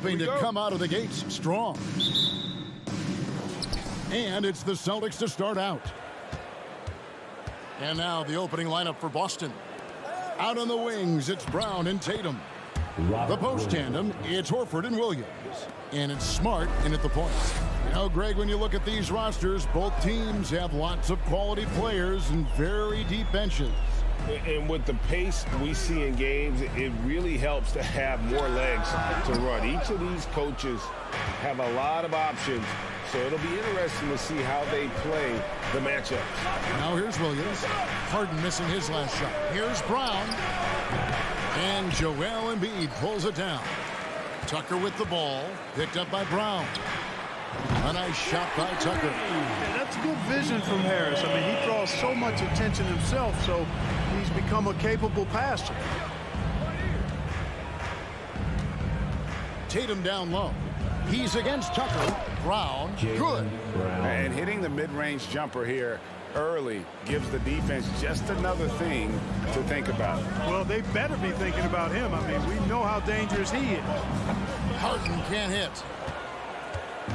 hoping to come out of the gates strong. And it's the Celtics to start out. And now the opening lineup for Boston. Out on the wings, it's Brown and Tatum. The post tandem, it's Horford and Williams. And it's Smart in at the point. You know, Greg, when you look at these rosters, both teams have lots of quality players and very deep benches. And with the pace we see in games, it really helps to have more legs to run. Each of these coaches have a lot of options, so it'll be interesting to see how they play the matchups. Now here's Williams. Harden missing his last shot. Here's Brown. And Joel Embiid pulls it down. Tucker with the ball. Picked up by Brown. A nice shot by Tucker. Yeah, that's good vision from Harris. I mean, he draws so much attention himself, so he's become a capable passer. Tatum down low. He's against Tucker. Brown, good. And hitting the mid-range jumper here early gives the defense just another thing to think about. Well, they better be thinking about him. I mean, we know how dangerous he is. Harden can't hit.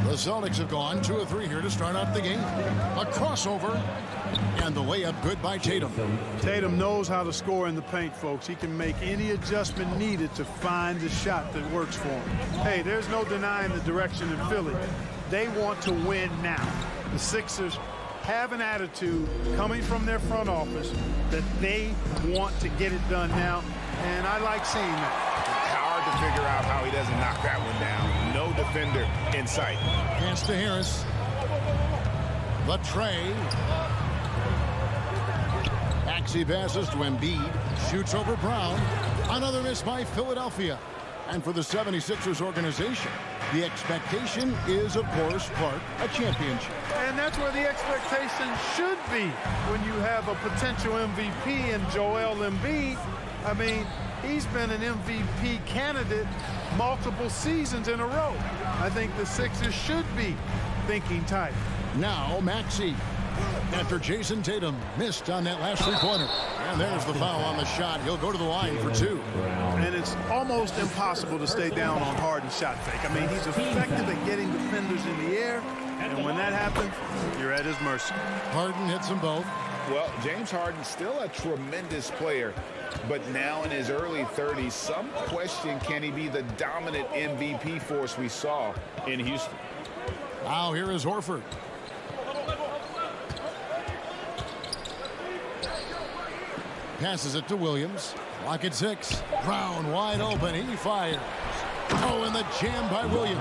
The Celtics have gone 2 of 3 here to start out the game. A crossover. And the layup good by Tatum. Tatum knows how to score in the paint, folks. He can make any adjustment needed to find the shot that works for him. Hey, there's no denying the direction in Philly. They want to win now. The Sixers have an attitude coming from their front office that they want to get it done now, and I like seeing that. Hard to figure out how he doesn't knock that one down. No defender in sight. Pass to Harris. The tray. Maxey passes to Embiid. Shoots over Brown. Another miss by Philadelphia. And for the 76ers organization, the expectation is, of course, part a championship. And that's where the expectation should be when you have a potential MVP in Joel Embiid. I mean, he's been an MVP candidate multiple seasons in a row. I think the Sixers should be thinking tight. Now Maxey. After Jason Tatum missed on that last three-pointer. And there's the foul on the shot. He'll go to the line for 2. And it's almost impossible to stay down on Harden's shot fake. I mean, he's effective at getting defenders in the air. And when that happens, you're at his mercy. Harden hits them both. Well, James Harden's still a tremendous player, but now in his early 30s, some question, can he be the dominant MVP force we saw in Houston? Now here is Horford. Passes it to Williams. Clock at 6. Brown wide open. He fires. Oh, and the jam by Williams.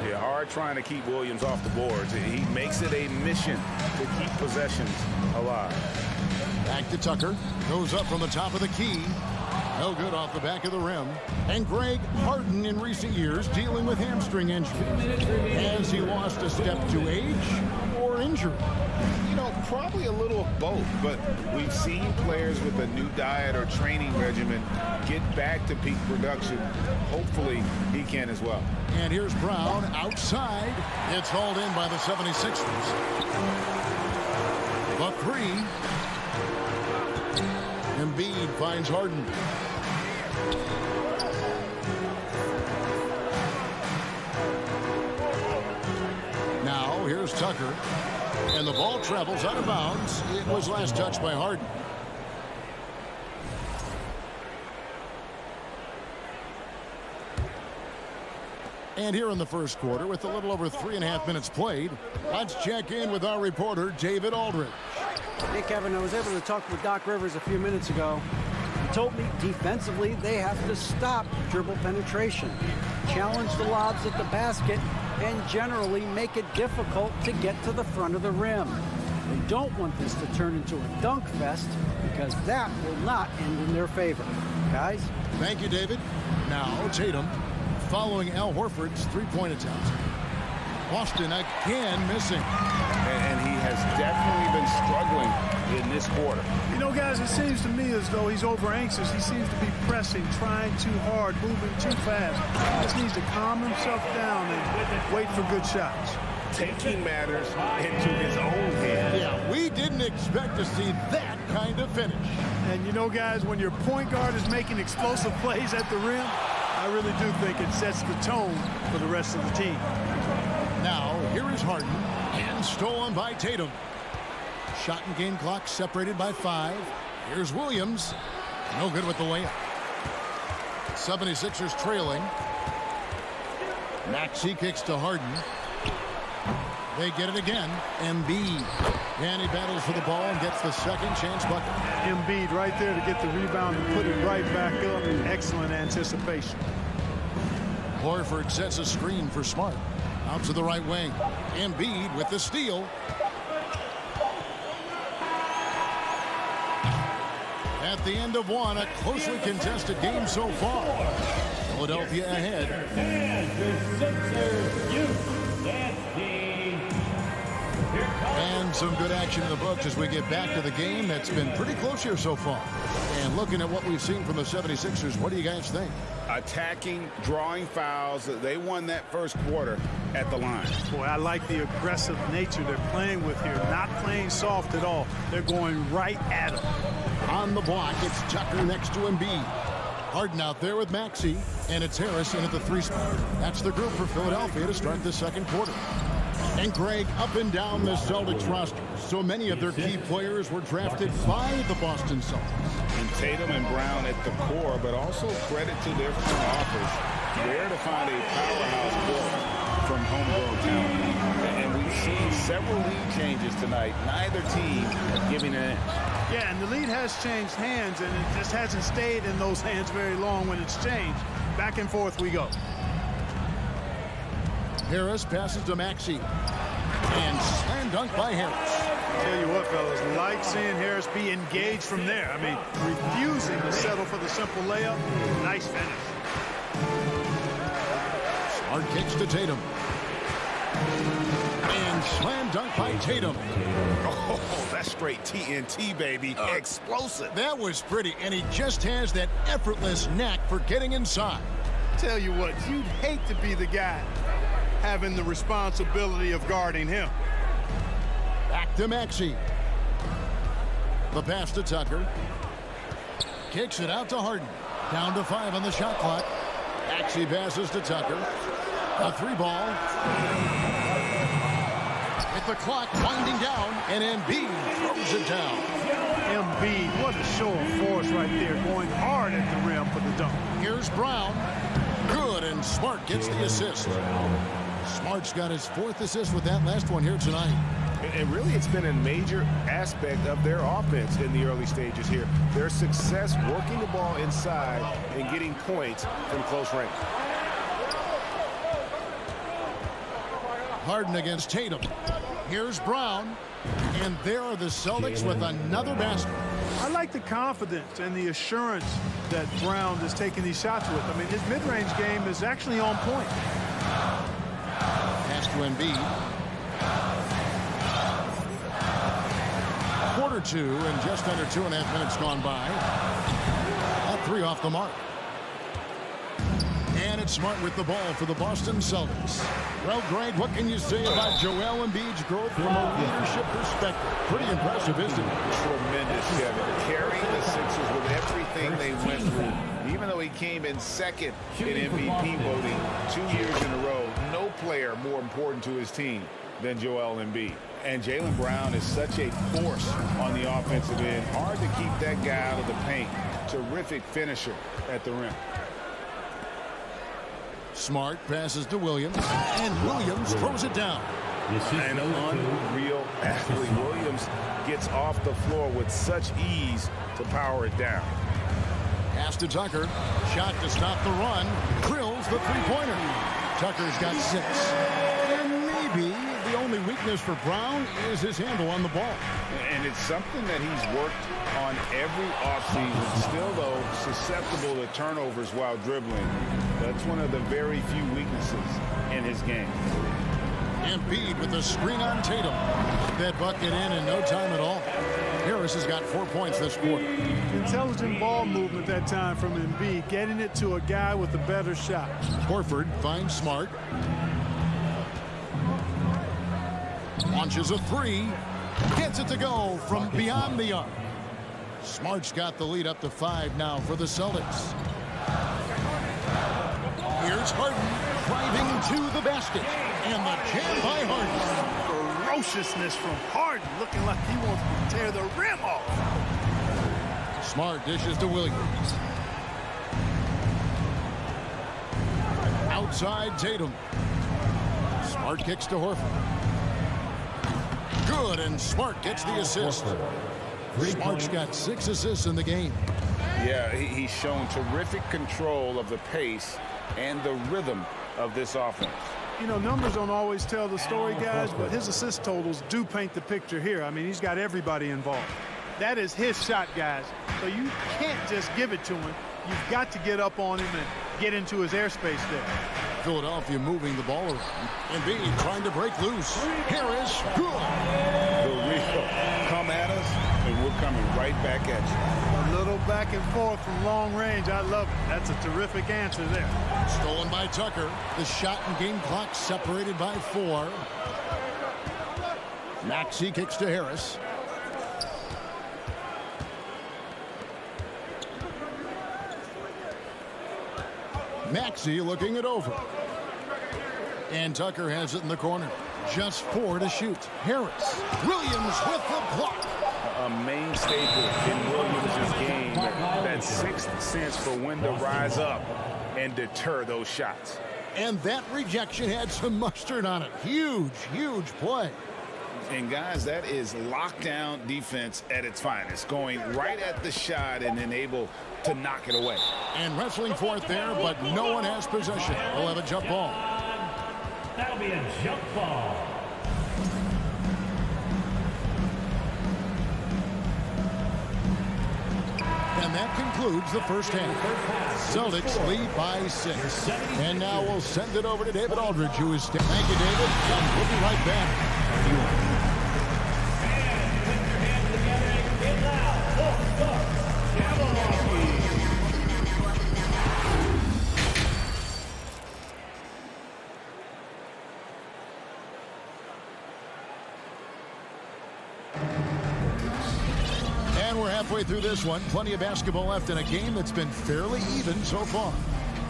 Yeah, hard trying to keep Williams off the boards. He makes it a mission to keep possessions alive. Back to Tucker. Goes up from the top of the key. No good off the back of the rim. And Greg Harden in recent years dealing with hamstring injury. Has he lost a step to age or injury? You know, probably a little of both, but we've seen players with a new diet or training regimen get back to peak production. Hopefully, he can as well. And here's Brown outside. It's hauled in by the 76ers. The 3. Embiid finds Harden. Now, here's Tucker. And the ball travels out of bounds. It was last touched by Harden. And here in the first quarter, with a little over 3.5 minutes played, let's check in with our reporter, David Aldridge. Hey, Kevin, I was able to talk with Doc Rivers a few minutes ago. He told me defensively they have to stop dribble penetration, challenge the lobs at the basket, and generally make it difficult to get to the front of the rim. They don't want this to turn into a dunk fest because that will not end in their favor. Guys? Thank you, David. Now, Tatum, following Al Horford's three-point attempt. Boston again missing. And he has definitely been struggling in this quarter. You know, guys, it seems to me as though he's over-anxious. He seems to be pressing, trying too hard, moving too fast. He just needs to calm himself down and wait for good shots. Taking matters into his own hands. Yeah, we didn't expect to see that kind of finish. And you know, guys, when your point guard is making explosive plays at the rim, I really do think it sets the tone for the rest of the team. Now, here is Harden, and stolen by Tatum. Shot and game clock separated by 5. Here's Williams. No good with the layup. 76ers trailing. Maxey kicks to Harden. They get it again. Embiid. And he battles for the ball and gets the second chance bucket. Embiid right there to get the rebound and put it right back up. Excellent anticipation. Horford sets a screen for Smart. Out to the right wing. Embiid with the steal. At the end of one, a closely contested game so far. Philadelphia ahead. And some good action in the books as we get back to the game that's been pretty close here so far. And looking at what we've seen from the 76ers, what do you guys think? Attacking, drawing fouls. They won that first quarter at the line. Boy, I like the aggressive nature they're playing with here. Not playing soft at all. They're going right at them. On the block, it's Tucker next to Embiid. Harden out there with Maxey, and it's Harris in at the 3 spot. That's the group for Philadelphia to start the second quarter. And Greg, up and down the Celtics roster, so many of their key players were drafted by the Boston Celtics. And Tatum and Brown at the core, but also credit to their front office. Where to find a powerhouse built from homegrown talent. And we've seen several lead changes tonight. Neither team giving an inch. Yeah, and the lead has changed hands, and it just hasn't stayed in those hands very long when it's changed. Back and forth we go. Harris passes to Maxey. And slam dunk by Harris. Tell you what, fellas, like seeing Harris be engaged from there. I mean, refusing to settle for the simple layup. Nice finish. Smart kicks to Tatum. And slam dunk by Tatum. Oh, that's straight TNT, baby. Explosive. That was pretty, and he just has that effortless knack for getting inside. Tell you what, you'd hate to be the guy having the responsibility of guarding him. Back to Maxey. The pass to Tucker. Kicks it out to Harden. Down to 5 on the shot clock. Maxey passes to Tucker. A 3 ball. With the clock winding down, and Embiid throws it down. Embiid, what a show of force right there, going hard at the rim for the dunk. Here's Brown. Good, and Smart gets the assist. Smart's got his 4th assist with that last one here tonight. And really, it's been a major aspect of their offense in the early stages here. Their success working the ball inside and getting points from close range. Harden against Tatum. Here's Brown. And there are the Celtics with another basket. I like the confidence and the assurance that Brown is taking these shots with. I mean, his mid-range game is actually on point. Pass to Embiid. Quarter 2 and just under 2.5 minutes gone by. That 3 off the mark. And it's Smart with the ball for the Boston Celtics. Well, Greg, what can you say about Joel Embiid's growth from a leadership perspective? Pretty impressive, isn't it? Tremendous, Kevin. Carrying the Sixers with everything they went through. Even though he came in second in MVP voting 2 years in a row, no player more important to his team than Joel Embiid. And Jaylen Brown is such a force on the offensive end. Hard to keep that guy out of the paint. Terrific finisher at the rim. Smart passes to Williams, and Williams throws it down. An unreal athlete. Williams gets off the floor with such ease to power it down. Pass to Tucker. Shot to stop the run. Drills the 3-pointer. Tucker's got 6. And maybe the only weakness for Brown is his handle on the ball. And it's something that he's worked on every offseason. Still, though, susceptible to turnovers while dribbling. That's one of the very few weaknesses in his game. Embiid with the screen on Tatum. That bucket in no time at all. Harris has got 4 points this quarter. Intelligent ball movement that time from Embiid, getting it to a guy with a better shot. Horford finds Smart. Launches a 3. Gets it to go from beyond the arc. Smart's got the lead up to 5 now for the Celtics. Here's Harden driving to the basket. And the jam by Harden. Ferociousness from Harden, looking like he wants to tear the rim off. Smart dishes to Williams. Outside Tatum. Smart kicks to Horford. Good, and Smart gets the assist. Smart's got 6 assists in the game. Yeah, he's shown terrific control of the pace and the rhythm of this offense. You know, numbers don't always tell the story, guys, but his assist totals do paint the picture here. I mean, he's got everybody involved. That is his shot, guys. So you can't just give it to him. You've got to get up on him and get into his airspace there. Philadelphia moving the ball around. Embiid trying to break loose. Harris, good. The real come at us, and we're coming right back at you. A little back and forth from long range. I love it. That's a terrific answer there. Stolen by Tucker. The shot and game clock separated by 4. Maxey kicks to Harris. Maxey looking it over. And Tucker has it in the corner. Just 4 to shoot. Harris. Williams with the block. A main staple in Williams' game, that 6th sense for when to rise up and deter those shots. And that rejection had some mustard on it. Huge, huge play. And guys, that is lockdown defense at its finest, going right at the shot and then able to knock it away. And wrestling for it there, but no one has possession. We'll have a jump ball. That'll be a jump ball. And that concludes the first half. Celtics lead by 6. And now we'll send it over to David Aldridge, who is... Thank you, David. And we'll be right back. Halfway through this one, plenty of basketball left in a game that's been fairly even so far.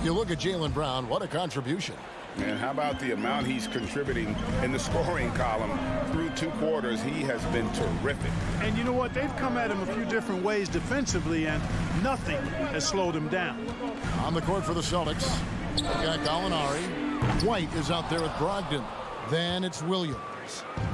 You look at Jaylen Brown, what a contribution. And how about the amount he's contributing in the scoring column through 2 quarters? He has been terrific. And you know what? They've come at him a few different ways defensively, and nothing has slowed him down. On the court for the Celtics, we've got Gallinari. White is out there with Brogdon. Then it's Williams.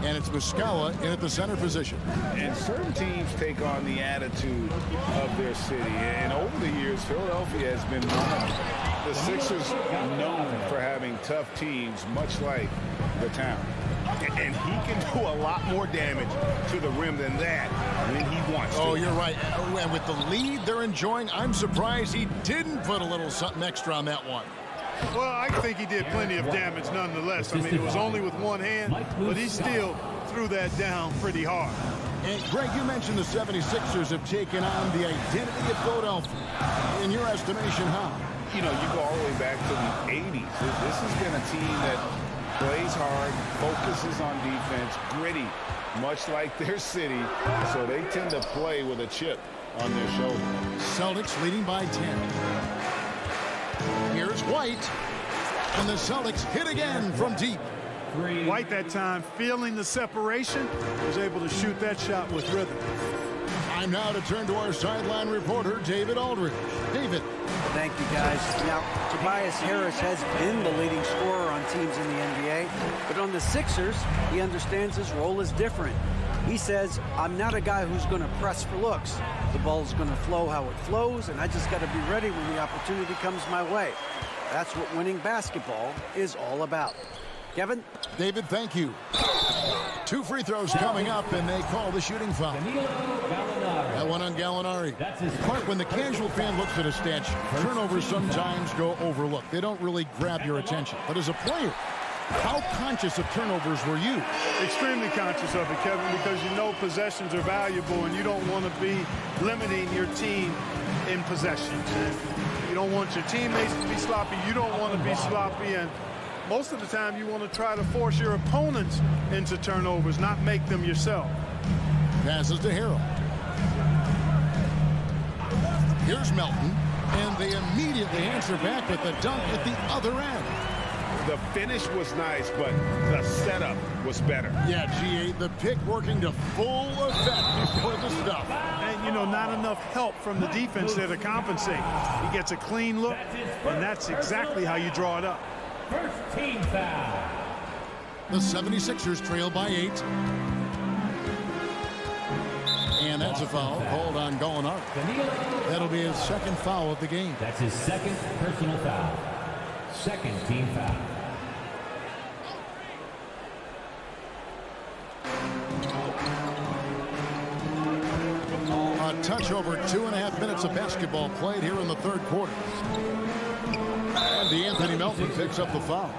And it's Muscala in at the center position. And certain teams take on the attitude of their city. And over the years, Philadelphia has been one of the Sixers known for having tough teams, much like the town. And he can do a lot more damage to the rim than that when he wants to. Oh, you're right. And with the lead they're enjoying, I'm surprised he didn't put a little something extra on that one. Well, I think he did plenty of damage nonetheless. I mean, it was only with one hand, but he still threw that down pretty hard. And, Greg, you mentioned the 76ers have taken on the identity of Philadelphia. In your estimation, how? You know, you go all the way back to the 80s. This has been a team that plays hard, focuses on defense, gritty, much like their city. So they tend to play with a chip on their shoulder. Celtics leading by 10. Here's White, and the Celtics hit again from deep. White that time, feeling the separation, was able to shoot that shot with rhythm. Time now to turn to our sideline reporter, David Aldridge. David. Thank you, guys. Now, Tobias Harris has been the leading scorer on teams in the NBA, but on the Sixers, he understands his role is different. He says, I'm not a guy who's going to press for looks. The ball's going to flow how it flows, and I just got to be ready when the opportunity comes my way. That's what winning basketball is all about. Kevin? David, thank you. 2 free throws coming up, and they call the shooting foul. That one on Gallinari. Clark, when the casual fan looks at a stat sheet, turnovers sometimes go overlooked. They don't really grab your attention. But as a player, how conscious of turnovers were you? Extremely conscious of it, Kevin, because you know possessions are valuable and you don't want to be limiting your team in possessions. And you don't want your teammates to be sloppy. You don't want to be sloppy. And most of the time you want to try to force your opponents into turnovers, not make them yourself. Passes to Harrell. Here's Melton. And they immediately answer back with the dunk at the other end. The finish was nice, but the setup was better. Yeah, GA, the pick working to full effect before the stuff. And, you know, not enough help from the defense there to compensate. He gets a clean look, and that's exactly how you draw it up. First team foul. The 76ers trail by 8. And that's a foul called on Gallinari. That'll be his second foul of the game. That's his second personal foul. Second team foul. A touch over 2.5 minutes of basketball played here in the third quarter. And DeAnthony Melton picks up the foul.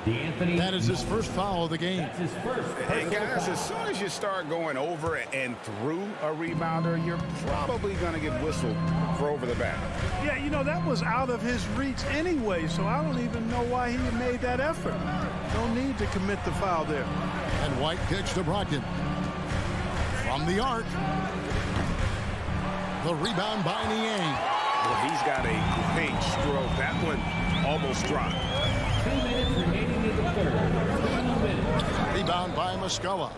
That is his first foul of the game. That's his first. And guys, as soon as you start going over and through a rebounder, you're probably going to get whistled for over the back. Yeah, you know, that was out of his reach anyway, so I don't even know why he made that effort. No need to commit the foul there. And White kicks to Brogdon. From the arc. The rebound by Niang. Well, he's got a great stroke. That one almost dropped. 2 minutes remaining in the third. Rebound by Muscala.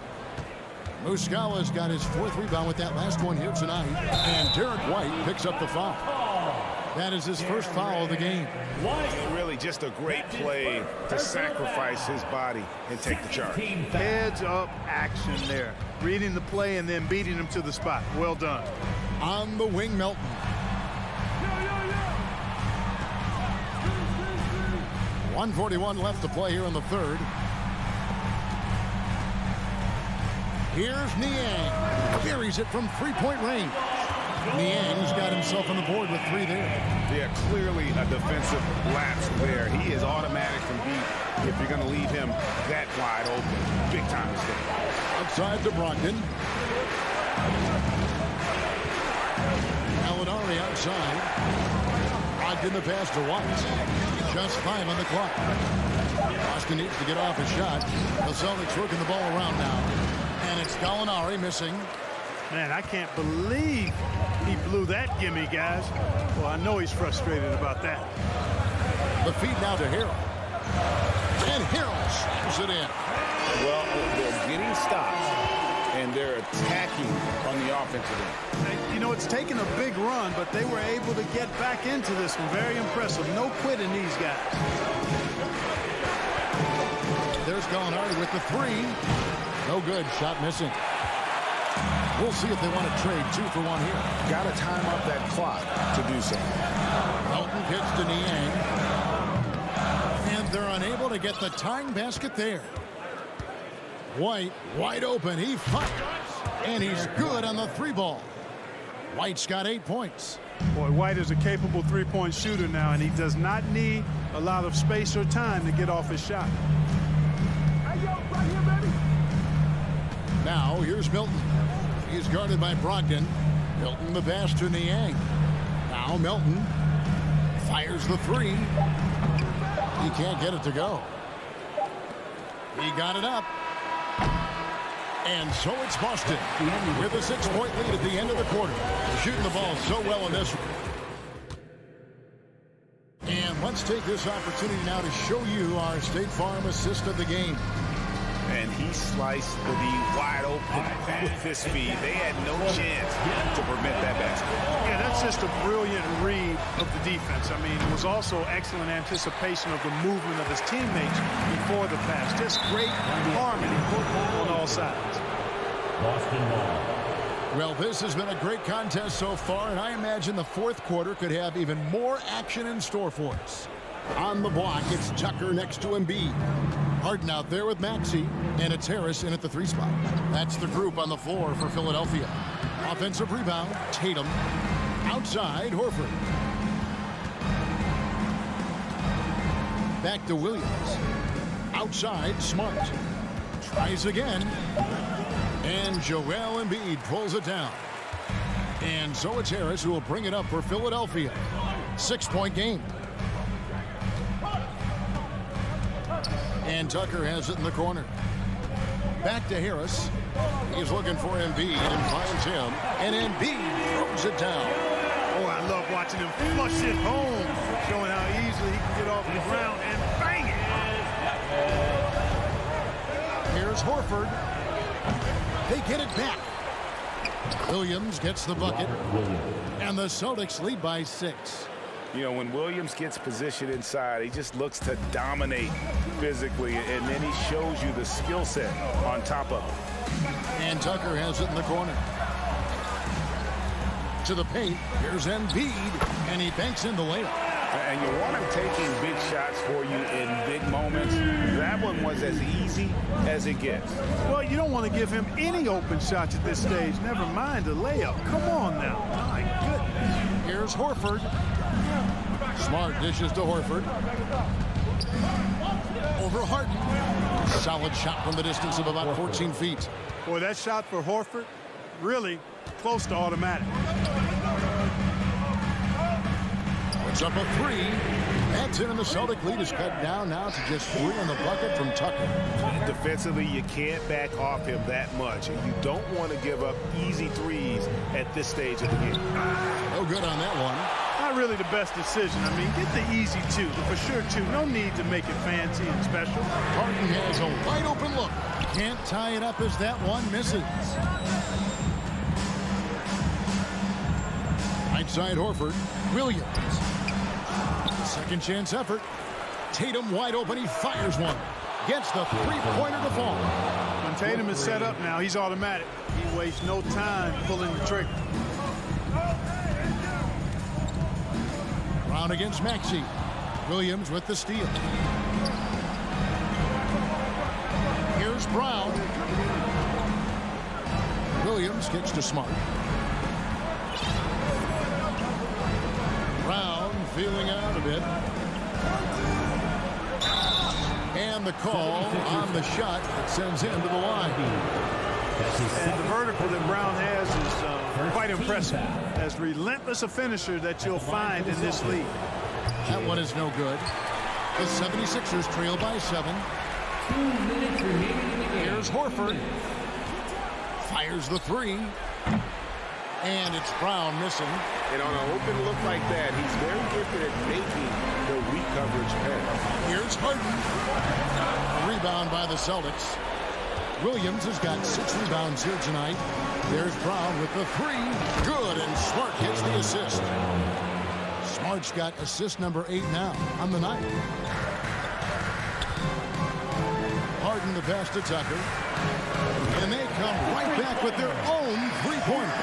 Muscala's got his fourth rebound with that last one here tonight. And Derek White picks up the foul. That is his first foul of the game. Really just a great play to sacrifice his body and take the charge. Heads up action there. Reading the play and then beating him to the spot. Well done. On the wing, Melton. 1:41 left to play here in the third. Here's Niang. Carries it from three-point range. Niang's got himself on the board with 3 there. Yeah, clearly a defensive lapse there. He is automatic from deep if you're going to leave him that wide open. Big time mistake. Outside to Brogdon. Gallinari outside. Brogdon the pass to White. Just 5 on the clock. Boston needs to get off a shot. The Celtics working the ball around now. And it's Gallinari missing. Man, I can't believe he blew that gimme, guys. Well, I know he's frustrated about that. The feed now to Harrell. And Harrell slams it in. Well, they're getting stops, and they're attacking on the offensive end. You know, it's taken a big run, but they were able to get back into this one. Very impressive. No quitting these guys. There's Gallinari with the 3. No good. Shot missing. We'll see if they want to trade 2 for 1 here. Got to time up that clock to do so. Melton pitch to Niang. And they're unable to get the tying basket there. White wide open. He fires. And he's good on the 3 ball. White's got 8 points. Boy, White is a capable three-point shooter now, and he does not need a lot of space or time to get off his shot. Now here's Milton. He's guarded by Brogdon. Milton the pass to Niang. Now Milton fires the 3. He can't get it to go. He got it up. And so it's Boston with a 6-point lead at the end of the quarter. Shooting the ball so well in this one. And let's take this opportunity now to show you our State Farm assist of the game. And he sliced the D wide open with his speed. They had no chance to prevent that basket. Yeah, that's just a brilliant read of the defense. I mean, it was also excellent anticipation of the movement of his teammates before the pass. Just great harmony on all sides. Boston ball. Well, this has been a great contest so far, and I imagine the fourth quarter could have even more action in store for us. On the block, it's Tucker next to Embiid. Harden out there with Maxey, and it's Harris in at the 3 spot. That's the group on the floor for Philadelphia. Offensive rebound, Tatum. Outside, Horford. Back to Williams. Outside, Smart. Tries again. And Joel Embiid pulls it down. And so it's Harris who will bring it up for Philadelphia. 6-point game. And Tucker has it in the corner. Back to Harris. He's looking for Embiid and finds him. And Embiid throws it down. Oh, I I love watching him flush it home, showing how easily he can get off the ground and bang it. Here's Horford. They get it back. Williams gets the bucket. And the Celtics lead by 6. You know, when Williams gets positioned inside, he just looks to dominate physically, and then he shows you the skill set on top of it. And Tucker has it in the corner. To the paint. Here's Embiid, and he banks in the layup. And you want him taking big shots for you in big moments. That one was as easy as it gets. Well, you don't want to give him any open shots at this stage. Never mind a layup. Come on now. My goodness. Here's Horford. Smart dishes to Horford. Over Harden. Solid shot from the distance of about 14 feet. Boy, that shot for Horford, really close to automatic. It's up a 3. That's in, and the Celtic lead is cut down now to just 3 on the bucket from Tucker. Defensively, you can't back off him that much, and you don't want to give up easy threes at this stage of the game. No good on that one. Not really the best decision. I mean, get the easy 2, the for sure 2. No need to make it fancy and special. Harden has a wide open look. Can't tie it up as that one misses. Right side Horford. Williams. Second chance effort. Tatum wide open. He fires one. Gets the three-pointer to fall. When Tatum is set up now, he's automatic. He wastes no time pulling the trigger. Brown against Maxey. Williams with the steal. Here's Brown. Williams kicks to Smart. Brown feeling out a bit. And the call on the shot that sends him to the line. And the vertical that Brown has is quite impressive. As relentless a finisher that you'll find in this league. That one is no good. The 76ers trail by 7. 2 minutes remaining in the game. Here's Horford. Fires the 3. And it's Brown missing. And on an open look like that, he's very gifted at making the weak coverage pass. Here's Harden. A rebound by the Celtics. Williams has got 6 rebounds here tonight. There's Brown with the 3. Good, and Smart gets the assist. Smart's got assist number 8 now on the night. Harden the pass to Tucker. And they come right back with their own three-pointer.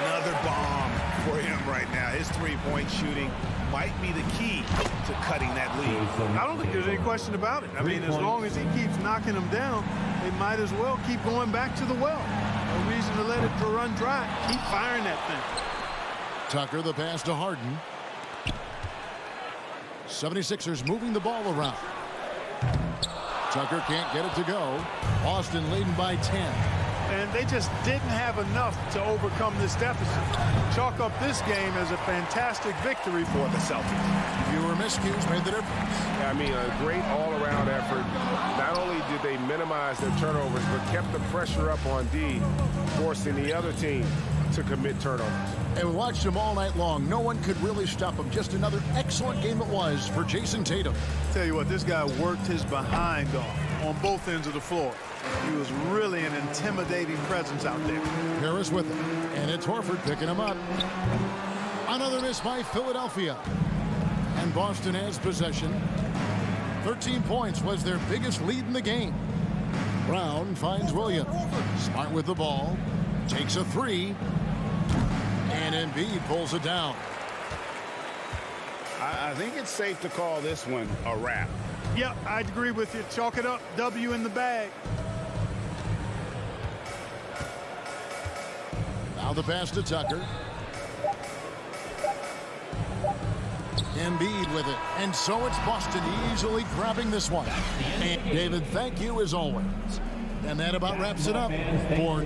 Another bomb for him right now. His three-point shooting might be the key to cutting that lead. I don't think there's any question about it. I mean, as long as he keeps knocking them down, they might as well keep going back to the well. No reason to let it run dry. Keep firing that thing. Tucker the pass to Harden. 76ers moving the ball around. Tucker can't get it to go. Boston leading by 10. And they just didn't have enough to overcome this deficit. Chalk up this game as a fantastic victory for the Celtics. Fewer miscues made the difference. I mean, a great all-around effort. Not only did they minimize their turnovers, but kept the pressure up on D, forcing the other team to commit turnovers. And we watched him all night long. No one could really stop him. Just another excellent game it was for Jason Tatum. Tell you what, this guy worked his behind off on both ends of the floor. He was really an intimidating presence out there. Harris with it. And it's Horford picking him up. Another miss by Philadelphia. And Boston has possession. 13 points was their biggest lead in the game. Brown finds Williams. Smart with the ball. Takes a 3. And Embiid pulls it down. I think it's safe to call this one a wrap. Yep, I'd agree with you. Chalk it up. W in the bag. Now the pass to Tucker. Embiid with it. And so it's Boston easily grabbing this one. And David, thank you as always. And that about wraps it up for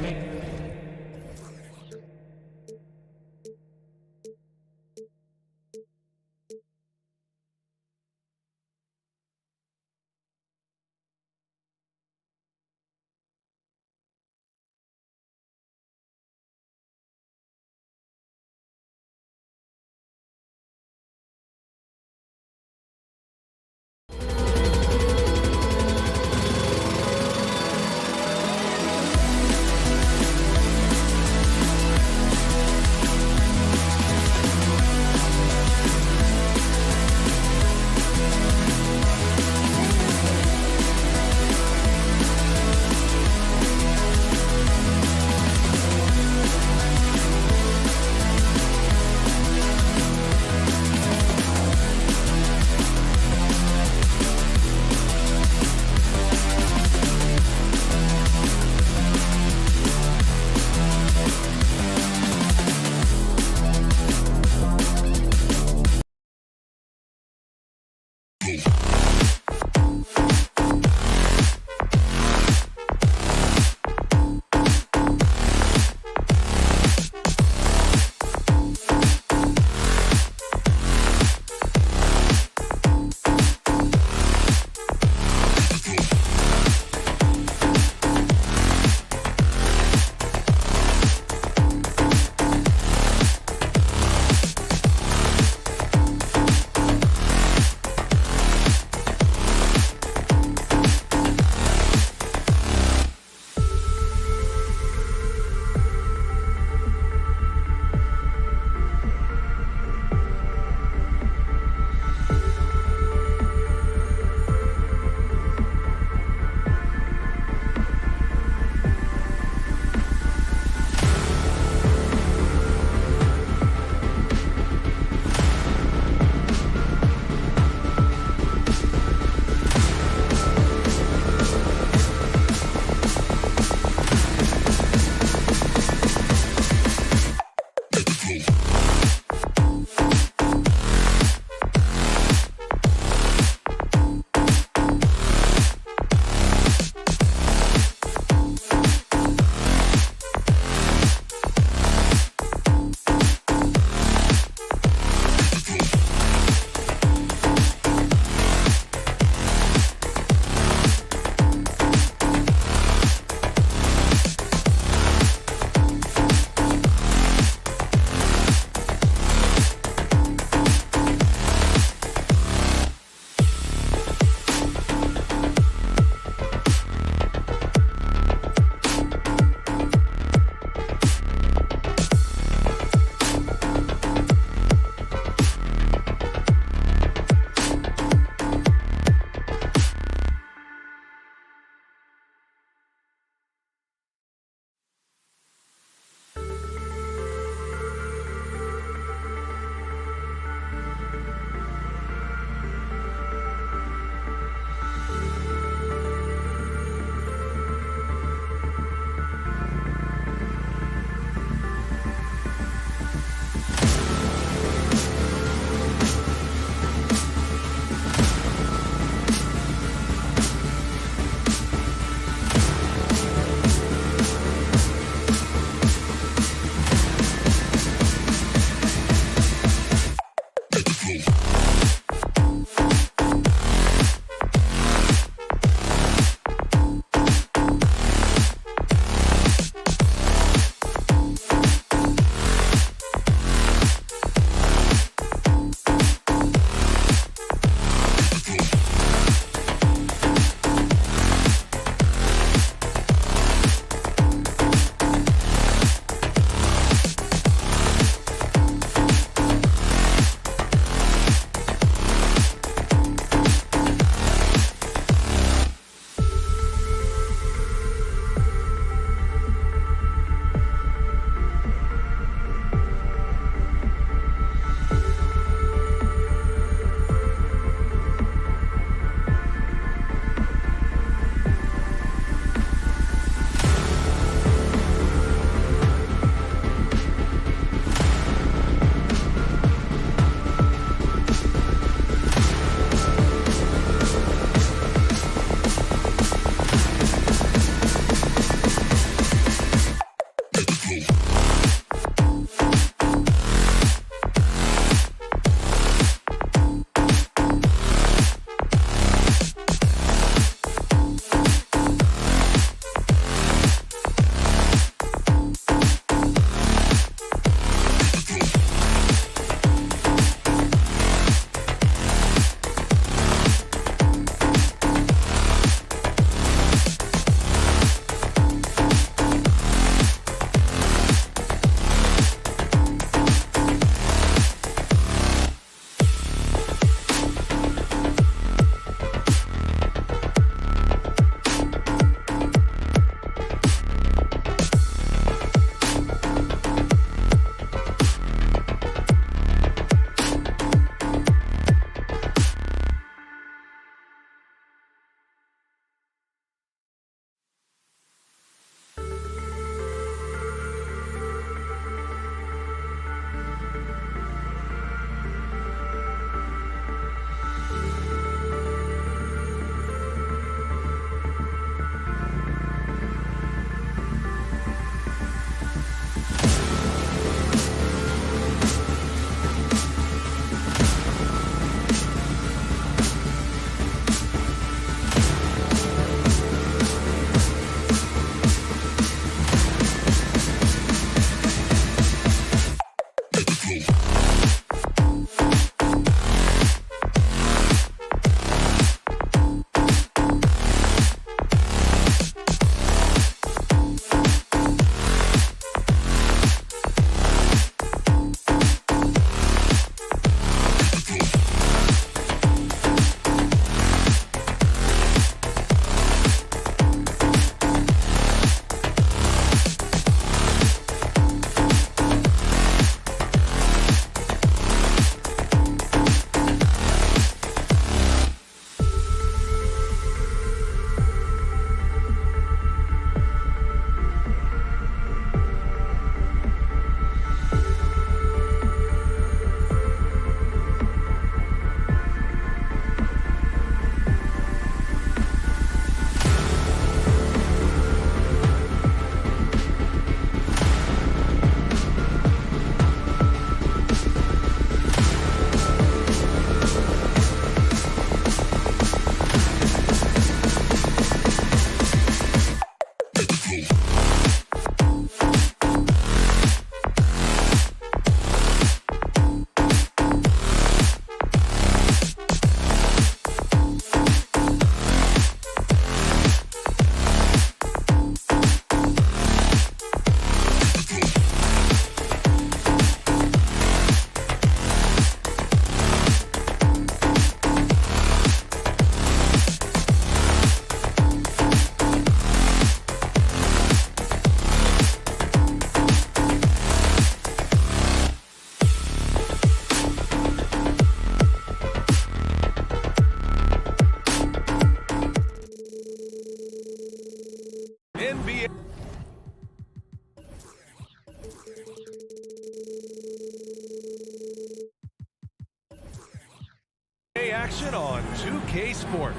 NBA2K Sports.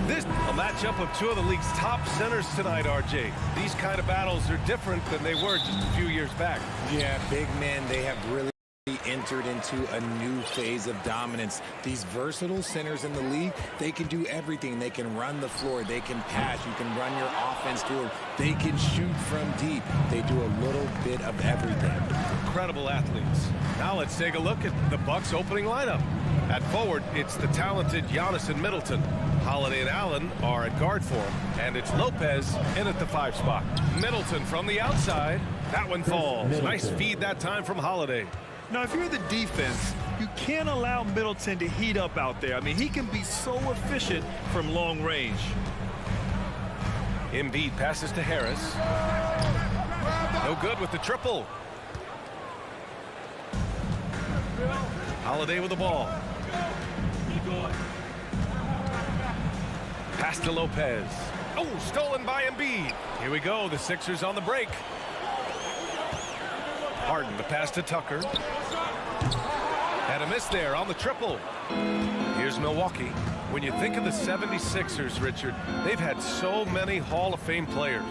This a matchup of two of the league's top centers tonight, RJ. These kind of battles are different than they were just a few years back. Yeah, big men, they have really entered into a new phase of dominance. These versatile centers in the league, they can do everything. They can run the floor, they can pass, you can run your offense through them, they can shoot from deep. They do a little bit of everything. Incredible athletes. Now let's take a look at the Bucks opening lineup. At forward, it's the talented Giannis and Middleton. Holiday and Allen are at guard for him, and it's Lopez in at the 5 spot. Middleton from the outside. That one falls. Nice feed that time from Holiday. Now, if you're the defense, you can't allow Middleton to heat up out there. I mean, he can be so efficient from long range. Embiid passes to Harris. No good with the triple. Holiday with the ball. Pass to Lopez. Oh, stolen by Embiid. Here we go. The Sixers on the break. Harden, the pass to Tucker. And a miss there on the triple. Here's Milwaukee. When you think of the 76ers, Richard, they've had so many Hall of Fame players.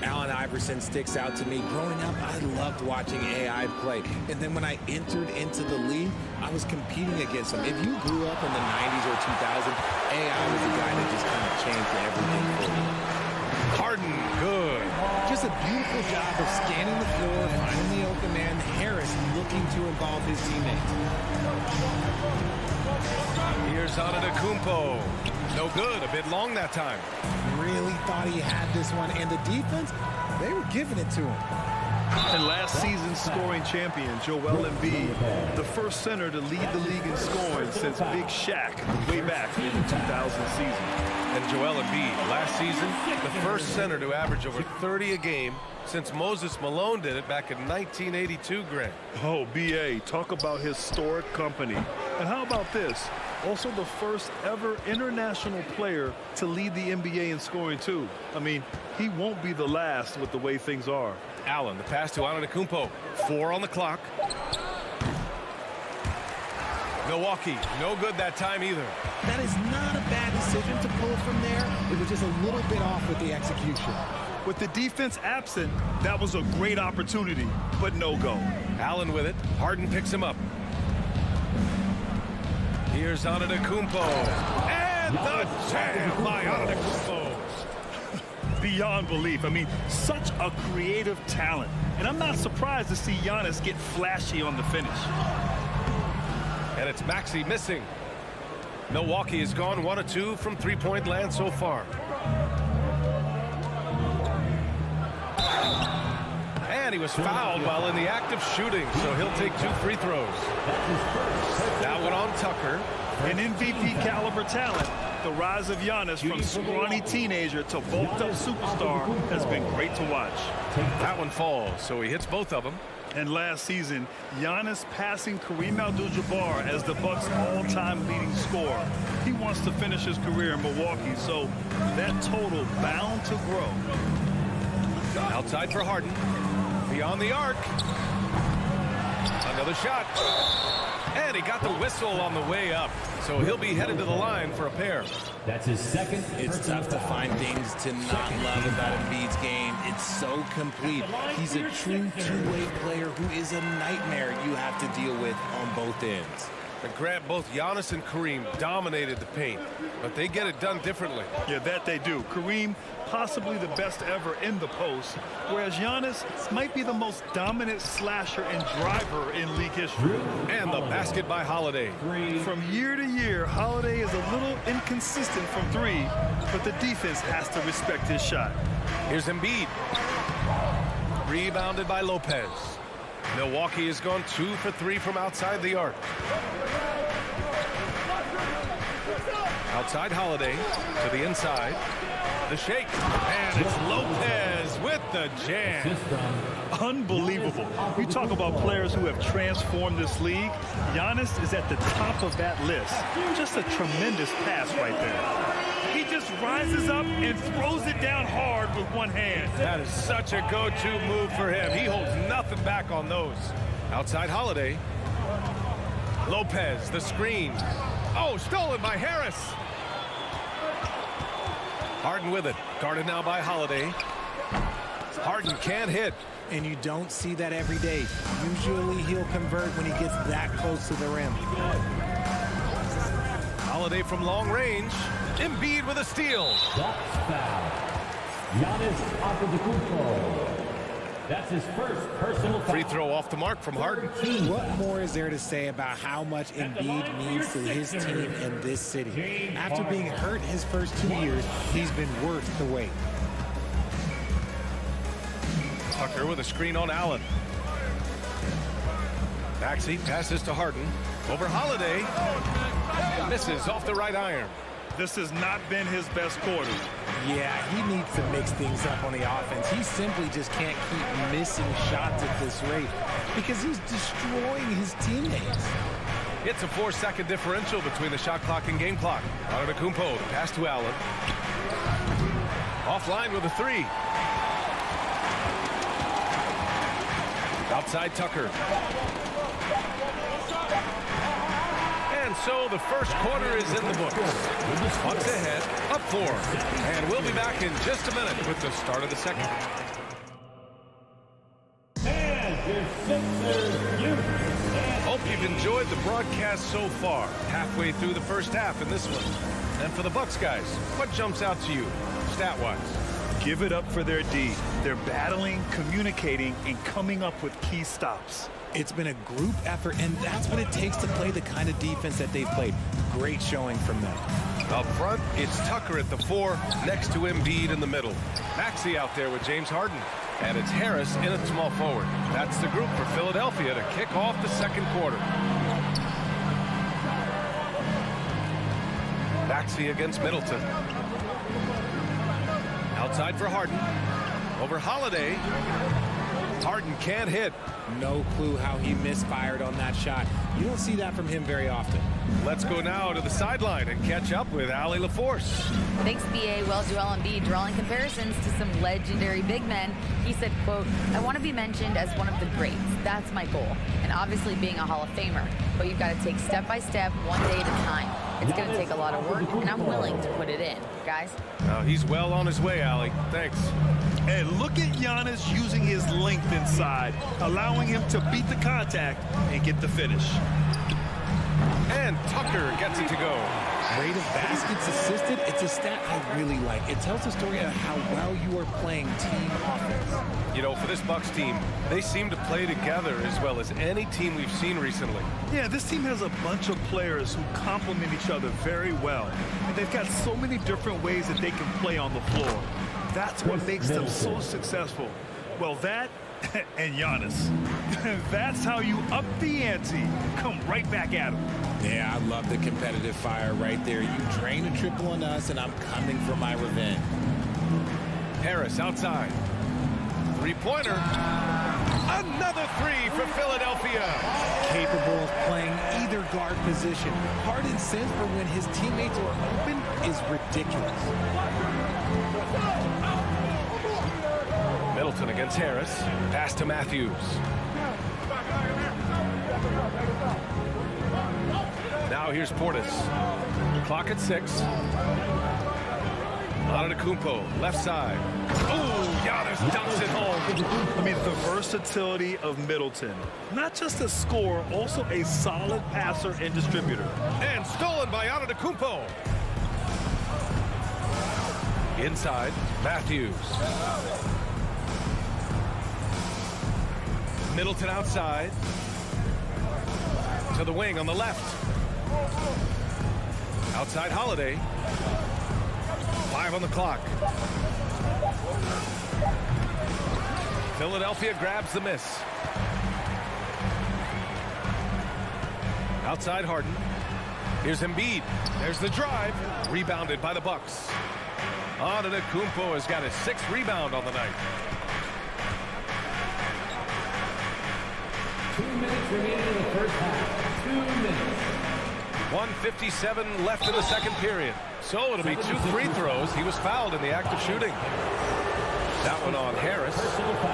Allen Iverson sticks out to me. Growing up, I loved watching AI play. And then when I entered into the league, I was competing against him. If you grew up in the 90s or 2000s, AI was the guy that just kind of changed everything for you. Harden, good. Just a beautiful job of scanning the floor, finding the open man. Harris looking to involve his teammates. Here's Antetokounmpo. No good, a bit long that time. Really thought he had this one, and the defense, they were giving it to him. And last season's scoring champion, Joel Embiid, the first center to lead the league in scoring since Big Shaq way back in the 2000 season. And Joel Embiid, last season, the first center to average over 30 a game since Moses Malone did it back in 1982, Grant. Oh, B.A., talk about historic company. And how about this? Also the first ever international player to lead the NBA in scoring, too. I mean, he won't be the last with the way things are. Allen, the pass to Antetokounmpo. 4 on the clock. Milwaukee, no good that time either. That is not a bad decision to pull from there. It was just a little bit off with the execution. With the defense absent, that was a great opportunity, but no go. Allen with it. Harden picks him up. Here's Antetokounmpo. And the jam by Antetokounmpo. Beyond belief. I mean, such a creative talent. And I'm not surprised to see Giannis get flashy on the finish. And it's Maxey missing. Milwaukee has gone 1 of 2 from three-point land so far. And he was fouled while in the act of shooting, so he'll take 2 free throws. That one on Tucker. An MVP caliber talent. The rise of Giannis from scrawny teenager to bulked up superstar has been great to watch. That one falls, so he hits both of them. And last season, Giannis passing Kareem Abdul-Jabbar as the Bucks' all-time leading scorer. He wants to finish his career in Milwaukee, so that total bound to grow. Outside for Harden. Beyond the arc. Another shot. And he got the whistle on the way up. So he'll be headed to the line for a pair. That's his second. It's tough to find things to not love about Embiid's game. It's so complete. He's a true two-way player who is a nightmare you have to deal with on both ends. And Grant, both Giannis and Kareem dominated the paint, but they get it done differently. Yeah, that they do. Kareem, possibly the best ever in the post, whereas Giannis might be the most dominant slasher and driver in league history. And the basket by Holiday. From year to year, Holiday is a little inconsistent from 3, but the defense has to respect his shot. Here's Embiid. Rebounded by Lopez. Milwaukee has gone 2 for 3 from outside the arc. Outside Holiday to the inside. The shake. And it's Lopez with the jam. Unbelievable. You talk about players who have transformed this league. Giannis is at the top of that list. Just a tremendous pass right there. He just rises up and throws it down hard with one hand. That is such a go-to move for him. He holds nothing back on those. Outside Holiday. Lopez, the screen. Oh, stolen by Harris. Harden with it. Guarded now by Holiday. Harden can't hit. And you don't see that every day. Usually he'll convert when he gets that close to the rim. Holiday from long range. Embiid with a steal. That's foul. Giannis Antetokounmpo. That's his first personal foul. Free throw off the mark from Harden. What more is there to say about how much Embiid means to his team in this city? After being hurt his first 2 years, he's been worth the wait. Tucker with a screen on Allen. Maxey passes to Harden. Over Holiday. Misses off the right iron. This has not been his best quarter. Yeah, he needs to mix things up on the offense. He simply just can't keep missing shots at this rate because he's destroying his teammates. It's a 4-second differential between the shot clock and game clock. Antetokounmpo, the pass to Allen. Offline with a three. Outside Tucker. And so the first quarter is in the books. Bucks ahead, up 4. And we'll be back in just a minute with the start of the second. And your Sixers, Hope you've enjoyed the broadcast so far. Halfway through the first half in this one. And for the Bucks guys, what jumps out to you, stat-wise? Give it up for their D. They're battling, communicating, and coming up with key stops. It's been a group effort, and that's what it takes to play the kind of defense that they've played. Great showing from them. Up front, it's Tucker at the 4, next to Embiid in the middle. Maxey out there with James Harden. And it's Harris in at small forward. That's the group for Philadelphia to kick off the second quarter. Maxey against Middleton. Outside for Harden. Over Holiday. Harden can't hit. No clue how he misfired on that shot. You don't see that from him very often. Let's go now to the sideline and catch up with Allie LaForce. Thanks, B.A. Well, Joel Embiid drawing comparisons to some legendary big men. He said, quote, "I want to be mentioned as one of the greats. That's my goal. And obviously being a Hall of Famer. But you've got to take step by step, one day at a time. It's going to take a lot of work, and I'm willing to put it in. Guys?" He's well on his way, Allie. Thanks. And look at Giannis using his length inside, allowing him to beat the contact and get the finish. And Tucker gets it to go. Rate of baskets assisted, it's a stat I really like. It tells the story of how well you are playing team offense. You know, for this Bucks team, they seem to play together as well as any team we've seen recently. Yeah, this team has a bunch of players who complement each other very well. And they've got so many different ways that they can play on the floor. That's what makes them so successful. Well, that and Giannis. That's how you up the ante. Come right back at him. Yeah, I love the competitive fire right there. You drain a triple on us, and I'm coming for my revenge. Harris outside. Three-pointer. Another three for Philadelphia. Capable of playing either guard position. Harden's sense for when his teammates are open is ridiculous. Middleton against Harris. Pass to Matthews. Now here's Portis. Clock at 6. Antetokounmpo, left side. Oh, Giannis dumps it home. I mean, the versatility of Middleton. Not just a scorer, also a solid passer and distributor. And stolen by Antetokounmpo. Inside, Matthews. Middleton outside. To the wing on the left. Outside Holiday. 5 on the clock. Philadelphia grabs the miss. Outside Harden. Here's Embiid. There's the drive. Rebounded by the Bucks. Antetokounmpo has got his 6th rebound on the night. 2 minutes remaining in the first half. 2 minutes. 1:57 left in the second period. So it'll be 2 free throws. He was fouled in the act of shooting. That one on Harris.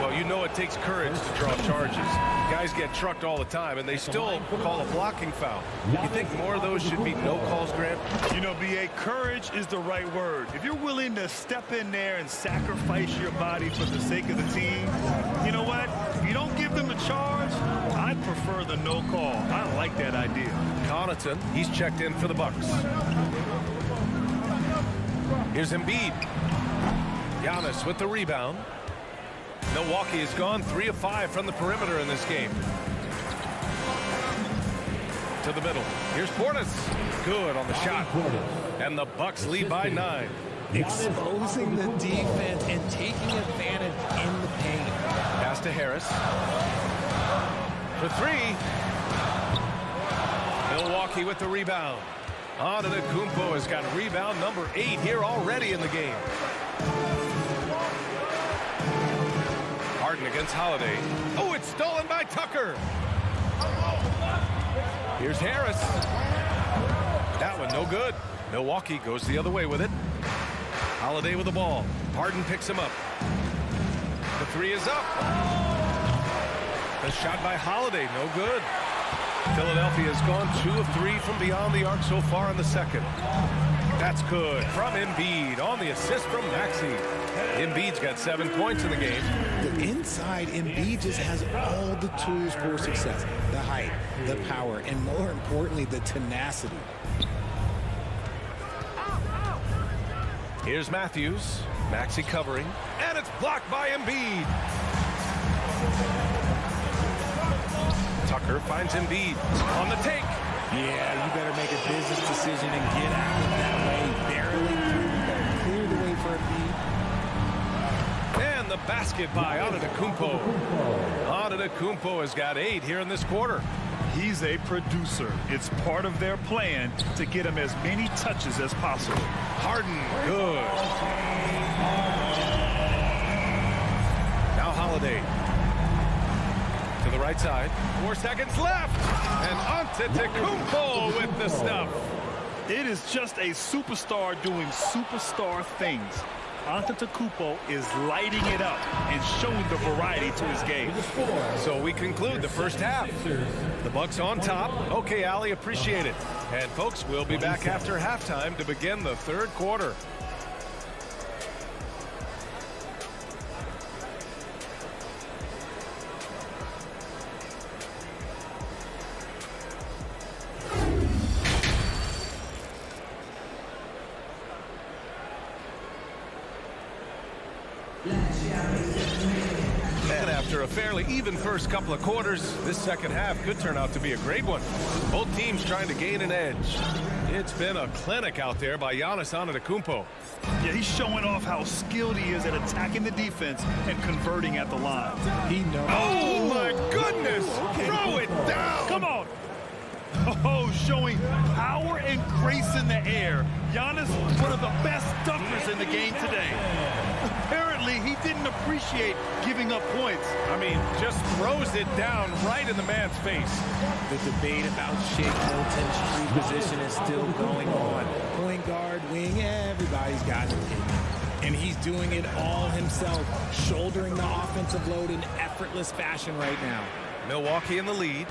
Well, you know it takes courage to draw charges. Guys get trucked all the time, and they still call a blocking foul. You think more of those should be no calls, Grant? You know, B.A., courage is the right word. If you're willing to step in there and sacrifice your body for the sake of the team, you know what? If you don't give them a charge, I prefer the no call. I like that idea. Connaughton, he's checked in for the Bucks. Here's Embiid. Giannis with the rebound. Milwaukee has gone 3 of 5 from the perimeter in this game. To the middle. Here's Portis. Good on the shot. And the Bucks lead by 9. Exposing the defense and taking advantage in the paint. Pass to Harris. For 3. Milwaukee with the rebound. Antetokounmpo has got rebound number 8 here already in the game. Harden against Holiday. Oh, it's stolen by Tucker. Here's Harris. That one no good. Milwaukee goes the other way with it. Holiday with the ball. Harden picks him up. The 3 is up. The shot by Holiday, no good. Philadelphia has gone 2 of 3 from beyond the arc so far in the second. That's good from Embiid on the assist from Maxey. Embiid's got 7 points in the game. The inside, Embiid just has all the tools for success. The height, the power, and more importantly, the tenacity. Here's Matthews. Maxey covering. And it's blocked by Embiid. Tucker finds Embiid on the take. Yeah, you better make a business decision and get out of that way. Barely clear the way for Embiid. And the basket by Antetokounmpo. Antetokounmpo has got 8 here in this quarter. He's a producer. It's part of their plan to get him as many touches as possible. Harden, good. Now Holiday. To the right side. 4 seconds left. And Antetokounmpo with the stuff. It is just a superstar doing superstar things. Antetokounmpo is lighting it up and showing the variety to his game. So we conclude the first half. The Bucks on top. Okay, Allie, appreciate it. And folks, we'll be back after halftime to begin the third quarter. And after a fairly even first couple of quarters, this second half could turn out to be a great one. Both teams trying to gain an edge. It's been a clinic out there by Giannis Antetokounmpo. Yeah, he's showing off how skilled he is at attacking the defense and converting at the line. He knows. Oh, my goodness! Throw it down! Come on! Oh, showing power and grace in the air. Giannis, one of the best dunkers in the game today. Apparently, he didn't appreciate giving up points. I mean, just throws it down right in the man's face. The debate about Shake Milton's true position is still going on. Point guard, wing, everybody's got an opinion. And he's doing it all himself, shouldering the offensive load in effortless fashion right now. Milwaukee in the lead.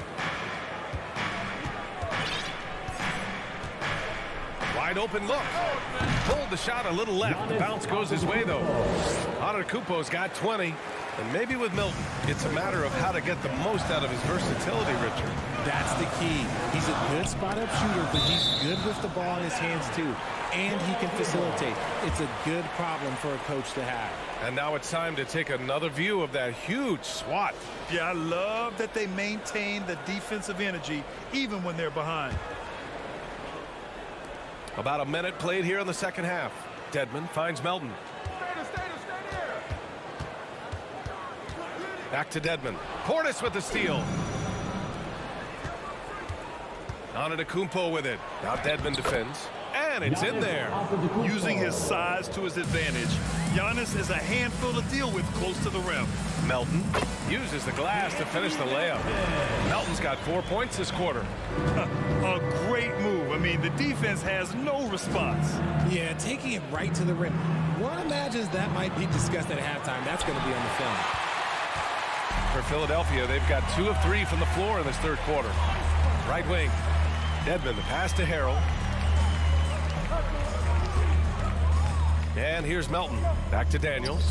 Wide open look. Pulled the shot a little left. The bounce goes his way, though. Antetokounmpo's got 20. And maybe with Milton, it's a matter of how to get the most out of his versatility, Richard. That's the key. He's a good spot-up shooter, but he's good with the ball in his hands, too. And he can facilitate. It's a good problem for a coach to have. And now it's time to take another view of that huge swat. Yeah, I love that they maintain the defensive energy even when they're behind. About a minute played here in the second half. Dedmon finds Melton. Back to Dedmon. Portis with the steal. Antetokounmpo with it. Now Dedmon defends. And it's in there. Using his size to his advantage, Giannis is a handful to deal with close to the rim. Melton uses the glass to finish the layup. Melton's got 4 points this quarter. A great move. I mean, the defense has no response. Yeah, taking it right to the rim. One imagines that might be discussed at halftime. That's going to be on the film. For Philadelphia, they've got 2 of 3 from the floor in this third quarter. Right wing. Dedmon, the pass to Harrell. And here's Melton. Back to Daniels.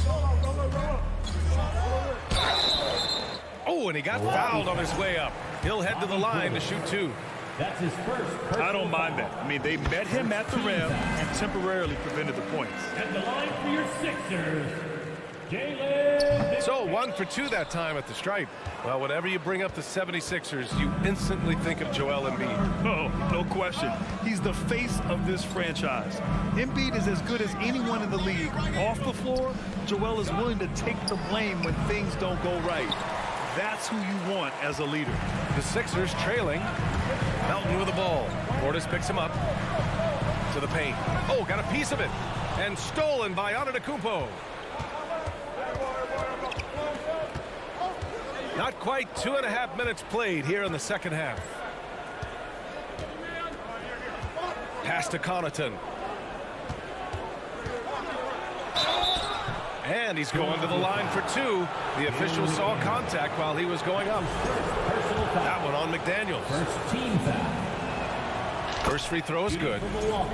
Oh, and he got fouled on his way up. He'll head to the line to shoot 2. That's his first. I don't mind that. I mean, they met him at the rim and temporarily prevented the points. At the line for your Sixers, Jalen. So 1 for 2 that time at the stripe. Well, whenever you bring up the 76ers, you instantly think of Joel Embiid. Oh, no question. He's the face of this franchise. Embiid is as good as anyone in the league. Off the floor, Joel is willing to take the blame when things don't go right. That's who you want as a leader. The Sixers trailing. Melton with the ball. Portis picks him up to the paint. Oh, got a piece of it. And stolen by Antetokounmpo. Not quite 2.5 minutes played here in the second half. Pass to Connaughton. And he's going to the line for 2. The official saw contact while he was going up. That one on McDaniels. First team foul. First free throw is good.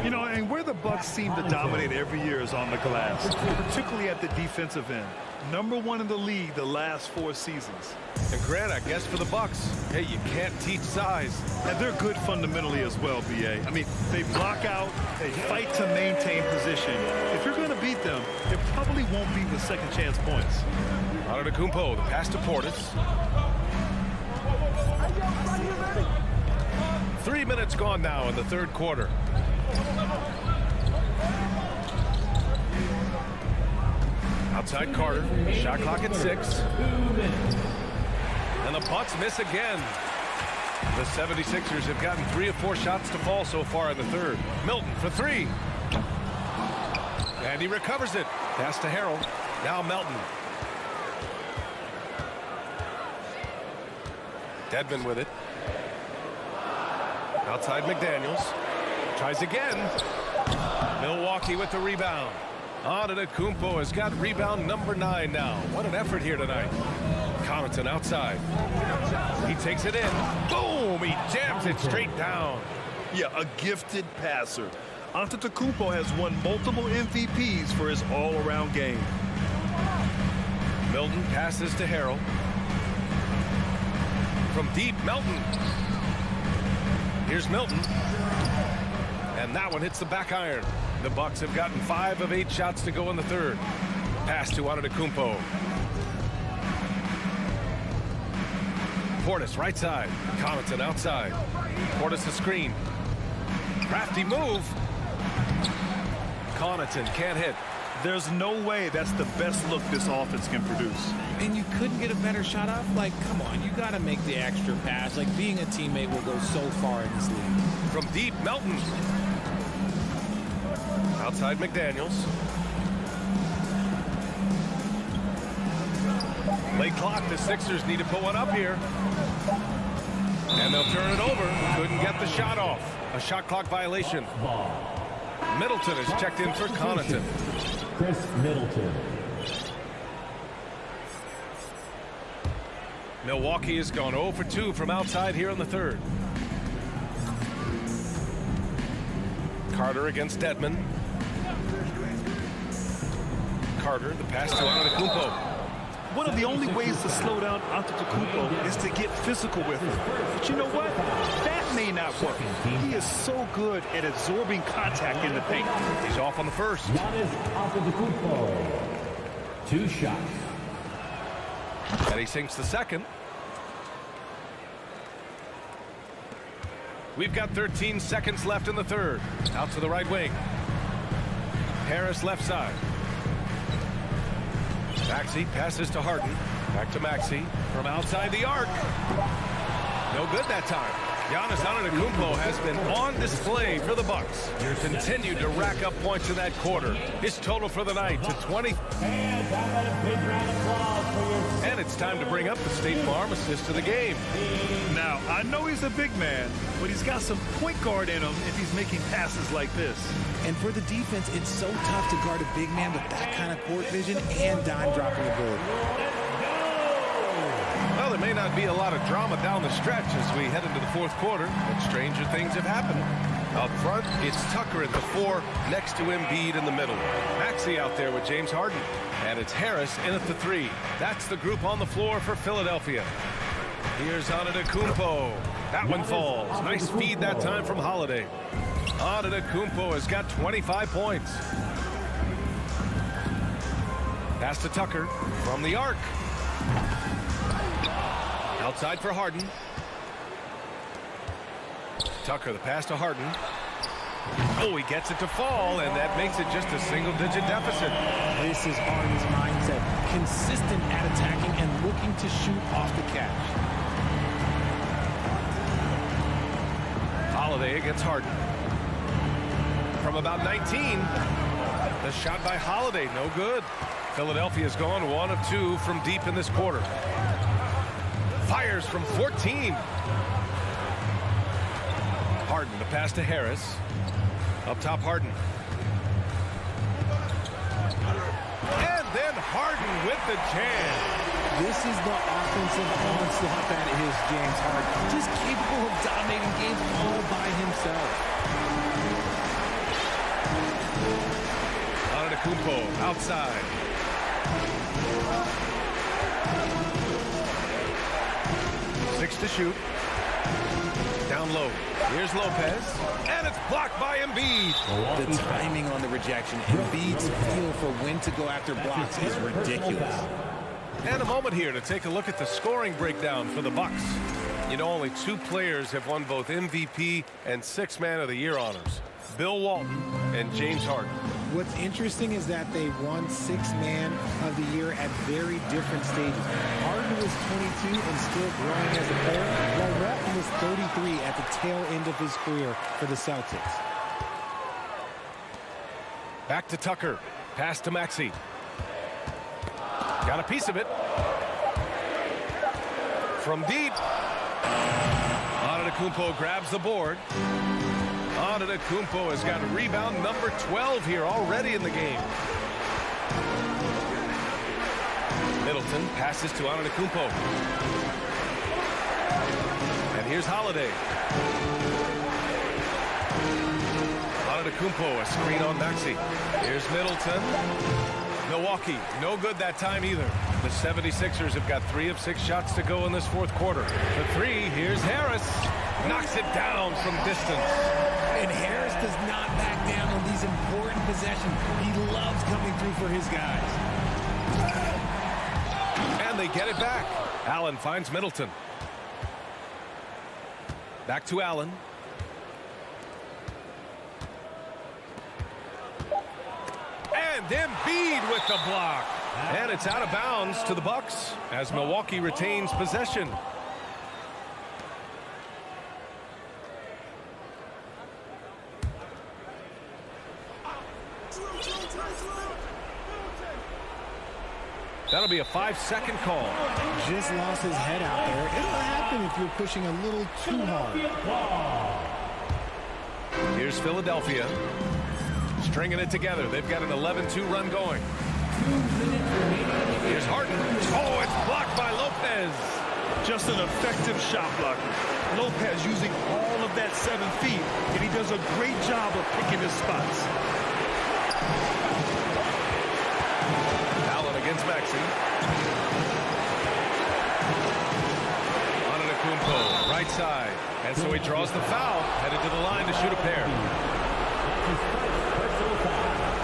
You know, and where the Bucks seem to dominate every year is on the glass, particularly at the defensive end. #1 in the league the last 4 seasons. And Grant, I guess for the Bucks, hey, you can't teach size. And they're good fundamentally as well, B.A. I mean, they block out, they fight to maintain position. If you're going to beat them, it probably won't be with second chance points. Antetokounmpo, the pass to Portis. 3 minutes gone now in the third quarter. Outside Carter, shot clock at 6. And the Bucks miss again. The 76ers have gotten 3 of 4 shots to fall so far in the third. Milton for 3. And he recovers it. Pass to Harrell. Now Melton. Dedmon with it. Outside McDaniels. Tries again. Milwaukee with the rebound. Antetokounmpo has got rebound number 9 now. What an effort here tonight. Connaughton outside. He takes it in. Boom! He jams it straight down. Yeah, a gifted passer. Antetokounmpo has won multiple MVPs for his all-around game. Milton passes to Harrell. From deep, Melton. Here's Milton. And that one hits the back iron. The Bucks have gotten 5 of 8 shots to go in the third. Pass to Antetokounmpo. Portis right side. Connaughton outside. Portis a screen. Crafty move. Connaughton can't hit. There's no way that's the best look this offense can produce. And you couldn't get a better shot off? Like, come on, you got to make the extra pass. Like, being a teammate will go so far in this league. From deep, Melton. Outside McDaniels. Late clock, the Sixers need to put one up here. And they'll turn it over. Couldn't get the shot off. A shot clock violation. Middleton is checked in for Connaughton. Chris Middleton. Milwaukee has gone 0 for 2 from outside here in the third. Carter against Dedmon. Carter, the pass to Antetokounmpo. One of the only ways to slow down Antetokounmpo is to get physical with him. But you know what? That may not work. He is so good at absorbing contact in the paint. He's off on the first. Giannis Antetokounmpo. 2 shots. And he sinks the second. We've got 13 seconds left in the third. Out to the right wing. Harris left side. Maxey passes to Harden. Back to Maxey from outside the arc. No good that time. Giannis Antetokounmpo has been on display for the Bucks. Continued to rack up points in that quarter. His total for the night to 20. And it's time to bring up the State Farm assist of the game. Now, I know he's a big man, but he's got some point guard in him if he's making passes like this. And for the defense, it's so tough to guard a big man with that kind of court vision and dime dropping ability. Well, there may not be a lot of drama down the stretch as we head into the fourth quarter, but stranger things have happened. Out front, it's Tucker at the 4, next to Embiid in the middle. Maxey out there with James Harden. And it's Harris in at the 3. That's the group on the floor for Philadelphia. Here's Antetokounmpo. That one falls. Nice feed that time from Holiday. Antetokounmpo has got 25 points. Pass to Tucker from the arc. Outside for Harden. Tucker, the pass to Harden. Oh, he gets it to fall, and that makes it just a single-digit deficit. This is Harden's mindset. Consistent at attacking and looking to shoot off the catch. Holiday against Harden. From about 19. The shot by Holiday, no good. Philadelphia's gone 1 of 2 from deep in this quarter. Fires from 14. Harden, the pass to Harris. Up top, Harden. And then Harden with the jam. This is the offensive onslaught that is James Harden. Just capable of dominating games all by himself. Antetokounmpo outside. Six to shoot. Down low. Here's Lopez. And it's blocked by Embiid. The timing on the rejection. Embiid's feel for when to go after blocks is ridiculous. And a moment here to take a look at the scoring breakdown for the Bucks. You know, only 2 players have won both MVP and 6th Man of the Year honors. Bill Walton and James Harden. What's interesting is that they won 6th Man of the Year at very different stages. Harden was 22 and still growing as a player, while Walton was 33 at the tail end of his career for the Celtics. Back to Tucker. Pass to Maxey. Got a piece of it. From deep. Antetokounmpo grabs the board. Antetokounmpo has got rebound number 12 here already in the game. Middleton passes to Antetokounmpo. And here's Holiday. Antetokounmpo, a screen on Maxey. Here's Middleton. Milwaukee, no good that time either. The 76ers have got 3 of 6 shots to go in this fourth quarter. For 3, here's Harris. Knocks it down from distance. And Harris does not back down on these important possessions. He loves coming through for his guys. And they get it back. Allen finds Middleton. Back to Allen. And Embiid with the block. And it's out of bounds to the Bucks as Milwaukee retains possession. That'll be a 5-second call. Just lost his head out there. It'll happen if you're pushing a little too hard. Here's Philadelphia. Stringing it together. They've got an 11-2 run going. Here's Harden. Oh, it's blocked by Lopez. Just an effective shot blocker. Lopez using all of that 7 feet, and he does a great job of picking his spots. Allen against Maxey. Antetokounmpo, right side. And so he draws the foul, headed to the line to shoot a pair.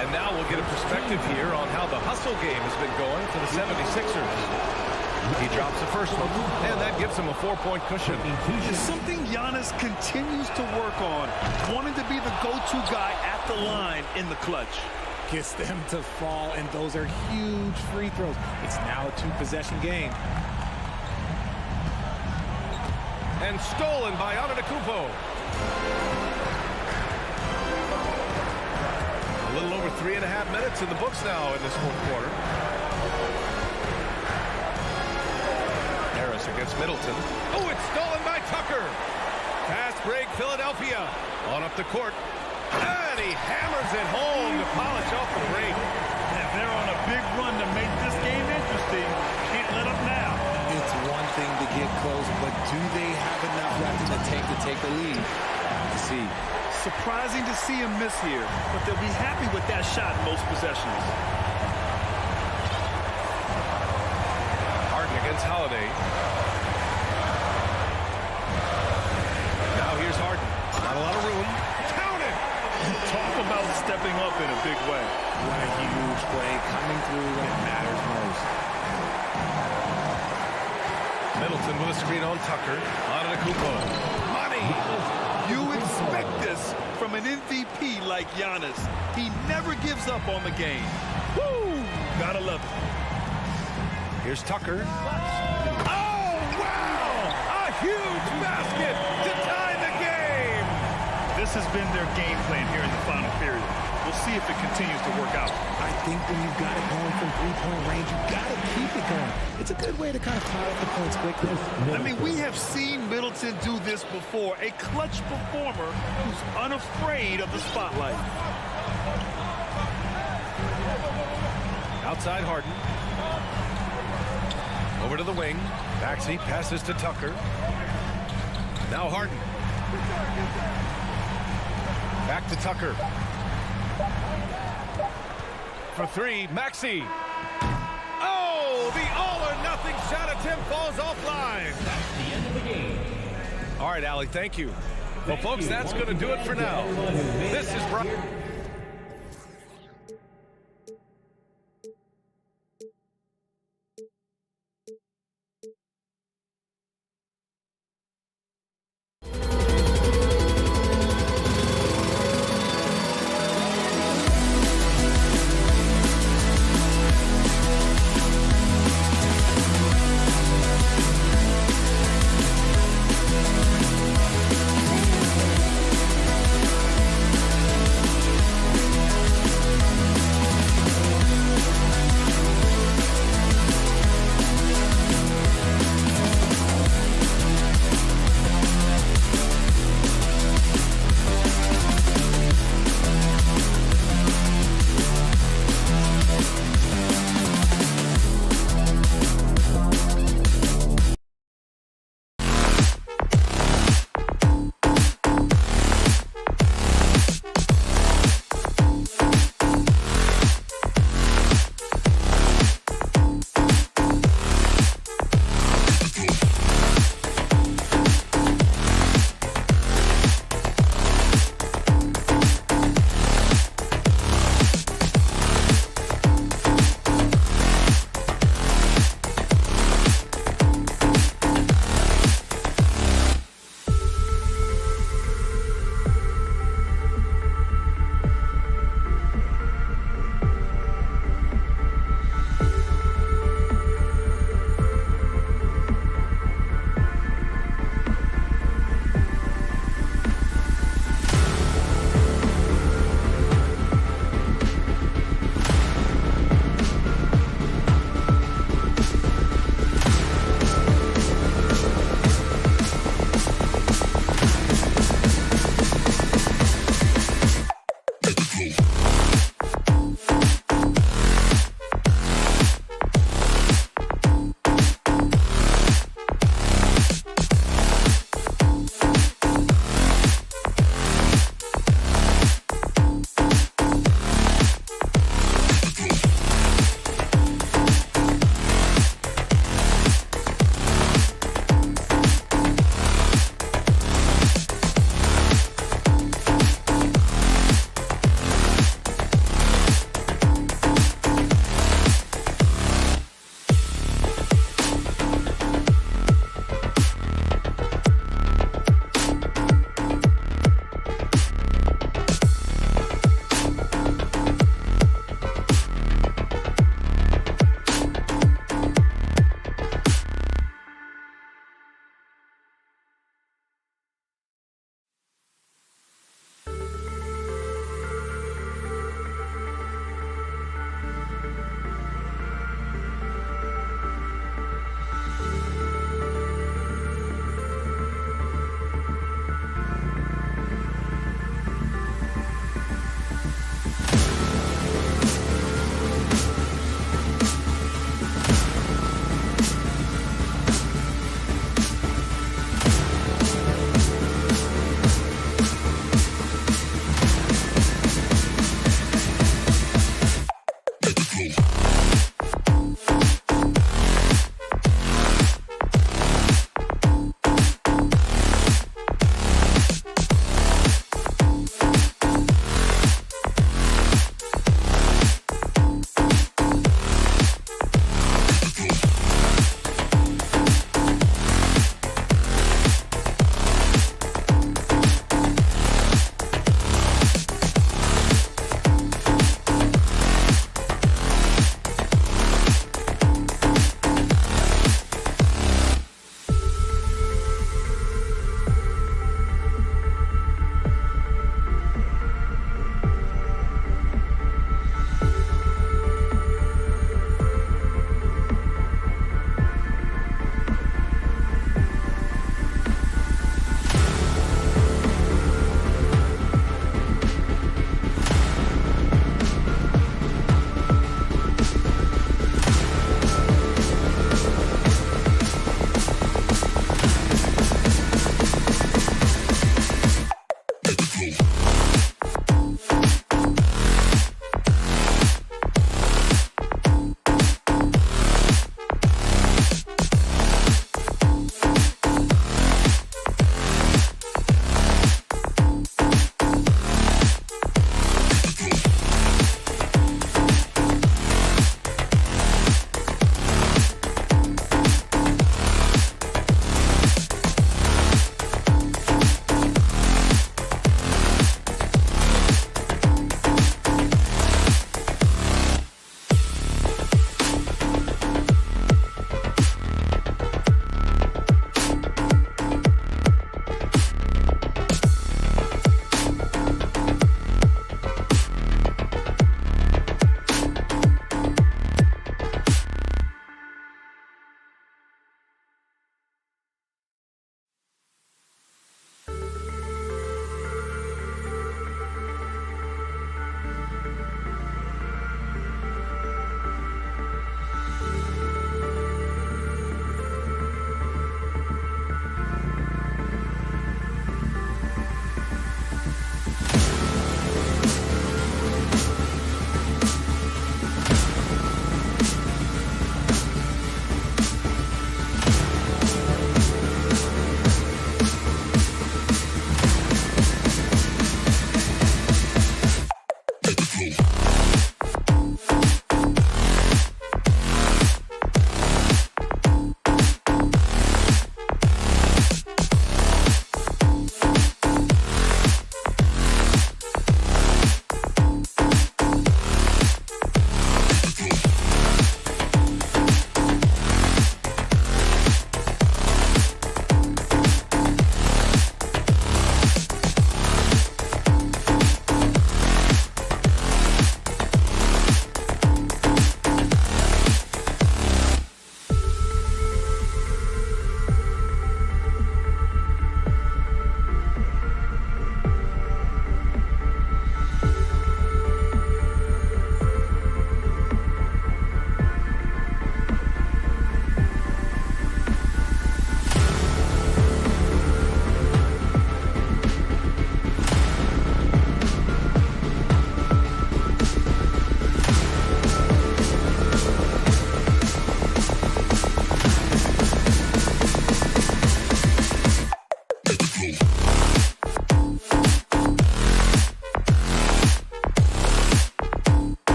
And now we'll get a perspective here on how the hustle game has been going for the 76ers. He drops the first one, and that gives him a 4-point cushion. It's something Giannis continues to work on, wanting to be the go-to guy at the line in the clutch. Gets them to fall, and those are huge free throws. It's now a 2-possession game. and stolen by Antetokounmpo. A little over 3.5 minutes in the books now in this fourth quarter. Harris against Middleton. Oh, it's stolen by Tucker. Fast break, Philadelphia. On up the court. And he hammers it home to polish off the break. And they're on a big run to make this game interesting. Can't let up now. It's one thing to get close, but do they have enough left in the tank to take the lead? Let's see. Surprising to see him miss here, but they'll be happy with that shot in most possessions. Harden against Holiday. Now here's Harden. Not a lot of room. Count it! Talk about stepping up in a big way. What a huge play, coming through when it matters most. Middleton with a screen on Tucker. Antetokounmpo. Money! You expect this from an MVP like Giannis. He never gives up on the game. Woo! Gotta love it. Here's Tucker. Oh, wow! A huge basket to tie the game! This has been their game plan here in the final period. We'll see if it continues to work out. I think when you've got it going from three-point range, you've got to keep it going. It's a good way to kind of pile up the points quickly. I mean, we have seen Middleton do this before. A clutch performer who's unafraid of the spotlight. Outside Harden. Over to the wing. Maxey passes to Tucker. Now Harden. Back to Tucker. For three, Maxey. Oh, the all-or-nothing shot attempt falls offline. That's the end of the game. All right, Allie, thank you. Well, folks, that's going to do it for now. This is Brian.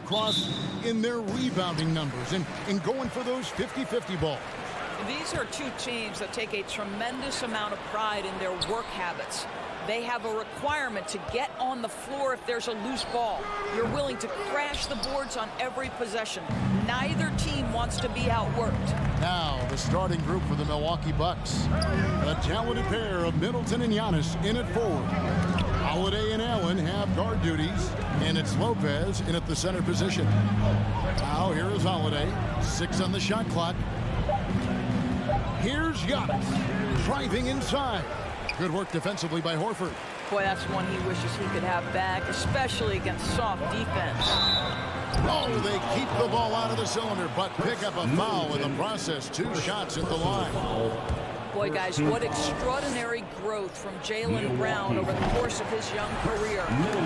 across in their rebounding numbers and going for those 50-50 balls. These are two teams that take a tremendous amount of pride in their work habits. They have a requirement to get on the floor if there's a loose ball. You're willing to crash the boards on every possession. Neither team wants to be outworked. Now, the starting group for the Milwaukee Bucks. A talented pair of Middleton and Giannis in at forward. Holiday and Allen have guard duties, and it's Lopez in at the center position. Now, here is Holiday. 6 on the shot clock. Here's Giannis, driving inside. Good work defensively by Horford. Boy, that's one he wishes he could have back, especially against soft defense. Oh, they keep the ball out of the cylinder, but pick up a foul in the process. 2 shots at the line. Boy, guys, what extraordinary growth from Jaylen Brown over the course of his young career.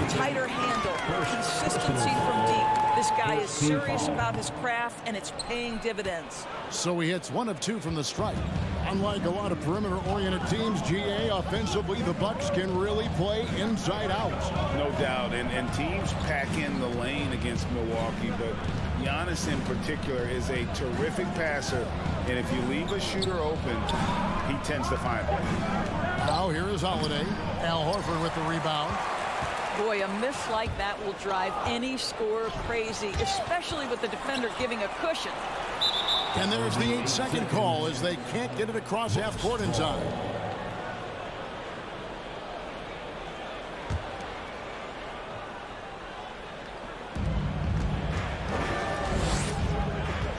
Tighter handle, consistency from deep. This guy is serious about his craft, and it's paying dividends. So he hits 1 of 2 from the stripe. Unlike a lot of perimeter-oriented teams, GA, offensively, the Bucks can really play inside out. No doubt, and teams pack in the lane against Milwaukee, but Giannis in particular is a terrific passer, and if you leave a shooter open, he tends to find it. Now here is Holiday. Al Horford with the rebound. Boy, a miss like that will drive any scorer crazy, especially with the defender giving a cushion. And there's the 8-second call as they can't get it across half court in time.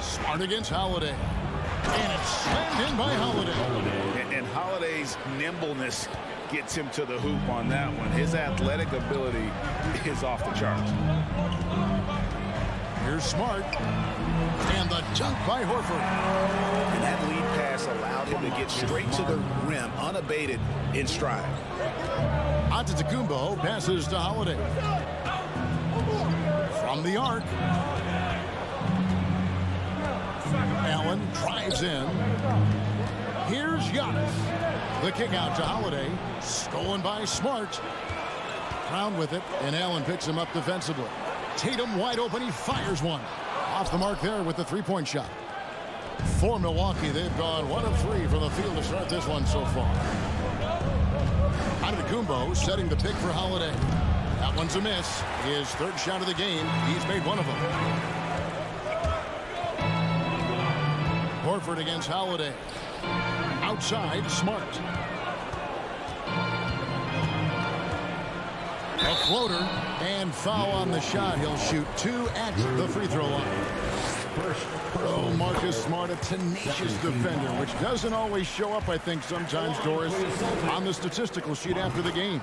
Smart against Holiday. And it's slammed in by Holiday. And Holiday's nimbleness gets him to the hoop on that one. His athletic ability is off the charts. Here's Smart. And the dunk by Horford. And that lead pass allowed him to get straight to the rim, unabated in stride. Antetokounmpo passes to Holiday. From the arc. Allen drives in. Here's Giannis. The kick out to Holiday. Stolen by Smart. Brown with it, and Allen picks him up defensively. Tatum wide open. He fires one. Off the mark there with the three-point shot. For Milwaukee, they've gone 1 of 3 from the field to start this one so far. Antetokounmpo setting the pick for Holiday. That one's a miss. His 3rd shot of the game. He's made 1 of them. Horford against Holiday. Outside, Smart. A floater and foul on the shot. He'll shoot 2 at the free throw line. Oh, Marcus Smart, a tenacious defender, which doesn't always show up, I think, sometimes, Doris, on the statistical sheet after the game.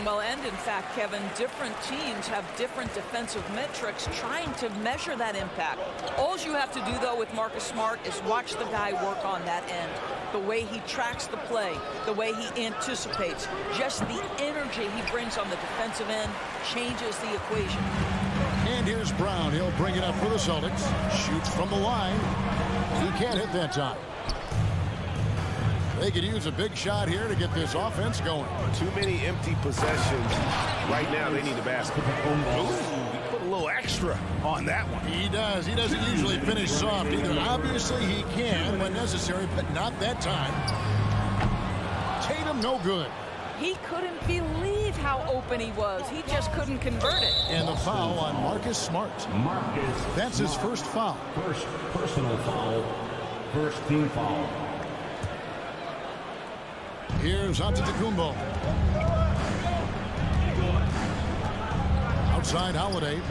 Well, and in fact, Kevin, different teams have different defensive metrics trying to measure that impact. All you have to do, though, with Marcus Smart is watch the guy work on that end. The way he tracks the play, the way he anticipates, just the energy he brings on the defensive end changes the equation. And here's Brown. He'll bring it up for the Celtics. Shoots from the line. He can't hit that time. They could use a big shot here to get this offense going. Too many empty possessions. Right now, they need a basket. Ooh, he put a little extra on that one. He does. He doesn't usually finish soft either. Obviously, he can when necessary, but not that time. Tatum, no good. He couldn't believe how open he was. He just couldn't convert it. And the foul on Marcus Smart. That's his first foul. First personal foul. First team foul. Here's Antetokounmpo. Outside Holiday.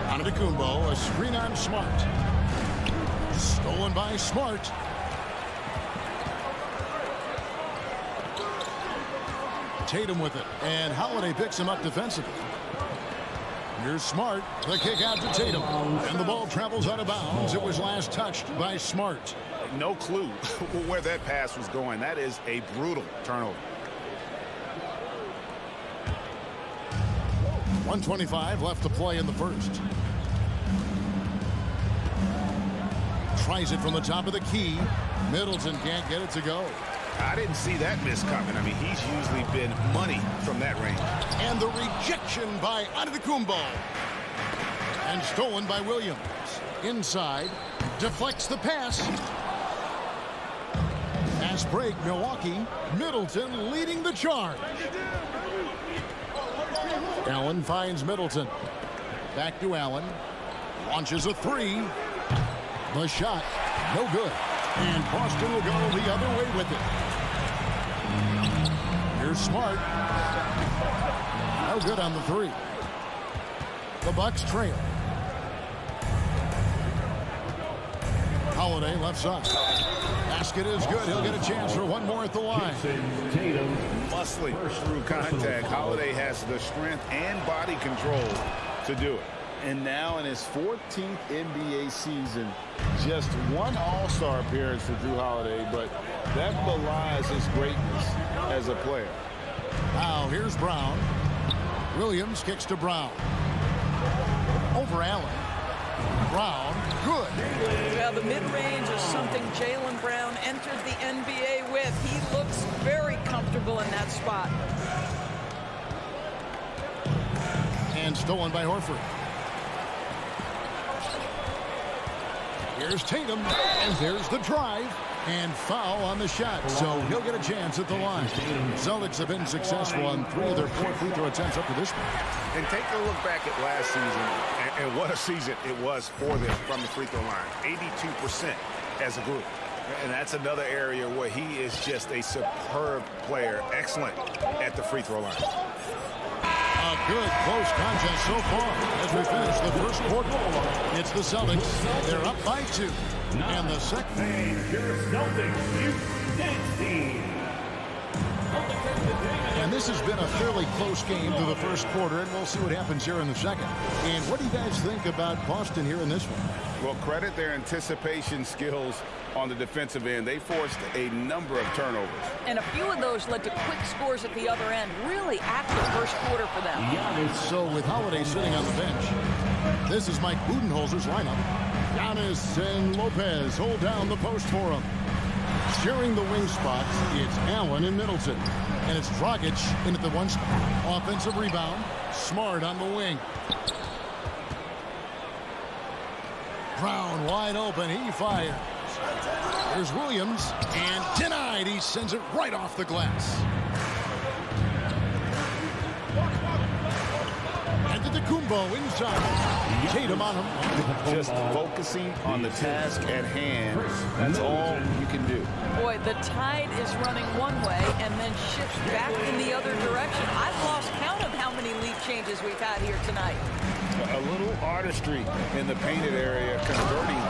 Antetokounmpo, a screen on Smart. Stolen by Smart. Tatum with it, and Holiday picks him up defensively. Here's Smart, the kick out to Tatum, and the ball travels out of bounds. It was last touched by Smart. No clue where that pass was going. That is a brutal turnover. 1:25 left to play in the first. Tries it from the top of the key. Middleton can't get it to go. I didn't see that miss coming. I mean, he's usually been money from that range. And the rejection by Antetokounmpo. And stolen by Williams. Inside. Deflects the pass. Fast break, Milwaukee. Middleton leading the charge. Allen finds Middleton. Back to Allen. Launches a three. The shot. No good. And Boston will go the other way with it. Here's Smart. No good on the three. The Bucks trail. Holiday left side. Basket is good. He'll get a chance for one more at the line. Muscling through contact. Holiday has the strength and body control to do it. And now in his 14th NBA season, just one All-Star appearance for Drew Holiday, but that belies his greatness as a player. Now here's Brown. Williams kicks to Brown. Over Allen. Brown, good. Well, the mid-range is something Jaylen Brown entered the NBA with. He looks very comfortable in that spot. And stolen by Horford. Here's Tatum, and there's the drive, and foul on the shot, so he'll get a chance at the line. Celtics have been successful on 3 of their 4 free throw attempts up to this point. And take a look back at last season, and what a season it was for them from the free throw line. 82% as a group. And that's another area where he is just a superb player, excellent at the free throw line. A good close contest so far as we finish the first quarter. It's the Celtics. They're up by 2. And the second. And this has been a fairly close game through the first quarter, and we'll see what happens here in the second. And what do you guys think about Boston here in this one? Well, credit their anticipation skills on the defensive end. They forced a number of turnovers. And a few of those led to quick scores at the other end. Really active first quarter for them. So with Holiday sitting on the bench, this is Mike Budenholzer's lineup. Giannis and Lopez hold down the post for him. Sharing the wing spots, it's Allen and Middleton. And it's Dragic in at the one spot. Offensive rebound. Smart on the wing. Brown wide open. He fires. There's Williams. And denied. He sends it right off the glass. Antetokounmpo inside. Tatum on him. Just focusing on the task at hand. That's all you can do. Boy, the tide is running one way and then shifts back in the other direction. I've lost count of how many lead changes we've had here tonight. A little artistry in the painted area, converting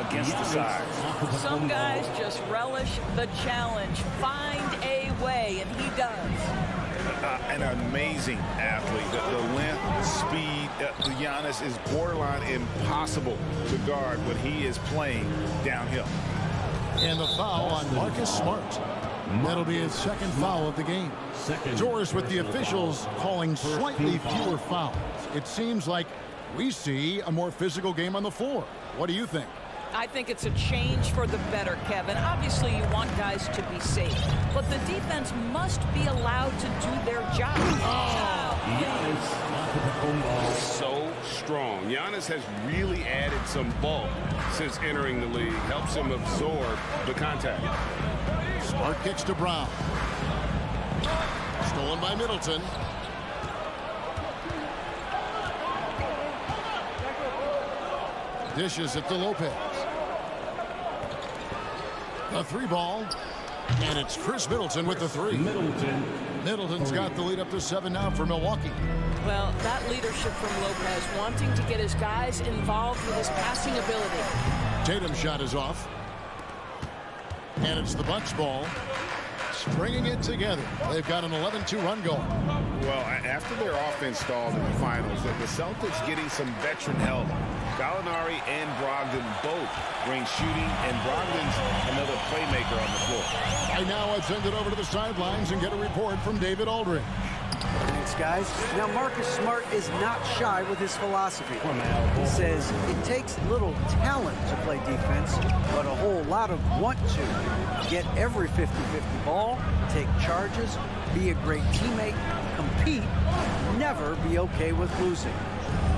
against the size. Some guys just relish the challenge. Find a way, and he does. An amazing athlete. The length, speed, Giannis is borderline impossible to guard when he is playing downhill. And the foul on Marcus Smart. That'll be his second foul of the game. Doris with the officials calling slightly fewer fouls. It seems like we see a more physical game on the floor. What do you think? I think it's a change for the better, Kevin. Obviously, you want guys to be safe, but the defense must be allowed to do their job. So strong. Giannis has really added some bulk since entering the league. Helps him absorb the contact. Smart kicks to Brown. Stolen by Middleton. Dishes it to Lopez. The 3-ball. And it's Chris Middleton with the 3. Middleton's got the lead up to 7 now for Milwaukee. Well, that leadership from Lopez, wanting to get his guys involved with his passing ability. Tatum's shot is off. And it's the Bucks ball. Stringing it together. They've got an 11-2 run going. Well, after their offense stalled in the finals, the Celtics getting some veteran help. Gallinari and Brogdon both bring shooting, and Brogdon's another playmaker on the floor. Right now, I'd send it over to the sidelines and get a report from David Aldridge. Thanks, guys. Now, Marcus Smart is not shy with his philosophy. He says it takes little talent to play defense, but a whole lot of want to. Get every 50-50 ball, take charges, be a great teammate, compete, never be okay with losing.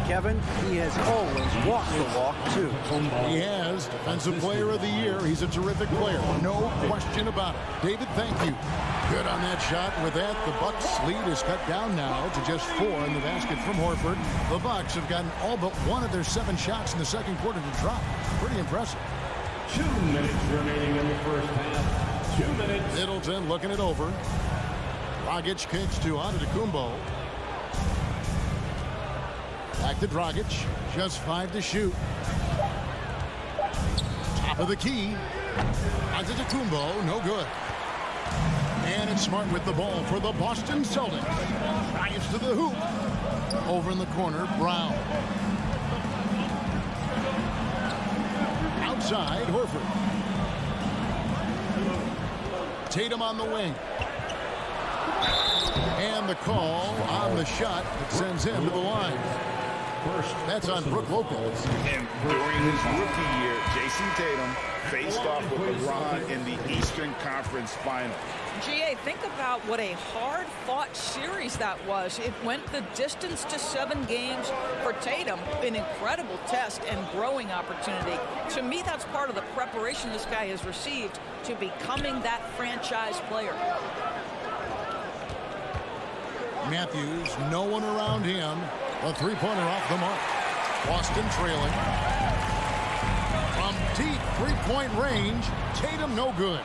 Kevin, he has always walked the walk, too. He has. Defensive Player of the Year. He's a terrific player. No question about it. David, thank you. Good on that shot. With that, the Bucks' lead is cut down now to just 4 in the basket from Horford. The Bucks have gotten all but one of their 7 shots in the second quarter to drop. Pretty impressive. 2 minutes remaining in the first half. 2 minutes. Middleton looking it over. Dragic kicks to Antetokounmpo. Back to Dragic. Just 5 to shoot. Top of the key. Antetokounmpo, no good. And it's Smart with the ball for the Boston Celtics. Drives to the hoop. Over in the corner, Brown. Outside, Horford. Tatum on the wing. And the call on the shot that sends him to the line. That's on Brook Lopez. And during his rookie year, Jason Tatum faced off with LeBron in the Eastern Conference Final. GA, think about what a hard-fought series that was. It went the distance to 7 games for Tatum. An incredible test and growing opportunity. To me, that's part of the preparation this guy has received to becoming that franchise player. Matthews, no one around him. A three-pointer off the mark. Boston trailing. From deep three-point range, Tatum no good.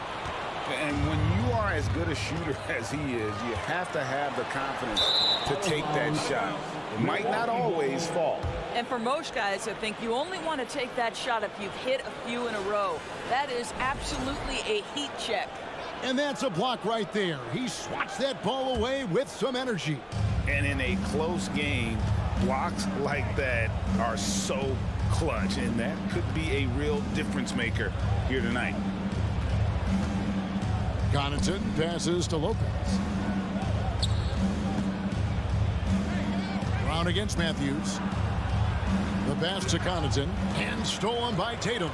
And when you are as good a shooter as he is, you have to have the confidence to take that shot. It might not always fall. And for most guys, I think you only want to take that shot if you've hit a few in a row. That is absolutely a heat check. And that's a block right there. He swats that ball away with some energy. And in a close game, blocks like that are so clutch, and that could be a real difference maker here tonight. Connaughton passes to Lopez. Brown against Matthews. The pass to Connaughton and stolen by Tatum.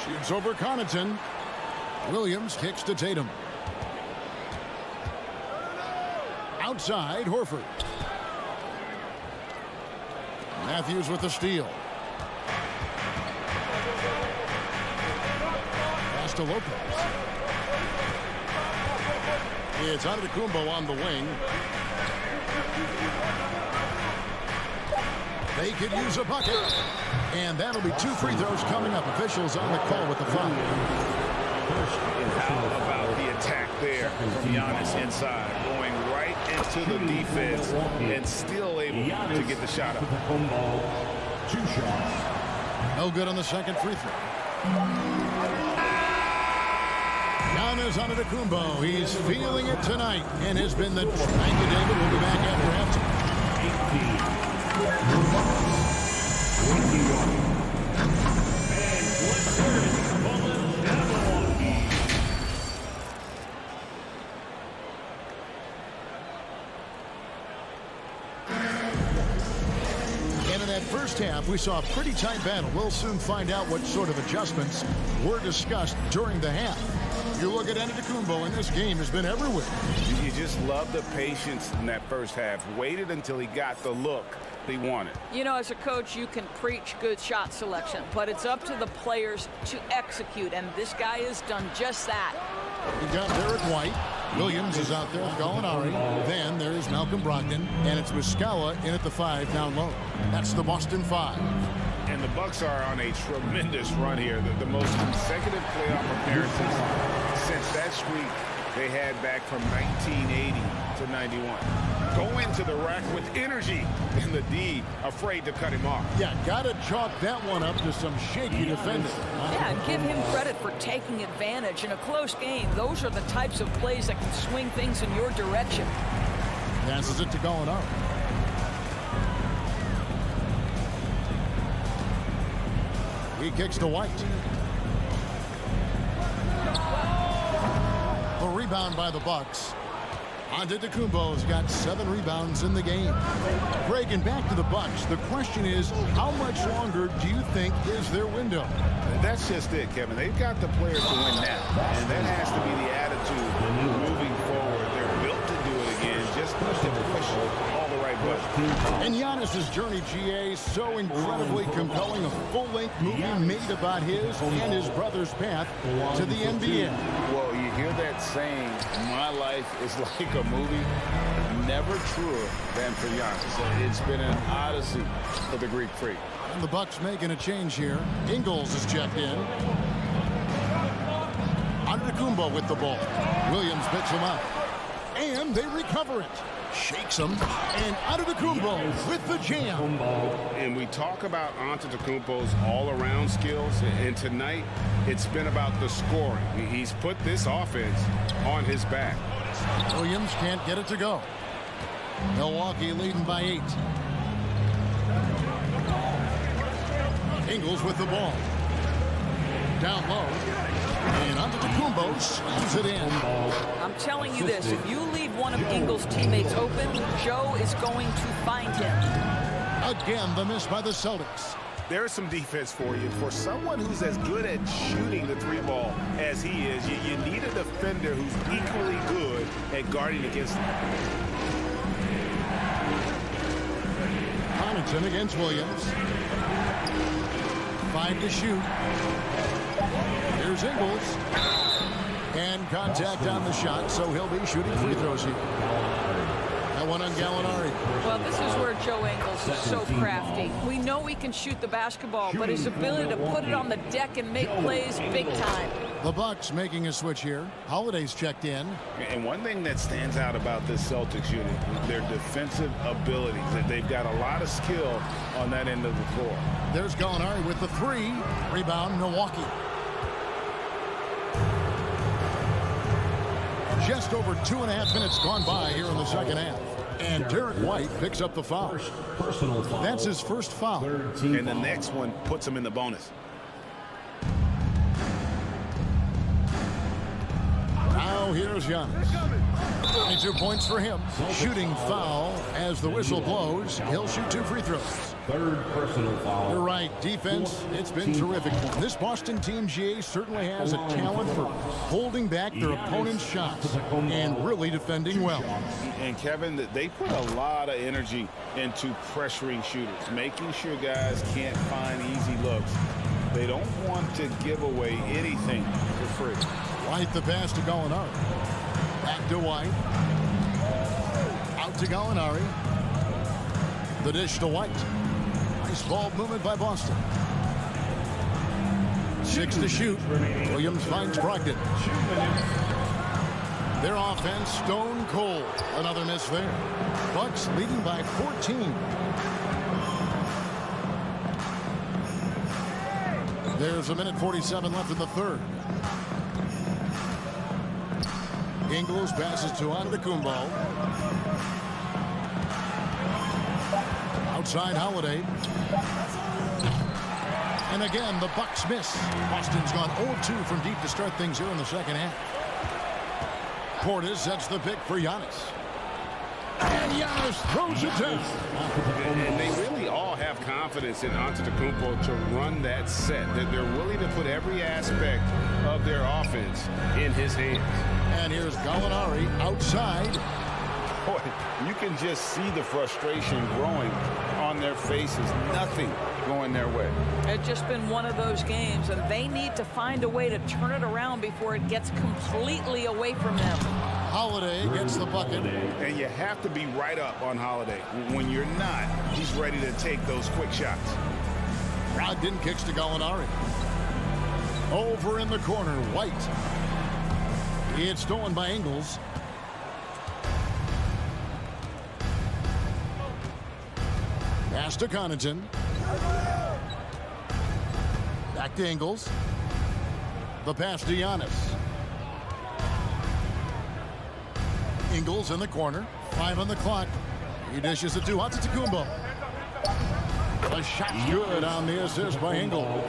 Shoots over Connaughton. Williams kicks to Tatum. Outside, Horford. Matthews with the steal. Pass to Lopez. It's Antetokounmpo on the wing. They could use a bucket. And that'll be 2 free throws coming up. Officials on the call with the foul. And how about the attack there from Giannis inside, going right into the defense and still able to get the shot up. 2 shots. No good on the second free throw. Giannis Antetokounmpo, he's feeling it tonight and has been the... Thank you, David. We'll be back after halftime. 18. And let's hear it from Milwaukee. And in that first half, we saw a pretty tight battle. We'll soon find out what sort of adjustments were discussed during the half. You look at Antetokounmpo, and this game has been everywhere. You just love the patience in that first half. Waited until he got the look he wanted. You know, as a coach, you can preach good shot selection, but it's up to the players to execute, and this guy has done just that. We got Derek White. Williams is out there with Gallinari. Then there's Malcolm Brogdon, and it's Muscala in at the 5 down low. That's the Boston 5. And the Bucks are on a tremendous run here. The most consecutive playoff appearances since that streak they had back from 1980 to 91. Go into the rack with energy, and the D afraid to cut him off. Yeah, got to chalk that one up to some shaky defending. Yeah, give him credit for taking advantage in a close game. Those are the types of plays that can swing things in your direction. Passes it to Gallinari. He kicks to White. The rebound by the Bucks. Antetokounmpo's got 7 rebounds in the game. Greg, and back to the Bucks. The question is, how much longer do you think is their window? That's just it, Kevin. They've got the players to win now, and that has to be the attitude moving forward. They're built to do it again, just to push all the right buttons. And Giannis's journey, GA, so incredibly compelling. A full-length movie made about his and his brother's path to the NBA. Well, you hear that saying, my life is like a movie. Never truer than for Giannis. It's been an odyssey for the Greek freak. And the Bucks making a change here. Ingles is checked in. Antetokounmpo with the ball. Williams picks him up. And they recover it. Shakes him. And Antetokounmpo with the jam. And we talk about Antetokounmpo's all-around skills. And tonight, it's been about the scoring. He's put this offense on his back. Williams can't get it to go. Milwaukee leading by 8. Ingles with the ball. Down low. And Antetokounmpo slams it in. I'm telling you this, if you leave one of Ingles' teammates open, Joe is going to find him. Again, the miss by the Celtics. There's some defense for you. For someone who's as good at shooting the 3-ball as he is, you need a defender who's equally good at guarding against him. Connaughton against Williams. 5 to shoot. Here's Ingles. And contact on the shot, so he'll be shooting free throws here. That one on Gallinari. Well, this is where Joe Ingles is so crafty. We know he can shoot the basketball, but his ability to put it on the deck and make plays big time. The Bucks making a switch here. Holiday's checked in. And one thing that stands out about this Celtics unit is their defensive abilities. They've got a lot of skill on that end of the floor. There's Gallinari with the 3. Rebound, Milwaukee. Just over 2.5 minutes gone by here in the second half. And Derek White picks up the foul. That's his first foul. And the next one puts him in the bonus. Now here's Giannis. 22 points for him. Shooting foul as the whistle blows. He'll shoot 2 free throws. Third personal foul. You're right. Defense, it's been terrific. This Boston team, GA, certainly has a talent for holding back their opponent's shots and really defending well. And Kevin, they put a lot of energy into pressuring shooters, making sure guys can't find easy looks. They don't want to give away anything for free. White the pass to Gallinari. Back to White. Out to Gallinari. The dish to White. Nice ball movement by Boston. 6 to shoot. Williams finds Brogdon. Their offense stone cold. Another miss there. Bucks leading by 14. There's a minute 47 left in the third. Ingles passes to Antetokounmpo. Outside Holiday. And again, the Bucks miss. Boston's gone 0-2 from deep to start things here in the second half. Portis sets the pick for Giannis. And Giannis throws it down. And they really all have confidence in Antetokounmpo to run that set. That they're willing to put every aspect of their offense in his hands. And here's Gallinari outside. Boy, you can just see the frustration growing on their faces. Nothing going their way. It's just been one of those games, and they need to find a way to turn it around before it gets completely away from them. Holiday gets the bucket. And you have to be right up on Holiday. When you're not, he's ready to take those quick shots. Brogdon kicks to Gallinari. Over in the corner, White. It's stolen by Ingles. Pass to Connaughton. Back to Ingles. The pass to Giannis. Ingles in the corner. 5 on the clock. He dishes it to Antetokounmpo. The shot's good on the assist by Ingles.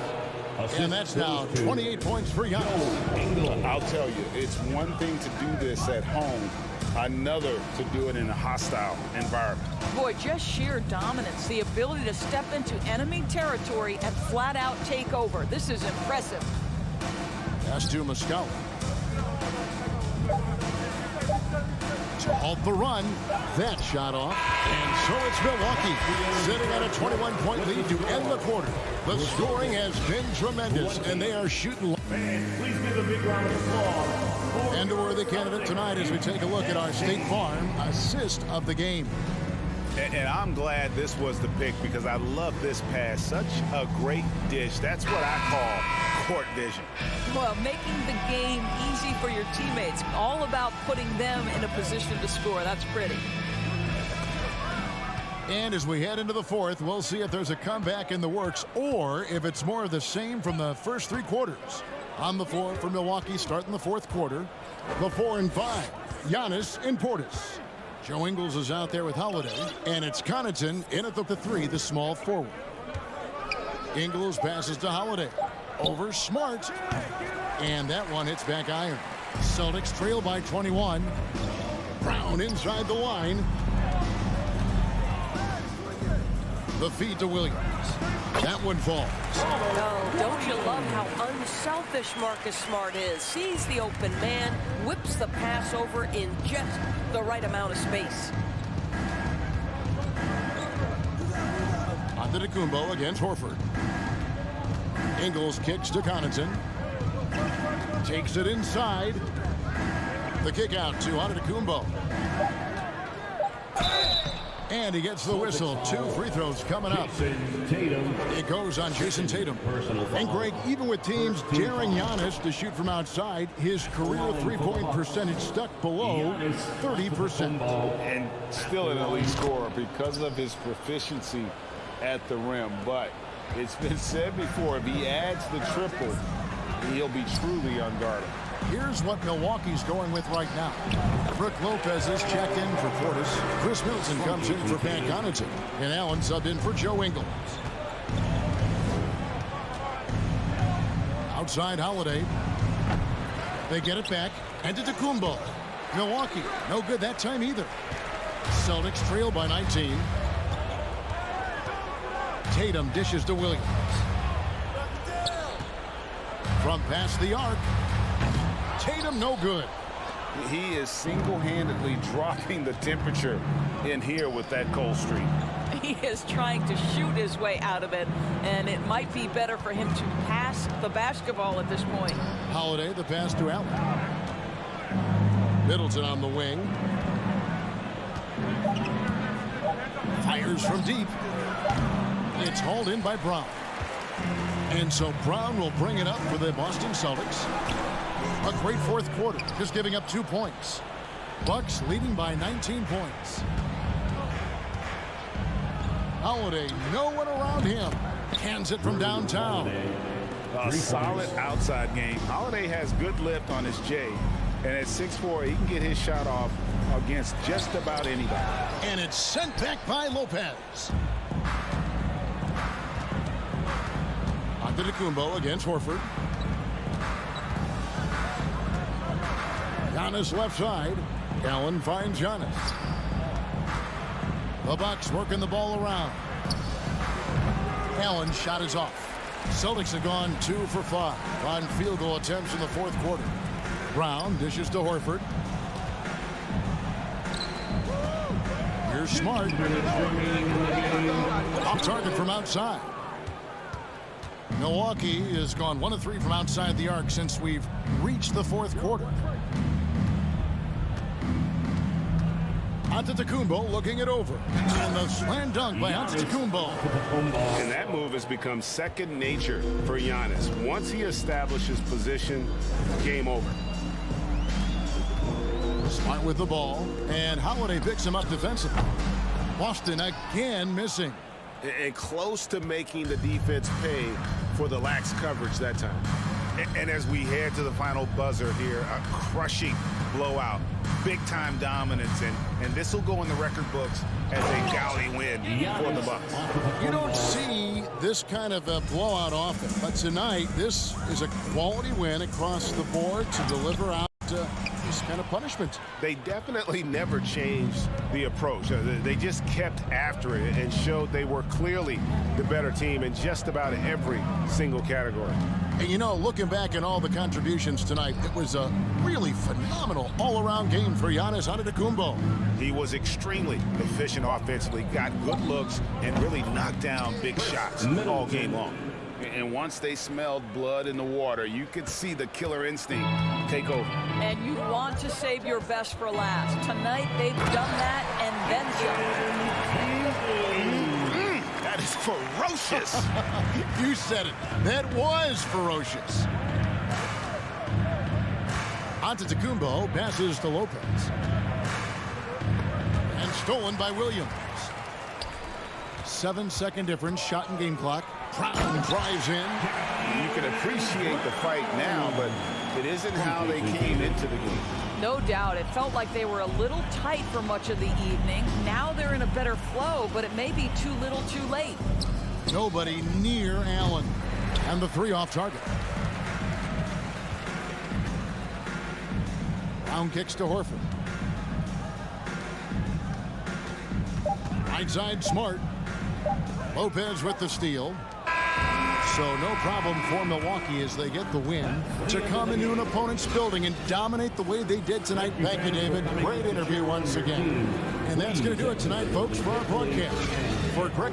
And that's now 28 points for Giannis. I'll tell you, it's one thing to do this at home, Another to do it in a hostile environment. Boy, just sheer dominance, the ability to step into enemy territory and flat out take over. This is impressive. Pass to Muscala. To halt the run. That shot off. And so it's Milwaukee sitting at a 21-point lead to end the quarter. The scoring has been tremendous, and they are shooting. Please give a big round of applause. And a worthy candidate tonight as we take a look at our State Farm assist of the game. And I'm glad this was the pick because I love this pass. Such a great dish. That's what I call court vision. Well, making the game easy for your teammates. All about putting them in a position to score. That's pretty. And as we head into the fourth, we'll see if there's a comeback in the works or if it's more of the same from the first three quarters. On the floor for Milwaukee starting the fourth quarter. The 4 and 5. Giannis and Portis. Joe Ingles is out there with Holiday. And it's Connaughton in at the 3, the small forward. Ingles passes to Holiday. Over Smart. And that one hits back iron. Celtics trail by 21. Brown inside the line. The feed to Williams. That one falls. Oh, don't you love how unselfish Marcus Smart is? Sees the open man, whips the pass over in just the right amount of space. Antetokounmpo against Horford. Ingles kicks to Connaughton. Takes it inside. The kick out to Antetokounmpo. And he gets the whistle. 2 free throws coming up. It goes on Jason Tatum. And Greg, even with teams daring Giannis to shoot from outside, his career three-point percentage stuck below 30%. And still an elite scorer because of his proficiency at the rim. But it's been said before, if he adds the triple, he'll be truly unguardable. Here's what Milwaukee's going with right now. Brook Lopez is checked in for Portis. Chris Middleton comes in for Pat Connaughton. And Allen subbed in for Joe Ingles. Outside Holiday. They get it back. And to Antetokounmpo. Milwaukee, no good that time either. Celtics trail by 19. Tatum dishes to Williams. From past the arc. Tatum no good. He is single-handedly dropping the temperature in here with that cold streak. He is trying to shoot his way out of it, and it might be better for him to pass the basketball at this point. Holiday, the pass to Allen. Middleton on the wing. Fires from deep. It's hauled in by Brown. And so Brown will bring it up for the Boston Celtics. A great fourth quarter, just giving up 2 points. Bucks leading by 19 points. Holiday, no one around him. Hands it from downtown. A solid outside game. Holiday has good lift on his J. And at 6'4", he can get his shot off against just about anybody. And it's sent back by Lopez. Antetokounmpo against Horford. Giannis left side. Allen finds Giannis. The Bucks working the ball around. Allen's shot is off. Celtics have gone 2 for 5 on field goal attempts in the fourth quarter. Brown dishes to Horford. Here's Smart. Off target from outside. Milwaukee has gone 1 of 3 from outside the arc since we've reached the fourth quarter. Antetokounmpo looking it over. And the slam dunk by Antetokounmpo. And that move has become second nature for Giannis. Once he establishes position, game over. Smart with the ball. And Holiday picks him up defensively. Boston again missing. And close to making the defense pay for the lax coverage that time. And as we head to the final buzzer here, a crushing blowout, big-time dominance, and this will go in the record books as a gaudy win for the Bucks. You don't see this kind of a blowout often, but tonight this is a quality win across the board to deliver out this kind of punishment. They definitely never changed the approach. They just kept after it and showed they were clearly the better team in just about every single category. And you know, looking back at all the contributions tonight, it was a really phenomenal all-around game for Giannis Antetokounmpo. He was extremely efficient offensively, got good looks, and really knocked down big shots all game long. And once they smelled blood in the water, you could see the killer instinct take over. And you want to save your best for last. Tonight, they've done that and then some. That is ferocious. You said it. That was ferocious. Antetokounmpo passes to Lopez. And stolen by Williams. 7-second difference, shot and game clock. Brown drives in. You can appreciate the fight now, but it isn't how they came into the game. No doubt. It felt like they were a little tight for much of the evening. Now they're in a better flow, but it may be too little too late. Nobody near Allen. And the three off target. Brown kicks to Horford. Right side, Smart. Lopez with the steal. So no problem for Milwaukee as they get the win to come into an opponent's building and dominate the way they did tonight. Thank you, David. Great interview once again. And that's going to do it tonight, folks, for our broadcast. For Greg.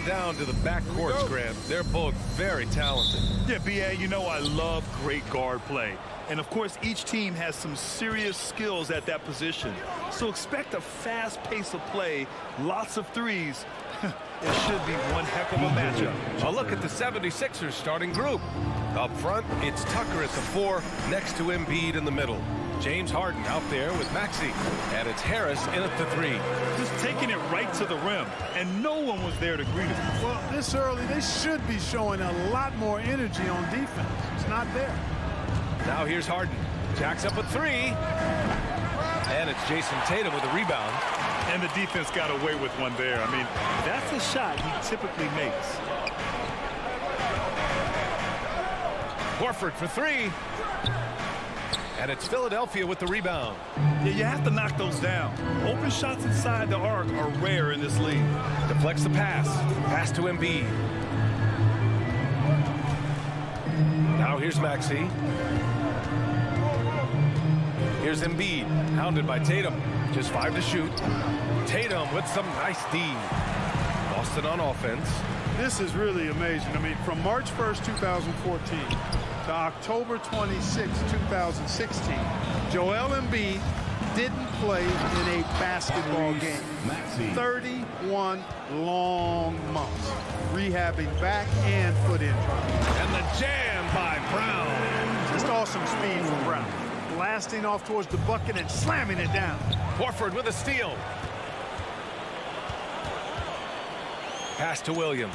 down to the backcourts, Grant. They're both very talented. Yeah, B.A., you know I love great guard play. And, of course, each team has some serious skills at that position. So expect a fast pace of play, lots of threes. It should be one heck of a matchup. A look at the 76ers starting group. Up front, it's Tucker at the 4, next to Embiid in the middle. James Harden out there with Maxey. And it's Harris in at the 3. Just taking it right to the rim, and no one was there to greet him. Well, this early, they should be showing a lot more energy on defense. It's not there. Now here's Harden. Jacks up a 3. And it's Jason Tatum with a rebound. And the defense got away with one there. I mean, that's a shot he typically makes. Horford for 3. And it's Philadelphia with the rebound. Yeah, you have to knock those down. Open shots inside the arc are rare in this league. Deflects the pass. Pass to Embiid. Now here's Maxey. Here's Embiid, hounded by Tatum. Just 5 to shoot. Tatum with some nice D. Boston on offense. This is really amazing. I mean, from March 1st, 2014 to October 26, 2016, Joel Embiid didn't play in a basketball game. 31 long months, rehabbing back and foot injury. And the jam by Brown. Just awesome speed from Brown. Blasting off towards the bucket and slamming it down. Horford with a steal. Pass to Williams.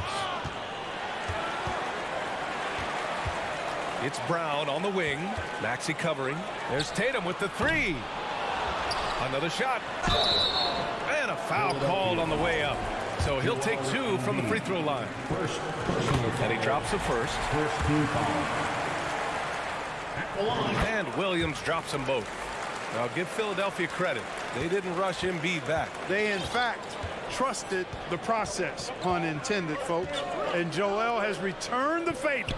It's Brown on the wing. Maxey covering. There's Tatum with the three. Another shot. And a foul called on the way up. So he'll take 2 from the free throw line. And he drops the first. And Williams drops them both. Now give Philadelphia credit. They didn't rush Embiid back. They, in fact, trusted the process, pun intended, folks. And Joel has returned the favor.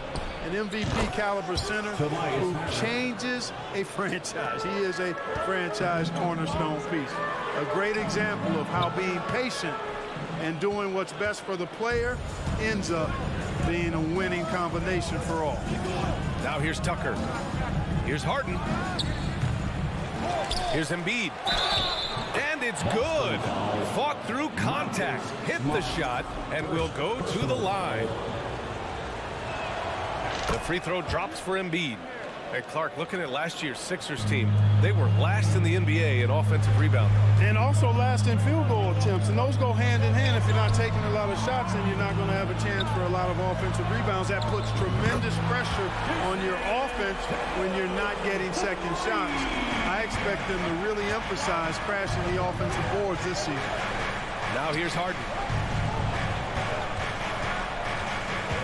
An MVP caliber center who changes a franchise. He is a franchise cornerstone piece. A great example of how being patient and doing what's best for the player ends up being a winning combination for all. Now here's Tucker. Here's Harden. Here's Embiid. And it's good. Fought through contact. Hit the shot and will go to the line. The free throw drops for Embiid. Hey, Clark, looking at last year's Sixers team, they were last in the NBA in offensive rebound. And also last in field goal attempts. And those go hand in hand. If you're not taking a lot of shots, then you're not going to have a chance for a lot of offensive rebounds. That puts tremendous pressure on your offense when you're not getting second shots. I expect them to really emphasize crashing the offensive boards this season. Now here's Harden.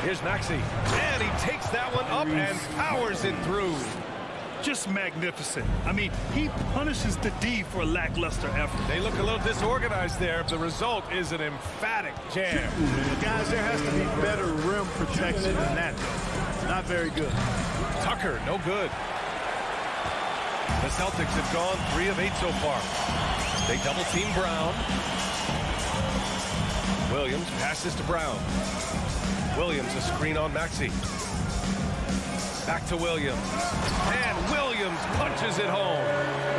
Here's Maxey. And he takes that one up and powers it through. Just magnificent. I mean, he punishes the D for lackluster effort. They look a little disorganized there. The result is an emphatic jam. Guys, there has to be better rim protection than that. Not very good. Tucker, no good. The Celtics have gone 3 of 8 so far. They double team Brown. Williams passes to Brown. Williams a screen on Maxey. Back to Williams. And Williams punches it home.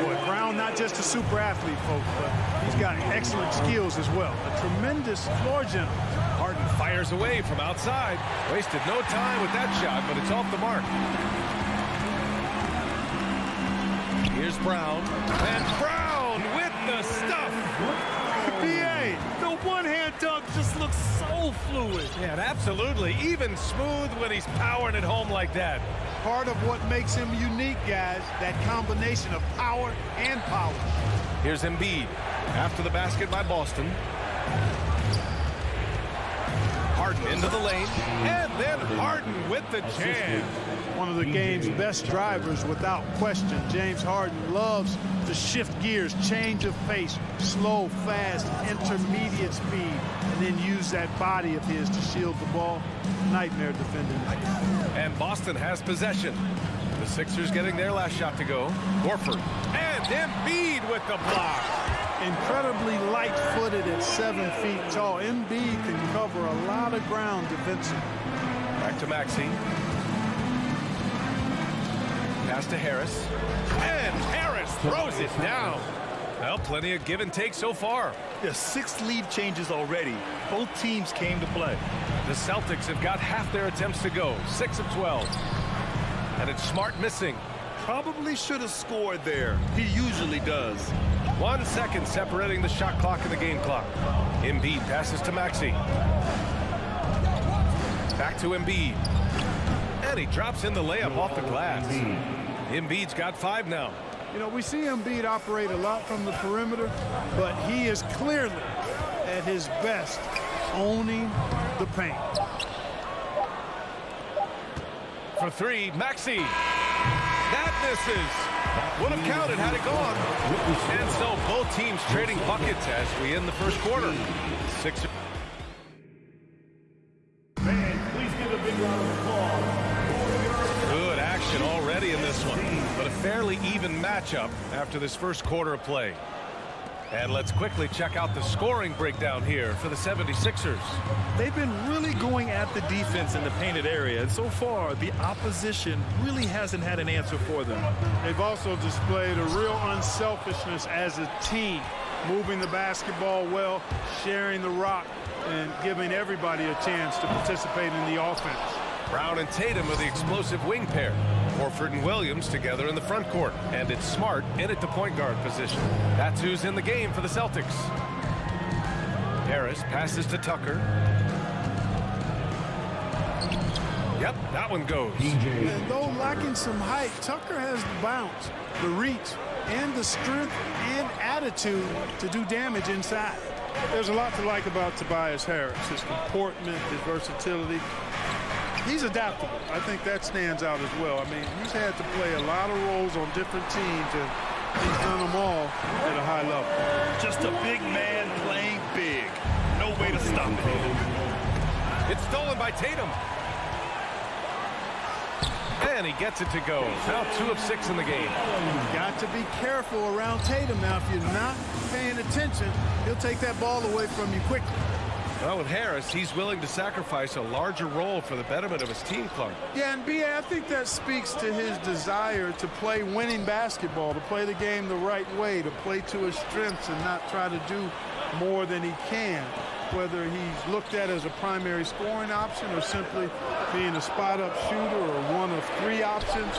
Boy, Brown not just a super athlete, folks, but he's got excellent skills as well. A tremendous floor general. Harden fires away from outside. Wasted no time with that shot, but it's off the mark. Here's Brown. And Brown with the stuff. BA, the one-hand dunk just looks so fluid. Yeah, absolutely. Even smooth when he's powering it home like that. Part of what makes him unique, guys, that combination of power and polish. Here's Embiid after the basket by Boston. Harden into the lane, and then Harden with the jam. One of the game's best drivers without question. James Harden loves to shift gears, change of pace, slow, fast, intermediate speed, and then use that body of his to shield the ball. Nightmare defending. And Boston has possession. The Sixers getting their last shot to go. Horford and Embiid with the block. Incredibly light-footed at 7 feet tall. Embiid can cover a lot of ground defensively. Back to Maxey. Pass to Harris. And Harris throws it down. Well, plenty of give and take so far. There's 6 lead changes already. Both teams came to play. The Celtics have got half their attempts to go. 6 of 12. And it's Smart missing. Probably should have scored there. He usually does. 1 second separating the shot clock and the game clock. Embiid passes to Maxey. Back to Embiid. And he drops in the layup off the glass. Embiid's got 5 now. You know, we see Embiid operate a lot from the perimeter, but he is clearly at his best owning the paint. For 3, Maxey. That misses. Would have counted had it gone. And so both teams trading buckets as we end the first quarter. Sixers. Man, please give a big round of applause. Good action already in this one, but a fairly even matchup after this first quarter of play. And let's quickly check out the scoring breakdown here for the 76ers. They've been really going at the defense in the painted area, and so far the opposition really hasn't had an answer for them. They've also displayed a real unselfishness as a team, moving the basketball well, sharing the rock, and giving everybody a chance to participate in the offense. Brown and Tatum are the explosive wing pair. Horford and Williams together in the front court. And it's Smart in at the point guard position. That's who's in the game for the Celtics. Harris passes to Tucker. Yep, that one goes. And though lacking some height, Tucker has the bounce, the reach, and the strength and attitude to do damage inside. There's a lot to like about Tobias Harris, his comportment, his versatility. He's adaptable. I think that stands out as well. I mean, he's had to play a lot of roles on different teams, and he's done them all at a high level. Just a big man playing big. No way to stop it. It's stolen by Tatum. And he gets it to go. Now 2 of 6 in the game. Got to be careful around Tatum. Now, if you're not paying attention, he'll take that ball away from you quickly. Well, with Harris, he's willing to sacrifice a larger role for the betterment of his team, Clark. Yeah, and B.A., I think that speaks to his desire to play winning basketball, to play the game the right way, to play to his strengths and not try to do more than he can, whether he's looked at as a primary scoring option or simply being a spot-up shooter or one of 3 options.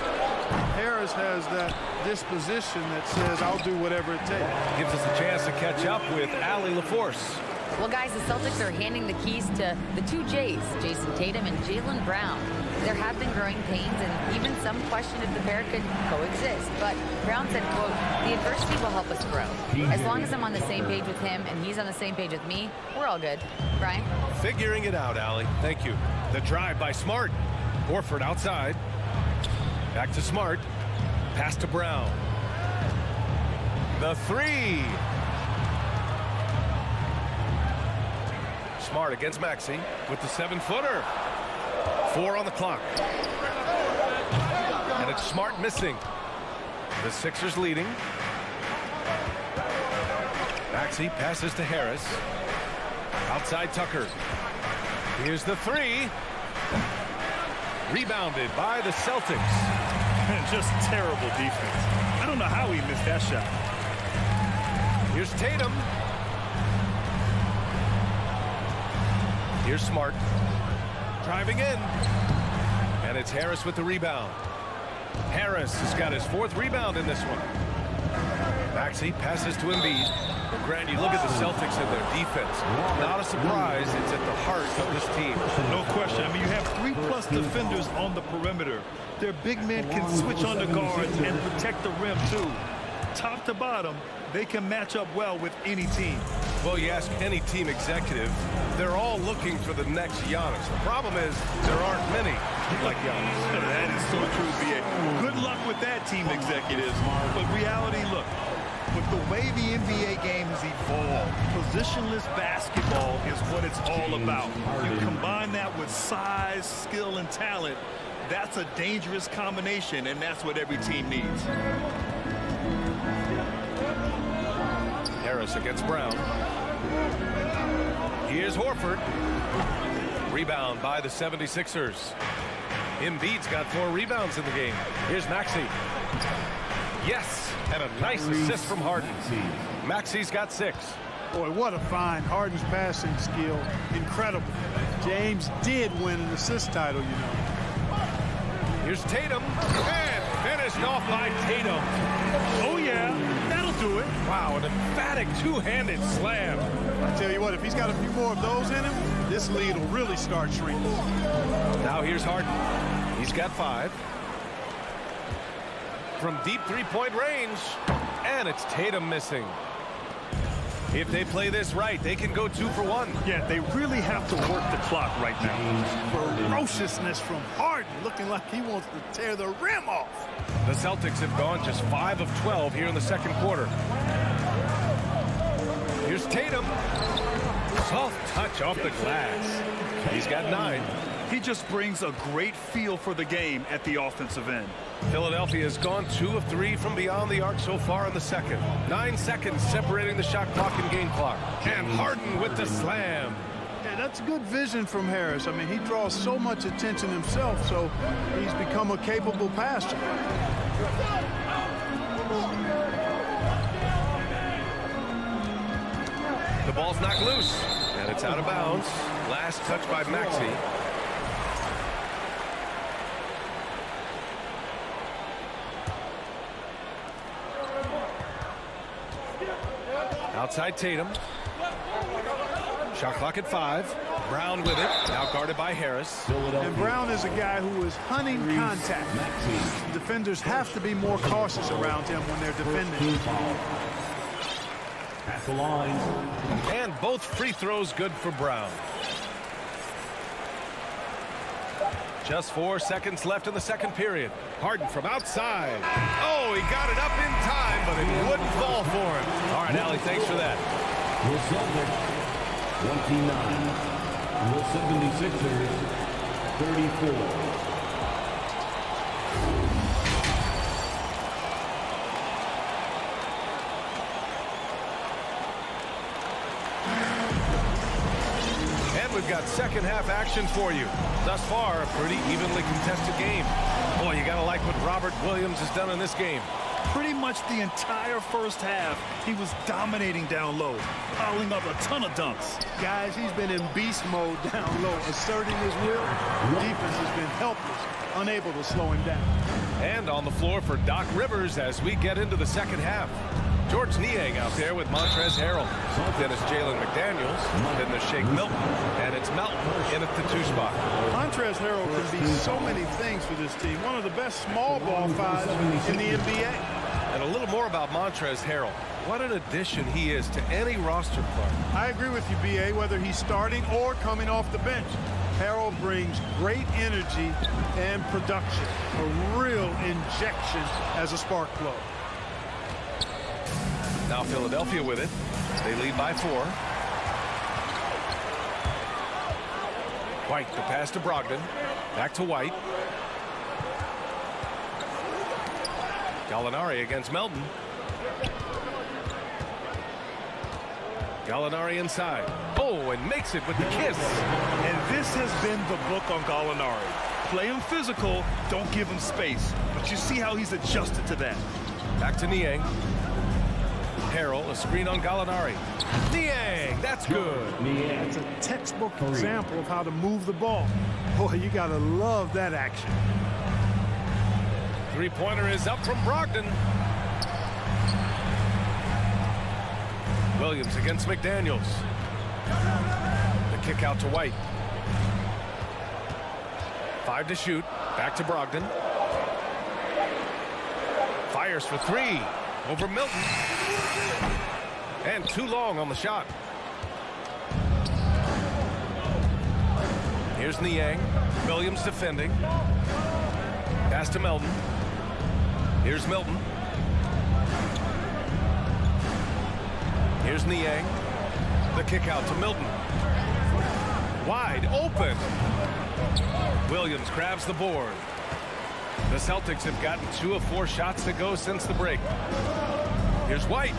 Harris has that disposition that says, I'll do whatever it takes. Gives us a chance to catch up with Allie LaForce. Well, guys, the Celtics are handing the keys to the 2 J's, Jason Tatum and Jaylen Brown. There have been growing pains and even some question if the pair could coexist. But Brown said, quote, the adversity will help us grow. As long as I'm on the same page with him and he's on the same page with me, we're all good. Brian? Figuring it out, Allie. Thank you. The drive by Smart. Horford outside. Back to Smart. Pass to Brown. The 3. Smart against Maxey with the 7-footer. 4 on the clock. And it's Smart missing. The Sixers leading. Maxey passes to Harris. Outside Tucker. Here's the 3. Rebounded by the Celtics. Just terrible defense. I don't know how he missed that shot. Here's Tatum. Here's Smart. Driving in. And it's Harris with the rebound. Harris has got his 4th rebound in this one. Maxey passes to Embiid. Grant, you look at the Celtics and their defense. Not a surprise. It's at the heart of this team. No question. I mean, you have 3+ defenders on the perimeter. Their big men can switch on the guards and protect the rim, too. Top to bottom, they can match up well with any team. Well, you ask any team executive, they're all looking for the next Giannis. The problem is there aren't many like Giannis. That is so true, B.A. Good luck with that, team executives. But reality, look, with the way the NBA game has evolved, positionless basketball is what it's all about. You combine that with size, skill, and talent, that's a dangerous combination, and that's what every team needs. Harris against Brown. Here's Horford. Rebound by the 76ers. Embiid's got 4 rebounds in the game. Here's Maxey. Yes, and a nice assist from Harden. Maxey's got 6. Boy, what a find. Harden's passing skill, incredible. James did win an assist title, you know. Here's Tatum, and finished off by Tatum. Oh, yeah, that'll do it. Wow, an emphatic 2-handed slam. I tell you what, if he's got a few more of those in him, this lead will really start shrinking. Now here's Harden. He's got 5. From deep 3-point range, and it's Tatum missing. If they play this right, they can go 2 for 1. Yeah, they really have to work the clock right now. Ferociousness from Harden, looking like he wants to tear the rim off. The Celtics have gone just 5 of 12 here in the second quarter. Here's Tatum. Soft touch off the glass. He's got 9. He just brings a great feel for the game at the offensive end. Philadelphia has gone 2 of 3 from beyond the arc so far in the second. 9 seconds separating the shot clock and game clock. And Harden with the slam. Yeah, that's good vision from Harris. I mean, he draws so much attention himself, so he's become a capable passer. The ball's knocked loose, and it's out of bounds. Last touch by Maxey. Outside Tatum. Shot clock at 5. Brown with it. Now guarded by Harris. And Brown is a guy who is hunting contact. Defenders have to be more cautious around him when they're defending. At the line. And both free throws good for Brown. Just 4 seconds left in the second period. Harden from outside. Oh, he got it up in time, but it wouldn't fall for him. All right, Allie, thanks for that. The Celtics, 29. The 76ers, 34. We've got second half action for you. Thus far, a pretty evenly contested game. Boy, you gotta like what Robert Williams has done in this game. Pretty much the entire first half, he was dominating down low, piling up a ton of dunks. Guys, he's been in beast mode down low, asserting his will. Defense has been helpless, unable to slow him down. And on the floor for Doc Rivers as we get into the second half. George Niang out there with Montrezl Harrell. Then it's Jalen McDaniels. Then there's Shake Milton. And it's Melton in at the 2 spot. Montrezl Harrell can be so many things for this team. One of the best small ball fives in the NBA. And a little more about Montrezl Harrell. What an addition he is to any roster player. I agree with you, B.A., whether he's starting or coming off the bench. Harrell brings great energy and production. A real injection as a spark plug. Now Philadelphia with it. They lead by 4. White, the pass to Brogdon. Back to White. Gallinari against Melton. Gallinari inside. Oh, and makes it with the kiss. And this has been the book on Gallinari. Play him physical, don't give him space. But you see how he's adjusted to that. Back to Niang. Harrell, a screen on Gallinari. Niang, that's good. It's a textbook example of how to move the ball. Boy, you gotta love that action. Three-pointer is up from Brogdon. Williams against McDaniels. The kick out to White. 5 to shoot. Back to Brogdon. Fires for 3 over Milton. And too long on the shot. Here's Niang. Williams defending. Pass to Melton. Here's Milton. Here's Niang. The kick out to Milton. Wide open. Williams grabs the board. The Celtics have gotten 2 of 4 shots to go since the break. Here's White.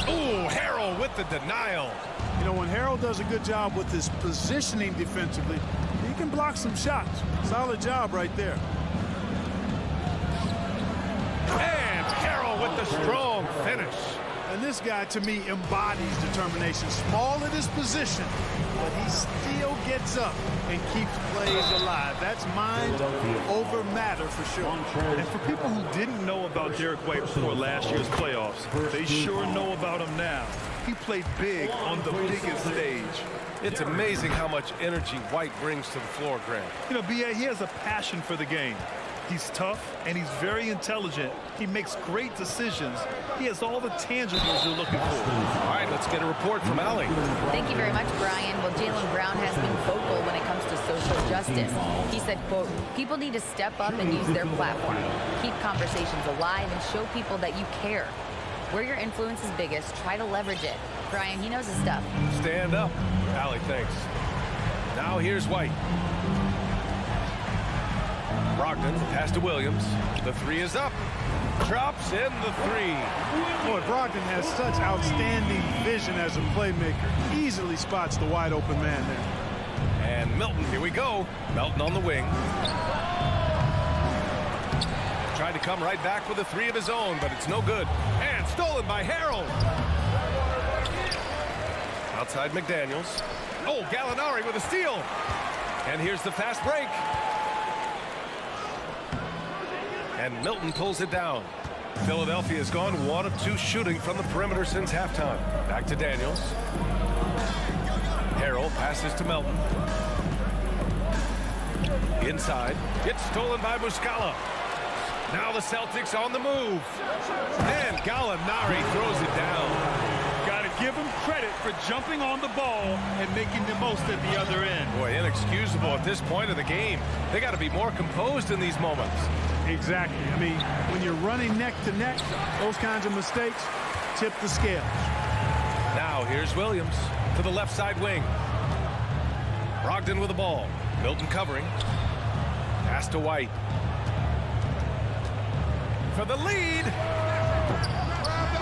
Ooh, Harrell with the denial. You know, when Harrell does a good job with his positioning defensively, he can block some shots. Solid job right there. And Harrell with the strong finish. And this guy, to me, embodies determination. Small at his position, but he still gets up and keeps plays alive. That's mind over matter for sure. And for people who didn't know about Derek White before last year's playoffs, they sure know about him now. He played big on the biggest stage. It's amazing how much energy White brings to the floor, Grant. You know, B.A., he has a passion for the game. He's tough, and he's very intelligent. He makes great decisions. He has all the tangibles you're looking for. All right, let's get a report from Allie. Thank you very much, Brian. Well, Jaylen Brown has been vocal when it comes to social justice. He said, quote, people need to step up and use their platform. Keep conversations alive and show people that you care. Where your influence is biggest, try to leverage it. Brian, he knows his stuff. Stand up. Allie, thanks. Now here's White. Brogdon, pass to Williams. The 3 is up. Drops in the 3. Boy, Brogdon has such outstanding vision as a playmaker. Easily spots the wide open man there. And Milton, here we go. Milton on the wing. Tried to come right back with a 3 of his own, but it's no good. And stolen by Harrell. Outside McDaniels. Oh, Gallinari with a steal. And here's the fast break. And Milton pulls it down. Philadelphia has gone 1 of 2 shooting from the perimeter since halftime. Back to Daniels. Harrell passes to Melton. Inside. It's stolen by Muscala. Now the Celtics on the move. And Gallinari throws it down. Got to give him credit for jumping on the ball and making the most at the other end. Boy, inexcusable at this point of the game. They got to be more composed in these moments. Exactly. I mean, when you're running neck to neck, those kinds of mistakes tip the scales. Now here's Williams to the left side wing. Brogdon with the ball. Milton covering. Pass to White. For the lead.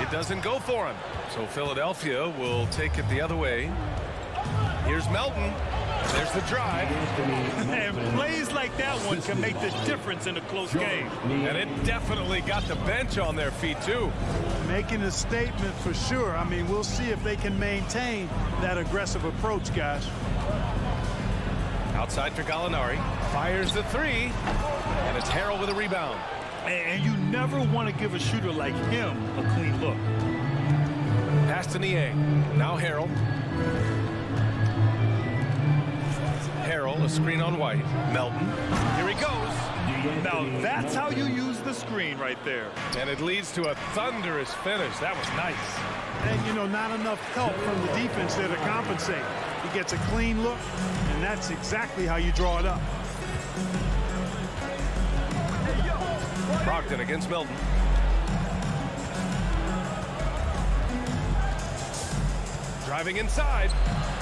It doesn't go for him. So Philadelphia will take it the other way. Here's Melton. There's the drive. And plays like that one can make the difference in a close game. And it definitely got the bench on their feet, too. Making a statement for sure. I mean, we'll see if they can maintain that aggressive approach, guys. Outside for Gallinari. Fires the three. And it's Harrell with a rebound. And you never want to give a shooter like him a clean look. Pass to Niang. Now Harrell. Harrell, a screen on White. Melton. Here he goes. Now that's how you use the screen right there. And it leads to a thunderous finish. That was nice. And, you know, not enough help from the defense there to compensate. He gets a clean look, and that's exactly how you draw it up. Brogdon against Milton. Driving inside,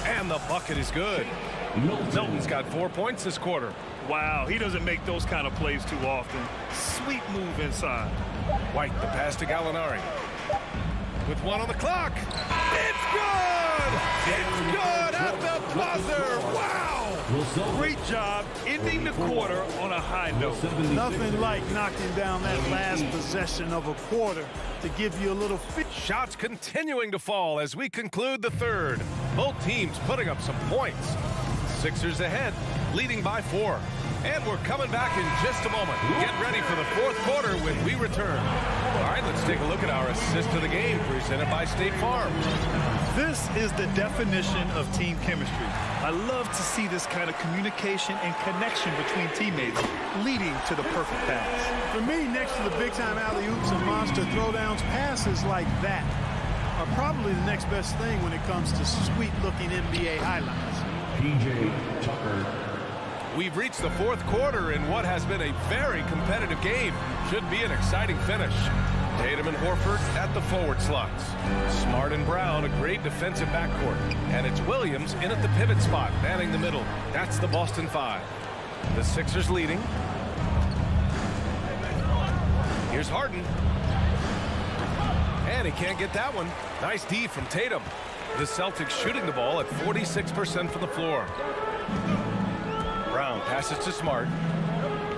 and the bucket is good. Milton's got 4 points this quarter. Wow, he doesn't make those kind of plays too often. Sweet move inside. White, the pass to Gallinari. With one on the clock. It's good! It's good at the buzzer! Wow! Great job ending the quarter on a high note. Nothing like knocking down that last possession of a quarter to give you a little fit. Shots continuing to fall as we conclude the third. Both teams putting up some points. Sixers ahead, leading by 4. And we're coming back in just a moment. Get ready for the fourth quarter when we return. All right, let's take a look at our assist of the game presented by State Farm. This is the definition of team chemistry. I love to see this kind of communication and connection between teammates leading to the perfect pass. For me, next to the big-time alley-oops and monster throwdowns, passes like that are probably the next best thing when it comes to sweet-looking NBA highlights. P.J. Tucker. We've reached the fourth quarter in what has been a very competitive game. Should be an exciting finish. Tatum and Horford at the forward slots. Smart and Brown, a great defensive backcourt. And it's Williams in at the pivot spot, manning the middle. That's the Boston 5. The Sixers leading. Here's Harden. And he can't get that one. Nice D from Tatum. The Celtics shooting the ball at 46% from the floor. Brown passes to Smart.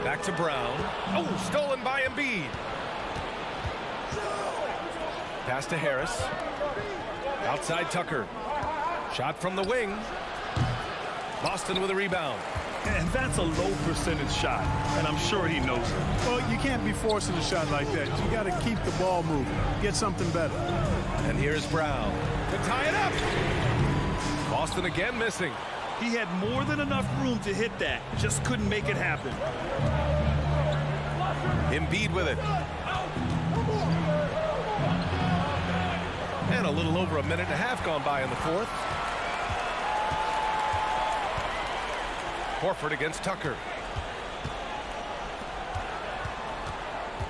Back to Brown. Oh, stolen by Embiid. Pass to Harris. Outside Tucker. Shot from the wing. Boston with a rebound. And that's a low percentage shot, and I'm sure he knows it. Well, you can't be forcing a shot like that. You got to keep the ball moving. Get something better. And here's Brown to tie it up. Boston again missing. He had more than enough room to hit that. Just couldn't make it happen. Embiid with it. And a little over a minute and a half gone by in the fourth. Horford against Tucker.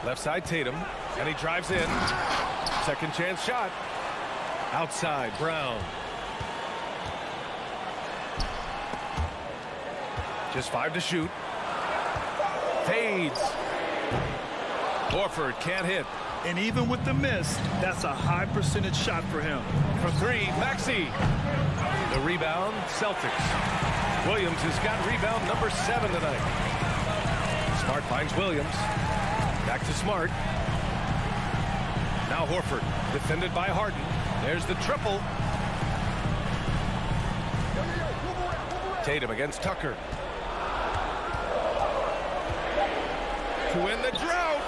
Left side Tatum. And he drives in. Second chance shot. Outside Brown. Just 5 to shoot. Fades. Horford can't hit. And even with the miss, that's a high percentage shot for him. For 3, Maxey. The rebound, Celtics. Williams has got rebound number 7 tonight. Smart finds Williams. Back to Smart. Now Horford, defended by Harden. There's the triple. Tatum against Tucker. To win the drought.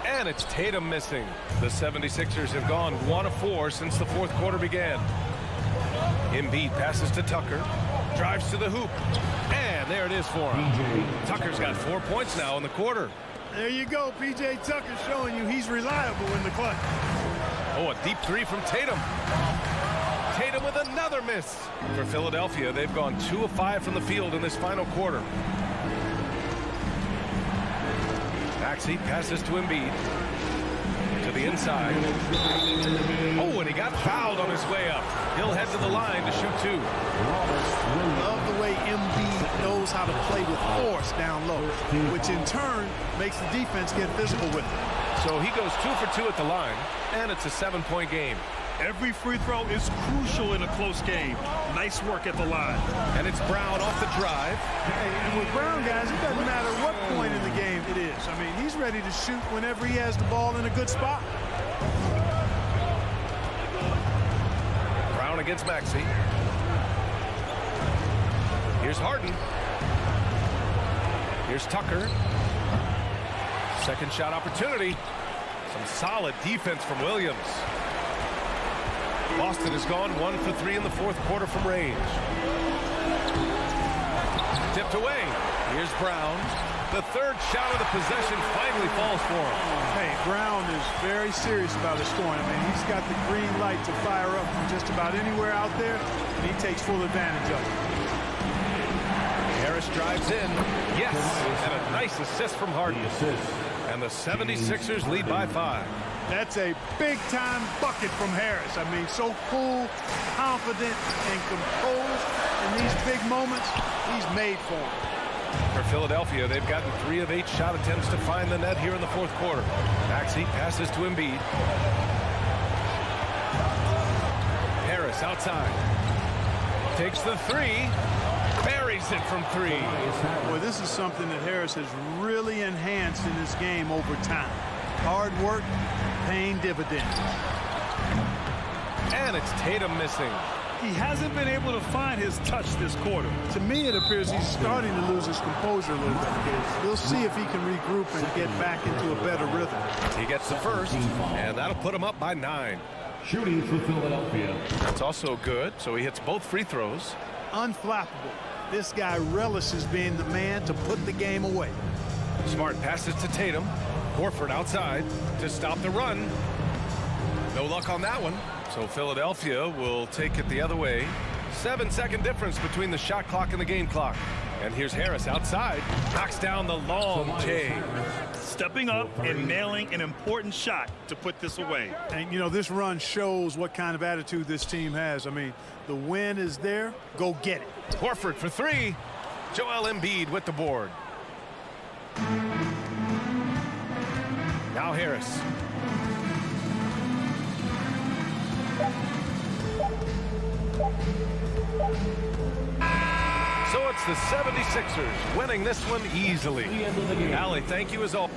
And it's Tatum missing. The 76ers have gone 1 of 4 since the fourth quarter began. Embiid passes to Tucker. Drives to the hoop. And there it is for him. Tucker's got 4 points now in the quarter. There you go. P.J. Tucker showing you he's reliable in the clutch. Oh, a deep three from Tatum. Tatum with another miss. For Philadelphia, they've gone 2 of 5 from the field in this final quarter. Maxey passes to Embiid. To the inside. Oh, and he got fouled on his way up. He'll head to the line to shoot 2. Love the way Embiid knows how to play with force down low, which in turn makes the defense get physical with it. So he goes 2 for 2 at the line, and it's a 7-point game. Every free throw is crucial in a close game. Nice work at the line. And it's Brown off the drive. And with Brown, guys, it doesn't matter what point in the game it is. I mean, he's ready to shoot whenever he has the ball in a good spot. Brown against Maxey. Here's Harden. Here's Tucker. Second shot opportunity. Some solid defense from Williams. Boston has gone 1 for 3 in the fourth quarter from range. Tipped away. Here's Brown. The third shot of the possession finally falls for him. Hey, Brown is very serious about his scoring. I mean, he's got the green light to fire up from just about anywhere out there, and he takes full advantage of it. Harris drives in. Yes, and a nice assist from Harden. And the 76ers lead by 5. That's a big-time bucket from Harris. I mean, so cool, confident, and composed in these big moments. He's made for him. For Philadelphia, they've gotten 3 of 8 shot attempts to find the net here in the fourth quarter. Maxey passes to Embiid. Harris outside. Takes the 3. Buries it from 3. Boy, this is something that Harris has really enhanced in his game over time. Hard work, paying dividends. And it's Tatum missing. He hasn't been able to find his touch this quarter. To me, it appears he's starting to lose his composure a little bit. We'll see if he can regroup and get back into a better rhythm. He gets the first, and that'll put him up by 9. Shooting for Philadelphia. That's also good, so he hits both free throws. Unflappable. This guy relishes being the man to put the game away. Smart passes to Tatum. Horford outside to stop the run. No luck on that one. So Philadelphia will take it the other way. 7-second difference between the shot clock and the game clock. And here's Harris outside. Knocks down the long J. Stepping up and nailing an important shot to put this away. And, you know, this run shows what kind of attitude this team has. I mean, the win is there. Go get it. Horford for 3. Joel Embiid with the board. Now Harris. So it's the 76ers winning this one easily. Allie, thank you as always.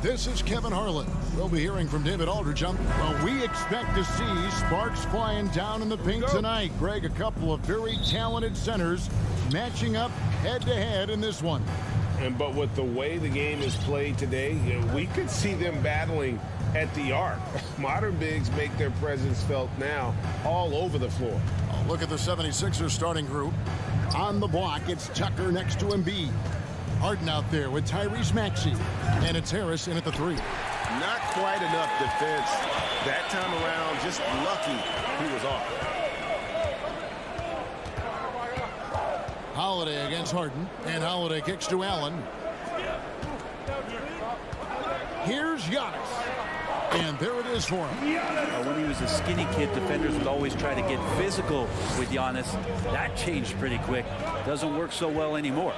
This is Kevin Harlan. We'll be hearing from David Aldridge. Well, we expect to see sparks flying down in the paint tonight. Greg, a couple of very talented centers matching up head-to-head in this one. But with the way the game is played today, we could see them battling at the arc. Modern bigs make their presence felt now all over the floor. Oh, look at the 76ers starting group. On the block, it's Tucker next to Embiid. Harden out there with Tyrese Maxey. And it's Harris in at the 3. Not quite enough defense that time around. Just lucky he was off. Holiday against Harden, and Holiday kicks to Allen. Here's Giannis, and there it is for him. When he was a skinny kid, defenders would always try to get physical with Giannis. That changed pretty quick. Doesn't work so well anymore.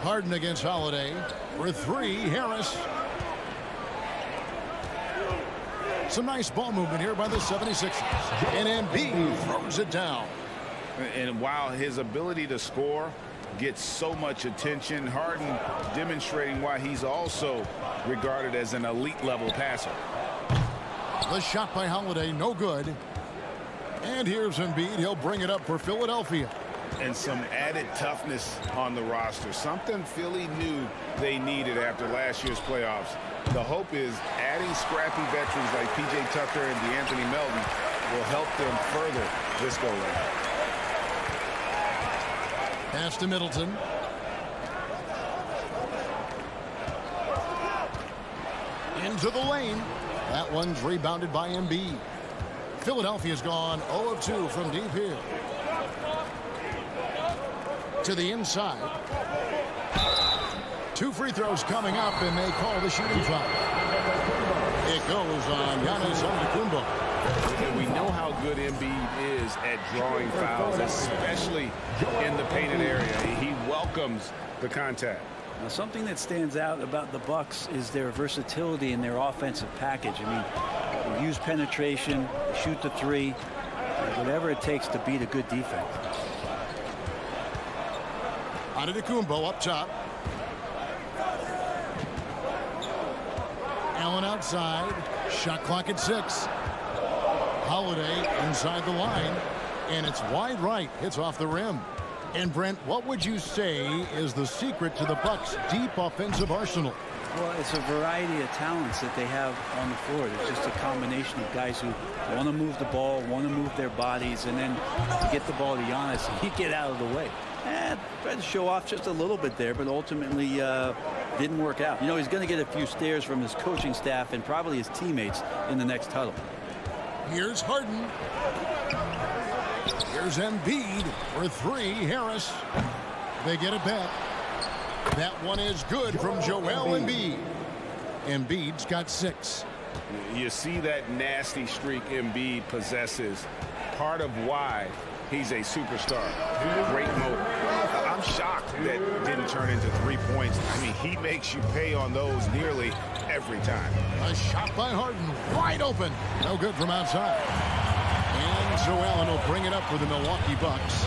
Harden against Holiday for 3. Harris. Some nice ball movement here by the 76ers. And Embiid throws it down. And while his ability to score gets so much attention, Harden demonstrating why he's also regarded as an elite level passer. The shot by Holiday, no good. And here's Embiid. He'll bring it up for Philadelphia. And some added toughness on the roster. Something Philly knew they needed after last year's playoffs. The hope is adding scrappy veterans like P.J. Tucker and DeAnthony Melton will help them further this go-round. Pass to Middleton. Into the lane. That one's rebounded by Embiid. Philadelphia's gone 0 of 2 from deep here. To the inside. 2 free throws coming up, and they call the shooting foul. It goes on Giannis Antetokounmpo. And we know how good Embiid is at drawing fouls, especially in the painted area. He welcomes the contact. Now, something that stands out about the Bucks is their versatility in their offensive package. I mean, they use penetration, shoot the 3, whatever it takes to beat a good defense. Antetokounmpo up top. Allen outside. Shot clock at 6. Holiday inside the line. And it's wide right. Hits off the rim. And Brent, what would you say is the secret to the Bucks' deep offensive arsenal? Well, it's a variety of talents that they have on the floor. It's just a combination of guys who want to move the ball, want to move their bodies, and then get the ball to Giannis and he get out of the way. And tried to show off just a little bit there, but ultimately didn't work out. You know, he's going to get a few stares from his coaching staff and probably his teammates in the next huddle. Here's Harden. Here's Embiid for 3. Harris. They get it back. That one is good from Joel Embiid. Embiid's got 6. You see that nasty streak Embiid possesses. Part of why he's a superstar. Great motor. I'm shocked that didn't turn into 3 points. I mean, he makes you pay on those nearly every time. A shot by Harden, wide open. No good from outside. And so Allen will bring it up for the Milwaukee Bucks.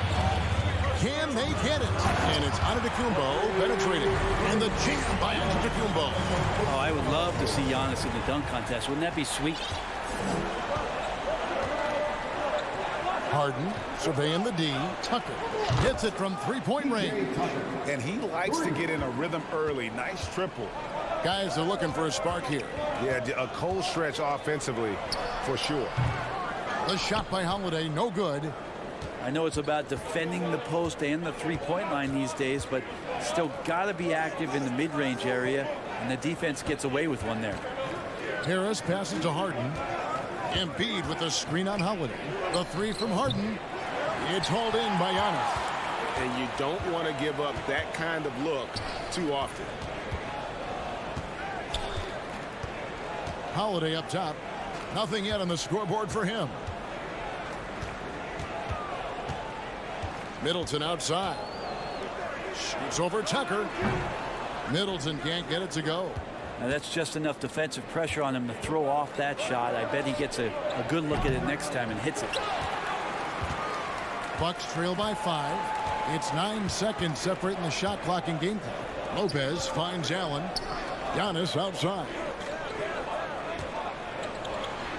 Can they get it? And it's Antetokounmpo penetrating. And the jam by Antetokounmpo. Oh, I would love to see Giannis in the dunk contest. Wouldn't that be sweet? Harden surveying the D. Tucker hits it from 3-point range. And he likes to get in a rhythm early. Nice triple. Guys are looking for a spark here. Yeah, a cold stretch offensively for sure. The shot by Holiday, no good. I know it's about defending the post and the 3-point line these days, but still got to be active in the mid-range area, and the defense gets away with one there. Harris passes to Harden. Embiid with the screen on Holiday. The 3 from Harden. It's hauled in by Giannis. And you don't want to give up that kind of look too often. Holiday up top. Nothing yet on the scoreboard for him. Middleton outside. Shoots over Tucker. Middleton can't get it to go. Now that's just enough defensive pressure on him to throw off that shot. I bet he gets a good look at it next time and hits it. Bucks trail by 5. It's 9 seconds separating the shot clock and game clock. Lopez finds Allen. Giannis outside.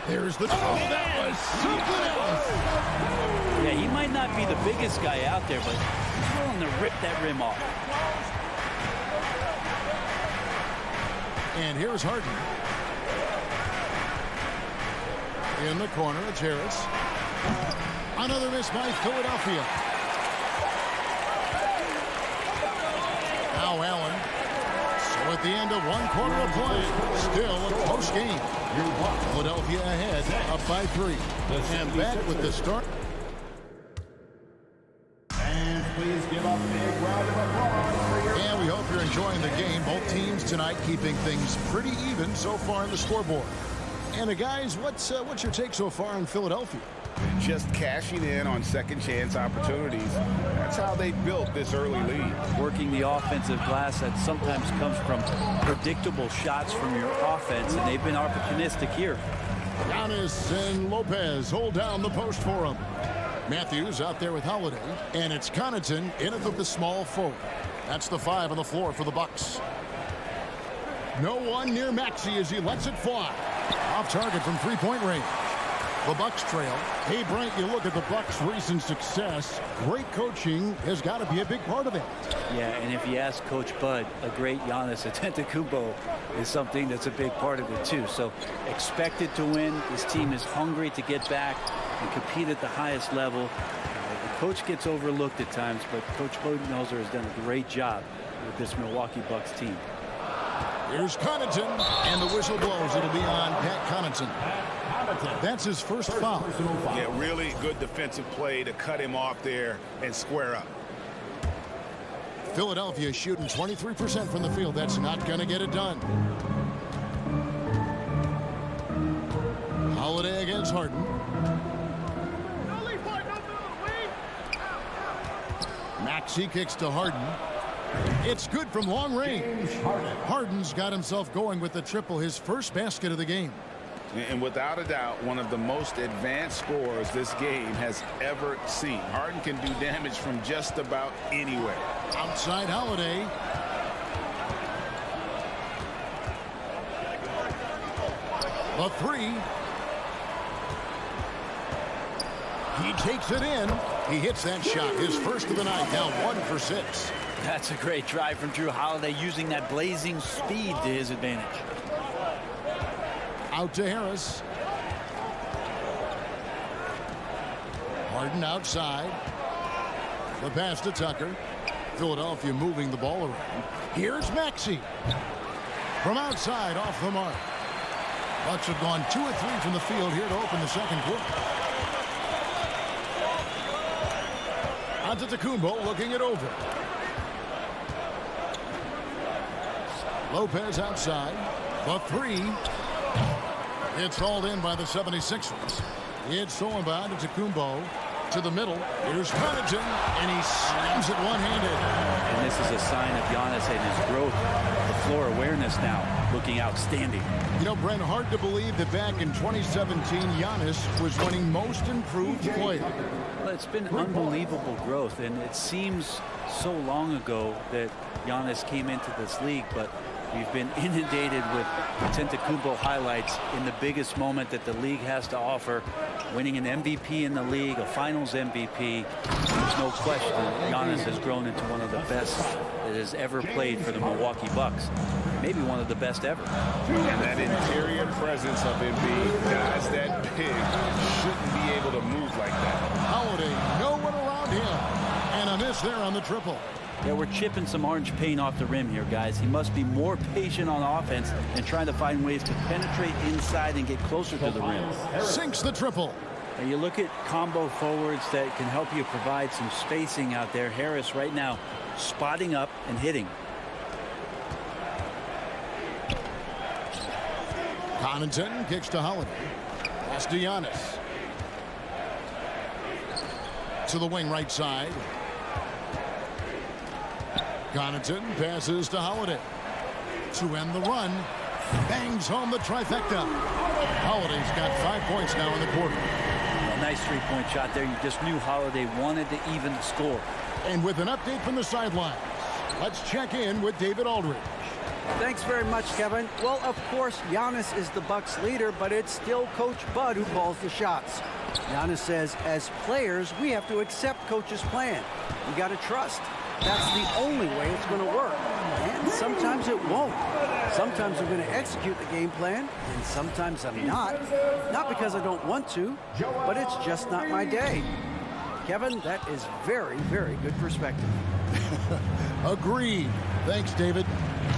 There's the... Oh, that was something else. Yeah, he might not be the biggest guy out there, but he's willing to rip that rim off. And here's Harden. In the corner, it's Harris. Another miss by Philadelphia. Now Allen. So at the end of 1 quarter of play, still a close game. Philadelphia ahead, up by 3. And back with the start. And please give up a big round of applause. And we hope you're enjoying the game. Both teams tonight keeping things pretty even so far in the scoreboard. And guys, what's your take so far on Philadelphia? Just cashing in on second chance opportunities. That's how they built this early lead. Working the offensive glass that sometimes comes from predictable shots from your offense, and they've been opportunistic here. Giannis and Lopez hold down the post for him. Matthews out there with Holiday, and it's Connaughton in it with the small forward. That's the 5 on the floor for the Bucks. No one near Maxey as he lets it fly. Off target from three-point range. The Bucks trail. Hey, Brent, you look at the Bucks' recent success. Great coaching has got to be a big part of it. Yeah, and if you ask Coach Bud, a great Giannis Antetokounmpo is something that's a big part of it too. So expected to win. This team is hungry to get back and compete at the highest level. The coach gets overlooked at times, but Coach Budenholzer has done a great job with this Milwaukee Bucks team. Here's Connaughton, and the whistle blows. It'll be on Pat Connaughton. That's his first foul. Yeah, really good defensive play to cut him off there and square up. Philadelphia shooting 23% from the field. That's not going to get it done. Holiday against Harden. Maxey kicks to Harden. It's good from long range. Harden's got himself going with the triple, his first basket of the game. And without a doubt, one of the most advanced scorers this game has ever seen. Harden can do damage from just about anywhere. Outside Holiday. A 3. He takes it in. He hits that shot, his first of the night, now 1 for 6. That's a great drive from Drew Holiday, using that blazing speed to his advantage. Out to Harris. Harden outside. The pass to Tucker. Philadelphia moving the ball around. Here's Maxey. From outside, off the mark. Bucks have gone 2 of 3 from the field here to open the second quarter. Antetokounmpo looking it over. Lopez outside. The 3. It's hauled in by the 76ers. It's stolen by Antetokounmpo to the middle. Here's Connaughton, and he slams it one-handed. And this is a sign of Giannis and his growth. The floor awareness now looking outstanding. You know, Brent, hard to believe that back in 2017, Giannis was winning most improved player. Well, it's been unbelievable growth, and it seems so long ago that Giannis came into this league, but we've been inundated with Antetokounmpo highlights in the biggest moment that the league has to offer. Winning an MVP in the league, a finals MVP. There's no question Giannis has grown into one of the best that has ever played for the Milwaukee Bucks. Maybe one of the best ever. And that interior presence of Embiid, guys that big, shouldn't be able to move like that. Holiday, no one around him. And a miss there on the triple. Yeah, we're chipping some orange paint off the rim here, guys. He must be more patient on offense and trying to find ways to penetrate inside and get closer to the rim. Sinks the triple. And you look at combo forwards that can help you provide some spacing out there. Harris right now spotting up and hitting. Connaughton kicks to Holiday. Pass to Giannis. To the wing right side. Connaughton passes to Holiday. To end the run. Bangs home the trifecta. Holiday's got 5 points now in the quarter. A nice three-point shot there. You just knew Holiday wanted to even the score. And with an update from the sidelines, let's check in with David Aldridge. Thanks very much, Kevin. Well, of course, Giannis is the Bucks leader, but it's still Coach Bud who calls the shots. Giannis says, as players, we have to accept Coach's plan. We got to trust. That's the only way it's going to work. And sometimes it won't. Sometimes I'm going to execute the game plan, and sometimes I'm not. Not because I don't want to, but it's just not my day. Kevin, that is very, very good perspective. Agreed. Thanks, David.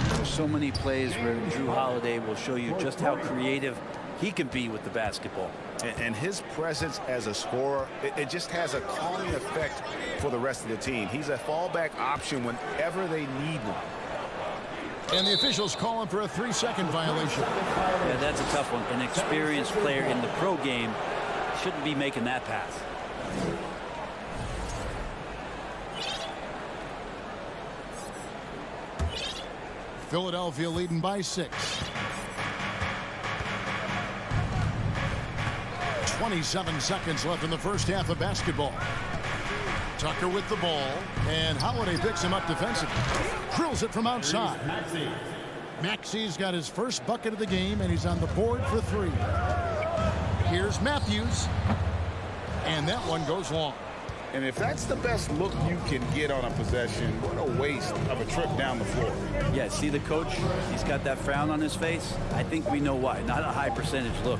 There's so many plays where Drew Holiday will show you just how creative he can be with the basketball. And his presence as a scorer, it just has a calming effect for the rest of the team. He's a fallback option whenever they need one. And the officials calling for a 3-second violation. Yeah, that's a tough one. An experienced player in the pro game shouldn't be making that pass. Philadelphia leading by 6. 27 seconds left in the first half of basketball. Tucker with the ball, and Holiday picks him up defensively. Drills it from outside. Maxi's got his first bucket of the game, and he's on the board for 3. Here's Matthews, and that one goes long. And if that's the best look you can get on a possession, what a waste of a trip down the floor. Yeah, see the coach? He's got that frown on his face. I think we know why. Not a high percentage look.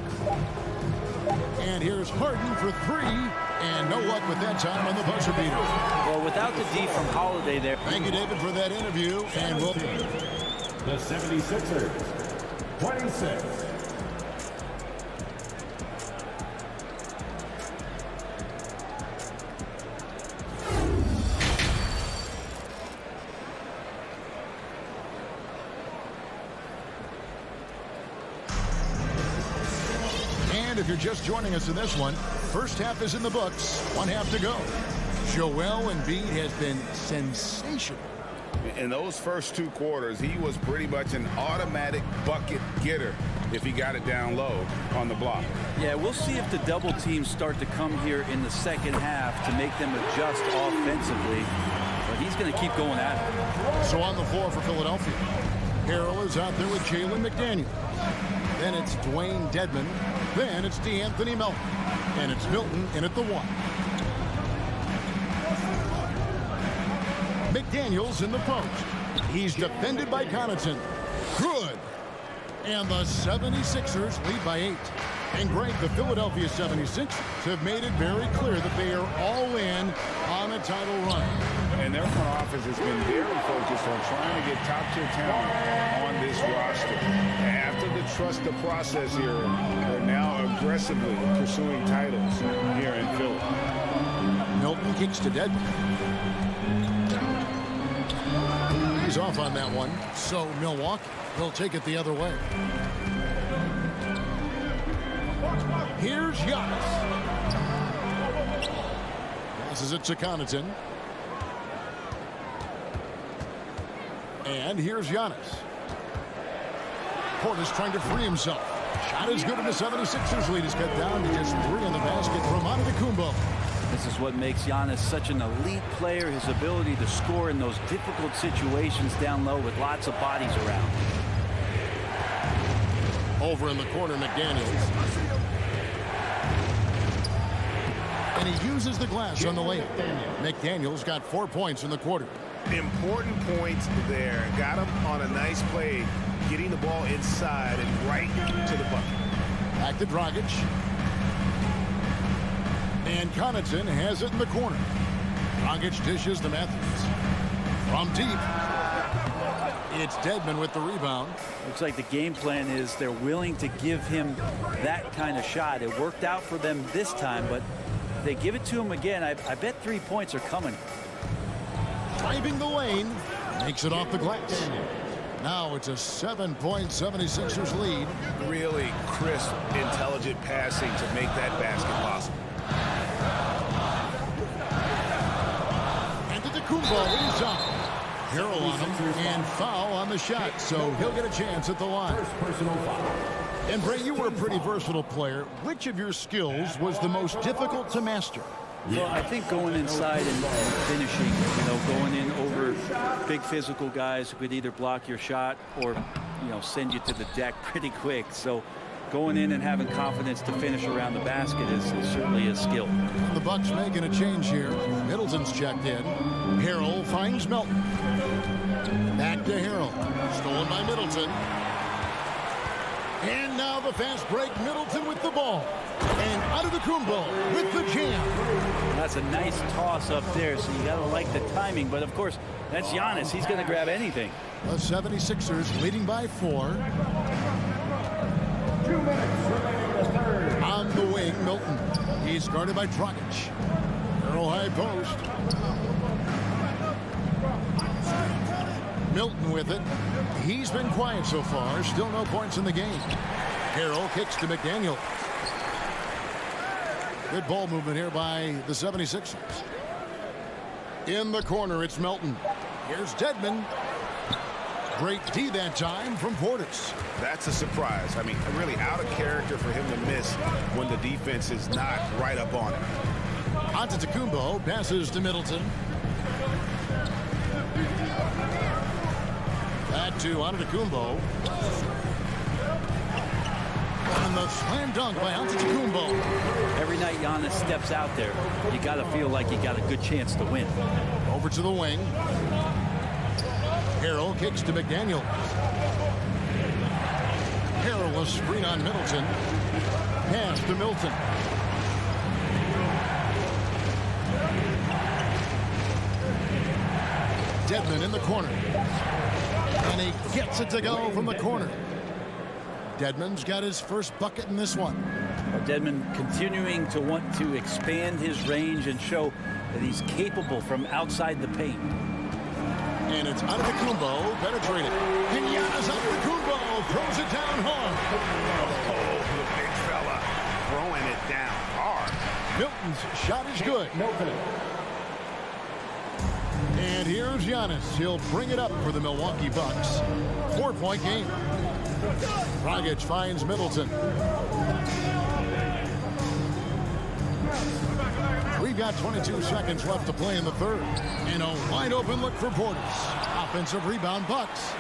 And here's Harden for 3, and no luck with that time on the buzzer beater. Well, without the D from Holiday there. Thank you, David, for that interview. And we'll... The 76ers, 26. If you're just joining us in this one, first half is in the books. 1 half to go. Joel Embiid has been sensational. In those first 2 quarters, he was pretty much an automatic bucket getter if he got it down low on the block. Yeah, we'll see if the double teams start to come here in the second half to make them adjust offensively. But he's going to keep going at it. So on the floor for Philadelphia, Harrell is out there with Jalen McDaniels. Then it's Dwayne Dedmon. Then it's DeAnthony Melton. And it's Milton in at the 1. McDaniels in the post. He's defended by Connaughton. Good. And the 76ers lead by 8. And Greg, the Philadelphia 76ers have made it very clear that they are all in on a title run. And their front office has been very focused on trying to get top-tier talent on this roster. After the trust the process here, they're now aggressively pursuing titles here in Philly. Milton kicks to Dedmon. He's off on that one. So Milwaukee will take it the other way. Here's Giannis. Passes it to Connaughton. And here's Giannis. Portis trying to free himself. Shot is good, and the 76ers lead is cut down to just 3 on the basket from Antetokounmpo. This is what makes Giannis such an elite player, his ability to score in those difficult situations down low with lots of bodies around. Over in the corner, McDaniels. And he uses the glass on the layup. McDaniels got 4 points in the quarter. Important points there. Got him on a nice play, getting the ball inside and right to the bucket. Back to Dragic. And Connaughton has it in the corner. Dragic dishes to Matthews. From deep. It's Dedmon with the rebound. Looks like the game plan is they're willing to give him that kind of shot. It worked out for them this time, but if they give it to him again, I bet 3 points are coming. Driving the lane. Makes it off the glass. Now it's a 7-point 76ers lead. Really crisp, intelligent passing to make that basket possible. Antetokounmpo inside. Harrell on him and foul on the shot, so he'll get a chance at the line. And Bray, you were a pretty versatile player. Which of your skills was the most difficult to master? Well, I think going inside and finishing, going in over big physical guys who could either block your shot or, send you to the deck pretty quick. So going in and having confidence to finish around the basket is certainly a skill. The Bucks making a change here. Middleton's checked in. Harrell finds Melton. Back to Harrell. Stolen by Middleton. And now the fast break. Middleton with the ball. And Antetokounmpo with the jam. That's a nice toss up there, so you got to like the timing. But, of course, that's Giannis. He's going to grab anything. The 76ers leading by 4. 2 minutes remaining in the third. On the wing, Milton. He's guarded by Dragic. Harrell high post. Milton with it. He's been quiet so far. Still no points in the game. Harrell kicks to McDaniel. Good ball movement here by the 76ers. In the corner, it's Melton. Here's Dedmon. Great D that time from Portis. That's a surprise. I mean, really out of character for him to miss when the defense is not right up on him. Antetokounmpo passes to Middleton. Back to Antetokounmpo. And the slam dunk by Antetokounmpo. Every night Giannis steps out there, you got to feel like you got a good chance to win. Over to the wing. Harrell kicks to McDaniel. Harrell will screen on Middleton. Pass to Milton. Dedmon in the corner. And he gets it to go from the corner. Dedmon's got his first bucket in this one. Dedmon continuing to want to expand his range and show that he's capable from outside the paint. And it's Antetokounmpo penetrated. And Giannis Antetokounmpo throws it down hard. Oh, the big fella throwing it down hard. Milton's shot is good. And here's Giannis. He'll bring it up for the Milwaukee Bucks. 4-point game. Dragic finds Middleton. We've got 22 seconds left to play in the third. And a wide open look for Portis. Offensive rebound, Bucks.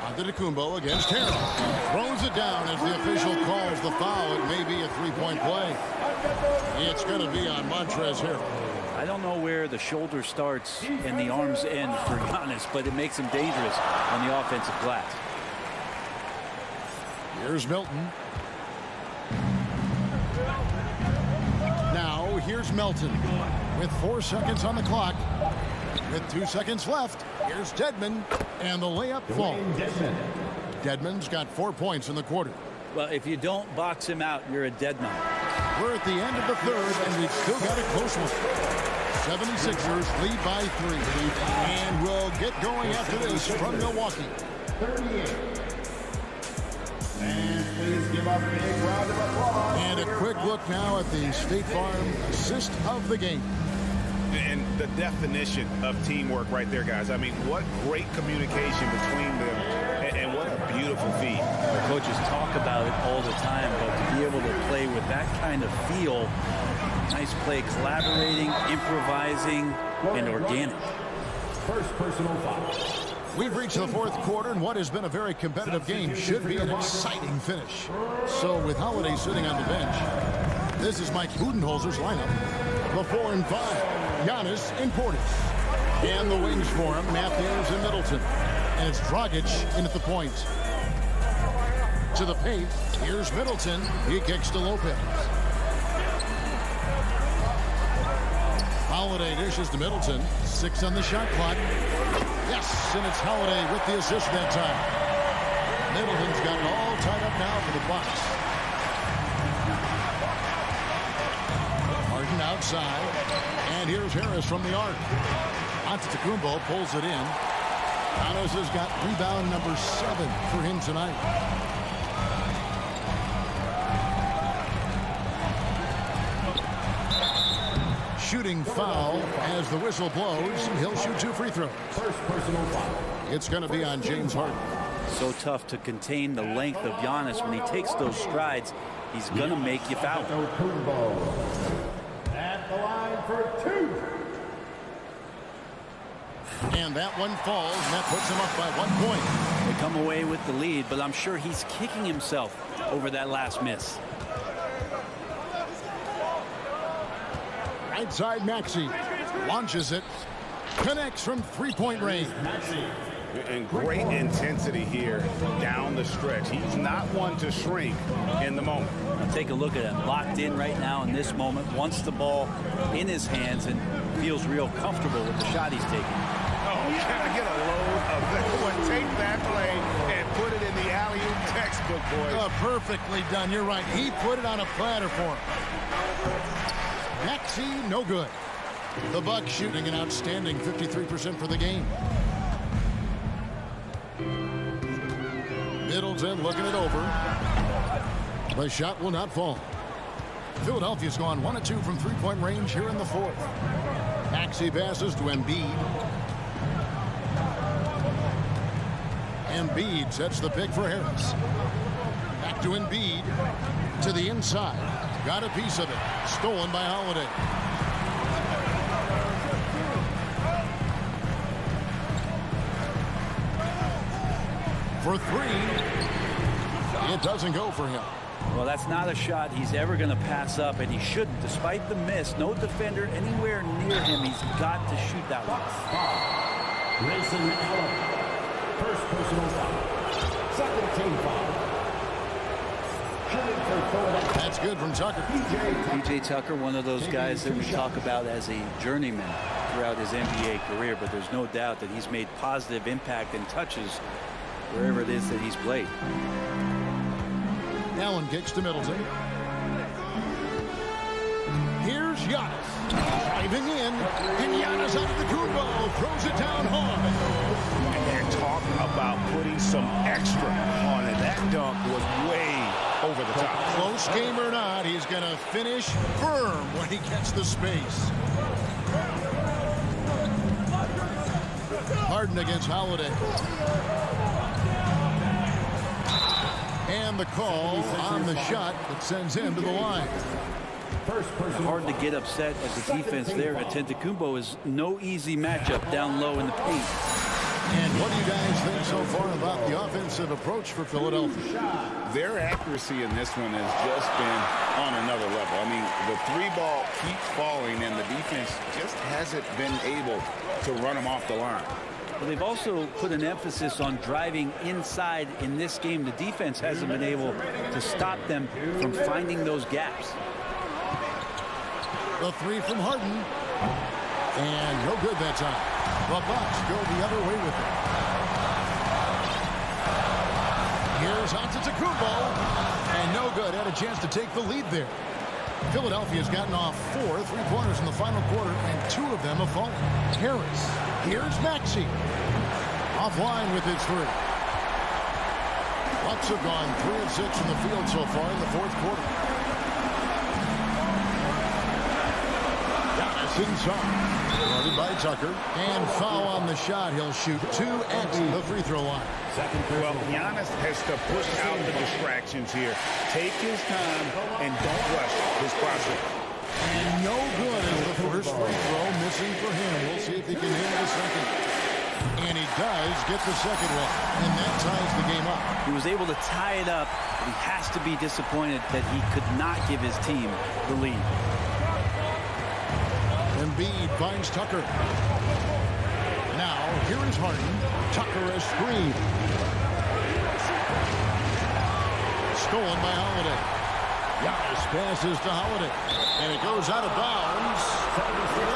Antetokounmpo against Harrell. Throws it down as the official calls the foul. It may be a three-point play. It's going to be on Montrezl Harrell. I don't know where the shoulder starts and the arms end for Giannis, but it makes him dangerous on the offensive glass. Here's Milton. Now here's Melton with 4 seconds on the clock. With 2 seconds left, here's Dedmon, and the layup falls. Dedmon's got 4 points in the quarter. Well, if you don't box him out, you're a dead man. We're at the end of the third, and we've still got a close one. 76ers lead by 3. And we'll get going after this from Milwaukee. 38. And please give a big round of applause. And a quick look now at the State Farm assist of the game. And the definition of teamwork right there, guys. I mean, what great communication between them, and what a beautiful feat. The coaches talk about it all the time, but to be able to play with that kind of feel, nice play, collaborating, improvising, and organic. First personal foul. We've reached the fourth quarter, and what has been a very competitive game should be an exciting finish. So with Holiday sitting on the bench, this is Mike Budenholzer's lineup. The 4 and 5, Giannis and Portis. And the wings for him, Matthews and Middleton. And it's Dragic in at the point. To the paint, here's Middleton. He kicks to Lopez. Holiday dishes to Middleton. 6 on the shot clock. Yes, and it's Holiday with the assist that time. Middleton's got it all tied up now for the Bucks. Harden outside. And here's Harris from the arc. Antetokounmpo pulls it in. Giannis has got rebound number 7 for him tonight. Shooting foul as the whistle blows. He'll shoot 2 free throws. First personal foul. It's going to be on James Harden. So tough to contain the length of Giannis when he takes those strides. he's going to make you foul. At the line for 2. And that one falls, and that puts him up by 1 point. They come away with the lead, but I'm sure he's kicking himself over that last miss. Right side, Maxey launches it, connects from 3-point range. And great intensity here down the stretch. He's not one to shrink in the moment. Now take a look at him, locked in right now in this moment, wants the ball in his hands and feels real comfortable with the shot he's taking. Oh, can I get a load of that one? Take that play and put it in the alley-oop textbook, boys. Perfectly done. You're right. He put it on a platter for him. Maxey, no good. The Bucks shooting an outstanding 53% for the game. Middleton looking it over. The shot will not fall. Philadelphia's gone 1 of 2 from 3-point range here in the 4th. Maxey passes to Embiid. Embiid sets the pick for Harris. Back to Embiid. To the inside. Got a piece of it. Stolen by Holiday. For 3. It doesn't go for him. Well, that's not a shot he's ever going to pass up, and he shouldn't. Despite the miss, no defender anywhere near him. He's got to shoot that one. Grayson Allen. First personal foul. Second team foul. That's good from Tucker. PJ Tucker, one of those guys that we talk about as a journeyman throughout his NBA career, but there's no doubt that he's made positive impact and touches wherever it is that he's played. Allen kicks to Middleton. Here's Giannis. Driving in. And Giannis out of the Kumbo. Throws it down hard. And they're talking about putting some extra on it. That dunk was way over the top. Close game or not, he's going to finish firm when he gets the space. Harden against Holiday. And the call on the shot that sends him to the line. Hard to get upset at the defense there. Antetokounmpo is no easy matchup down low in the paint. And what do you guys think so far about the offensive approach for Philadelphia? Their accuracy in this one has just been on another level. I mean, the 3-ball keeps falling, and the defense just hasn't been able to run them off the line. But they've also put an emphasis on driving inside in this game. The defense hasn't been able to stop them from finding those gaps. The 3 from Harden. And no good that time. The Bucks go the other way with it. Here's Antetokounmpo. And no good. Had a chance to take the lead there. Philadelphia's gotten off 4 3-pointers in the final quarter, and 2 of them have fallen. Harris. Here's Maxey. Offline with his 3. Bucks have gone 3 of 6 from the field so far in the 4th quarter. Giannis inside. Guarded by Tucker. And foul on the shot. He'll shoot 2 at the free throw line. Well, Giannis has to push out the distractions here. Take his time and don't rush his process. And no good as the first free throw missing for him. We'll see if he can hit the second. And he does get the second one. And that ties the game up. He was able to tie it up, but he has to be disappointed that he could not give his team the lead. Embiid finds Tucker. Now, here is Harden. Tucker a screen. Stolen by Holiday. Giannis passes to Holiday. And it goes out of bounds.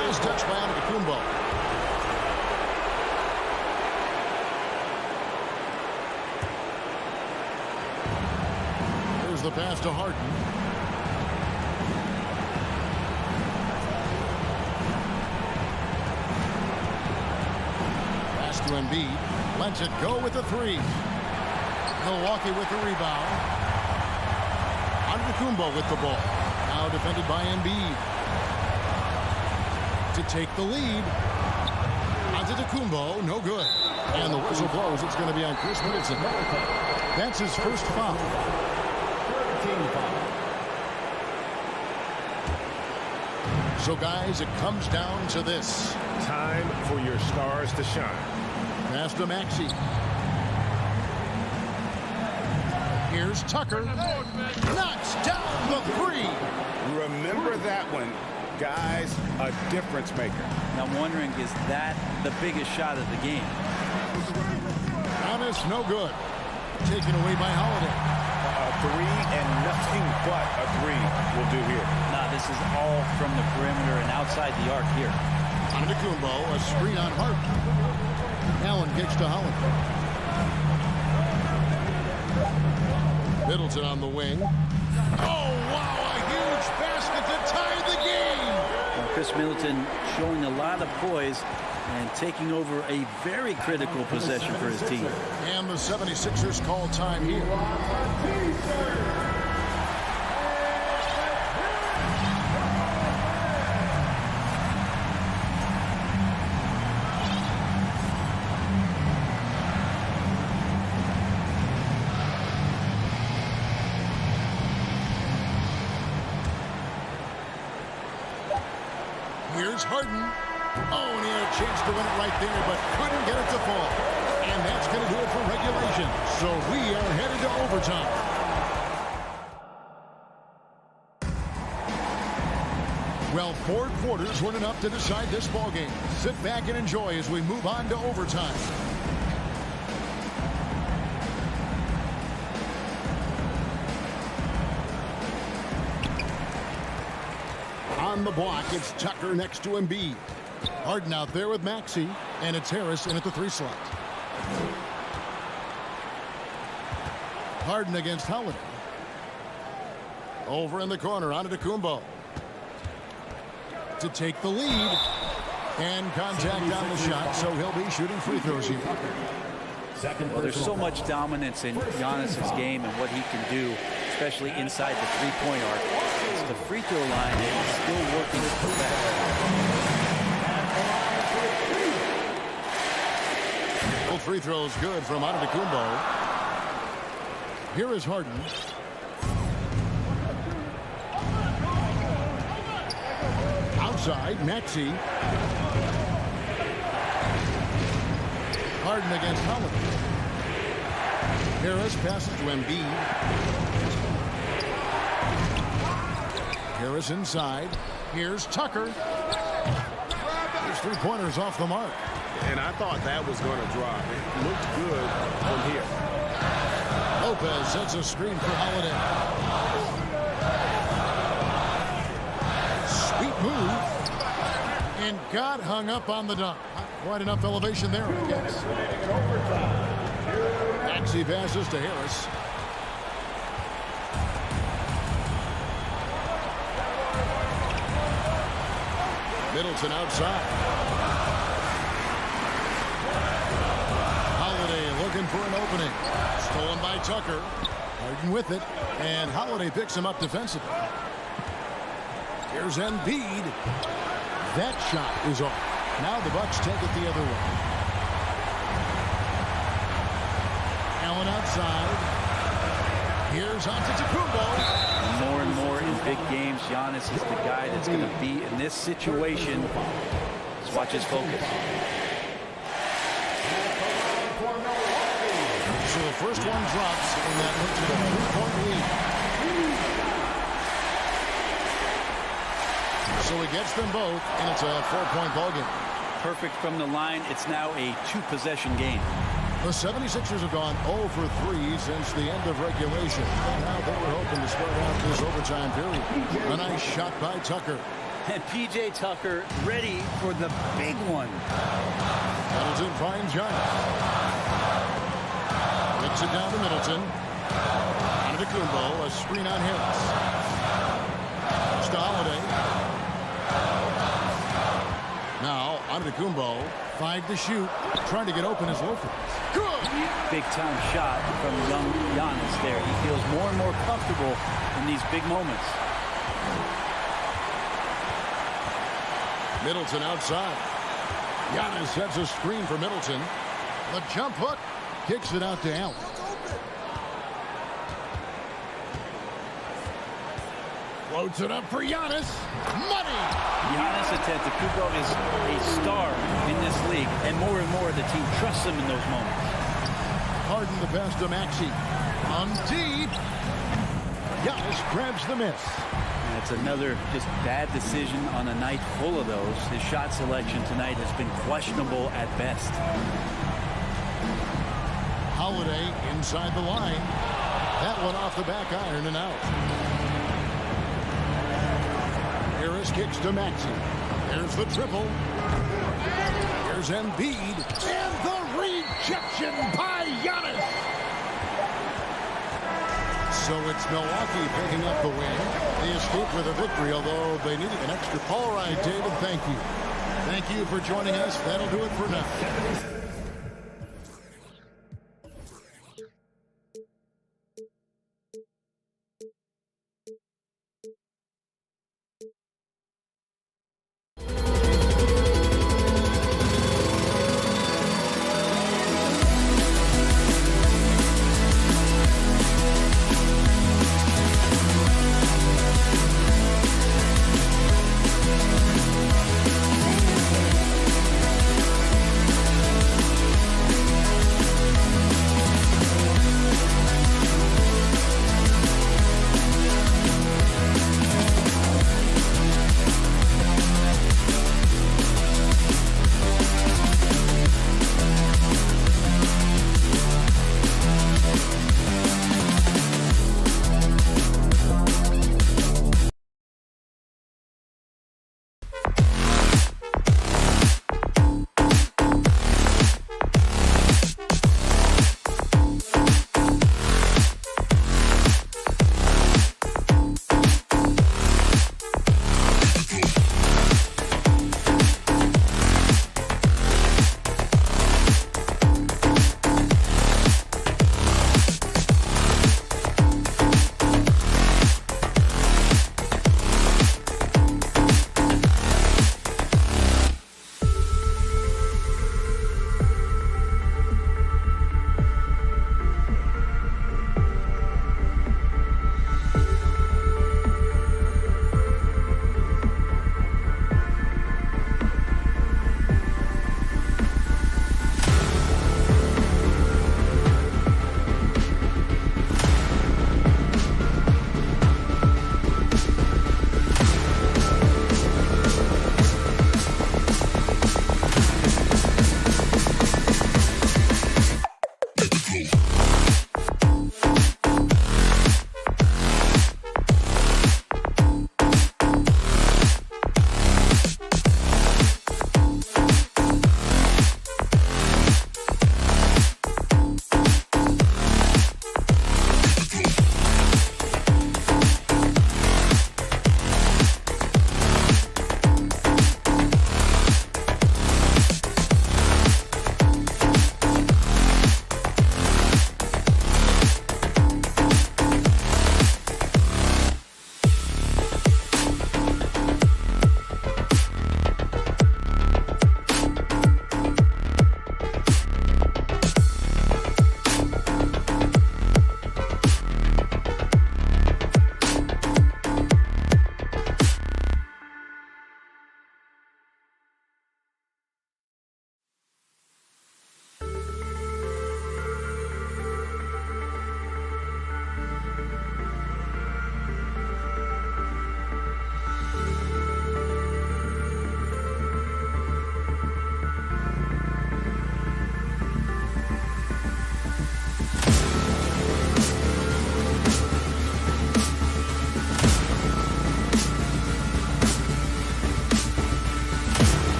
Last touch by Antetokounmpo. Here's the pass to Harden. Pass to Embiid. Lets it go with the 3. Milwaukee with the rebound. Antetokounmpo with the ball. Now defended by Embiid. To take the lead. Antetokounmpo, no good. And the whistle blows. It's going to be on Chris Middleton. That's his first foul. Team foul. So, guys, it comes down to this. Time for your stars to shine. Pass to Maxey. Here's Tucker. Knocks down the three. Remember that one. Guys, a difference maker. Now I'm wondering, is that the biggest shot of the game? Honest, no good. Taken away by Holiday. A three and nothing but a three will do here. Nah, this is all from the perimeter and outside the arc here. Antetokounmpo, a screen on Hart. Allen kicks to Holiday. Middleton on the wing. Oh, wow, a huge basket to tie the game. Well, Chris Middleton showing a lot of poise and taking over a very critical possession for his team. And the 76ers call time here. Here's Harden. Oh, and he had a chance to win it right there, but couldn't get it to fall. And that's going to do it for regulation. So we are headed to overtime. Well, 4 quarters weren't enough to decide this ballgame. Sit back and enjoy as we move on to overtime. On the block, it's Tucker next to Embiid. Harden out there with Maxey, and it's Harris in at the 3 slot. Harden against Holiday. Over in the corner, Antetokounmpo to take the lead. And contact on the shot, so he'll be shooting free throws here. Well, there's so much dominance in Giannis's game and what he can do, especially inside the three-point arc. It's the free throw line that is still working to perfect. Well, free throws good from Antetokounmpo. Here is Harden. Outside, Maxey. Harden against Holiday. Harris passes to Embiid. Harris inside. Here's Tucker. There's 3-pointers off the mark. And I thought that was going to drop. It looked good from here. Lopez sets a screen for Holiday. Sweet move. And got hung up on the dunk. Not quite enough elevation there, I guess. Maxey passes to Harris. Middleton outside. Holiday looking for an opening. Stolen by Tucker. Harden with it. And Holiday picks him up defensively. Here's Embiid. That shot is off. Now the Bucks take it the other way. Allen outside. Here's Antetokounmpo. More and more in big games, Giannis is the guy that's going to be in this situation. Let's watch his focus. So the first one drops, and that went to the 3-point lead. So he gets them both, and it's a 4-point ballgame. Perfect from the line. It's now a 2-possession game. The 76ers have gone 0 for 3 since the end of regulation. Now they were hoping to start out this overtime period. A nice shot by Tucker. And P.J. Tucker ready for the big one. Middleton finds Giannis. Gets it down to Middleton. Antetokounmpo, a screen on Harris. It's to Holiday. Now, Antetokounmpo, 5 to shoot, trying to get open as Lopez. Good! Big-time shot from young Giannis there. He feels more and more comfortable in these big moments. Middleton outside. Giannis sets a screen for Middleton. The jump hook kicks it out to Allen. Floats it up for Giannis. Money! Giannis Antetokounmpo is a star in this league, and more the team trusts him in those moments. Harden the pass to Maxey. On deep. Giannis grabs the miss. And it's another just bad decision on a night full of those. His shot selection tonight has been questionable at best. Holiday inside the line. That one off the back iron and out. Harris kicks to Maxey. There's the triple. Here's Embiid. And the rejection by Giannis. So it's Milwaukee picking up the win. They escaped with a victory, although they needed an extra. All right, David, thank you. Thank you for joining us. That'll do it for now.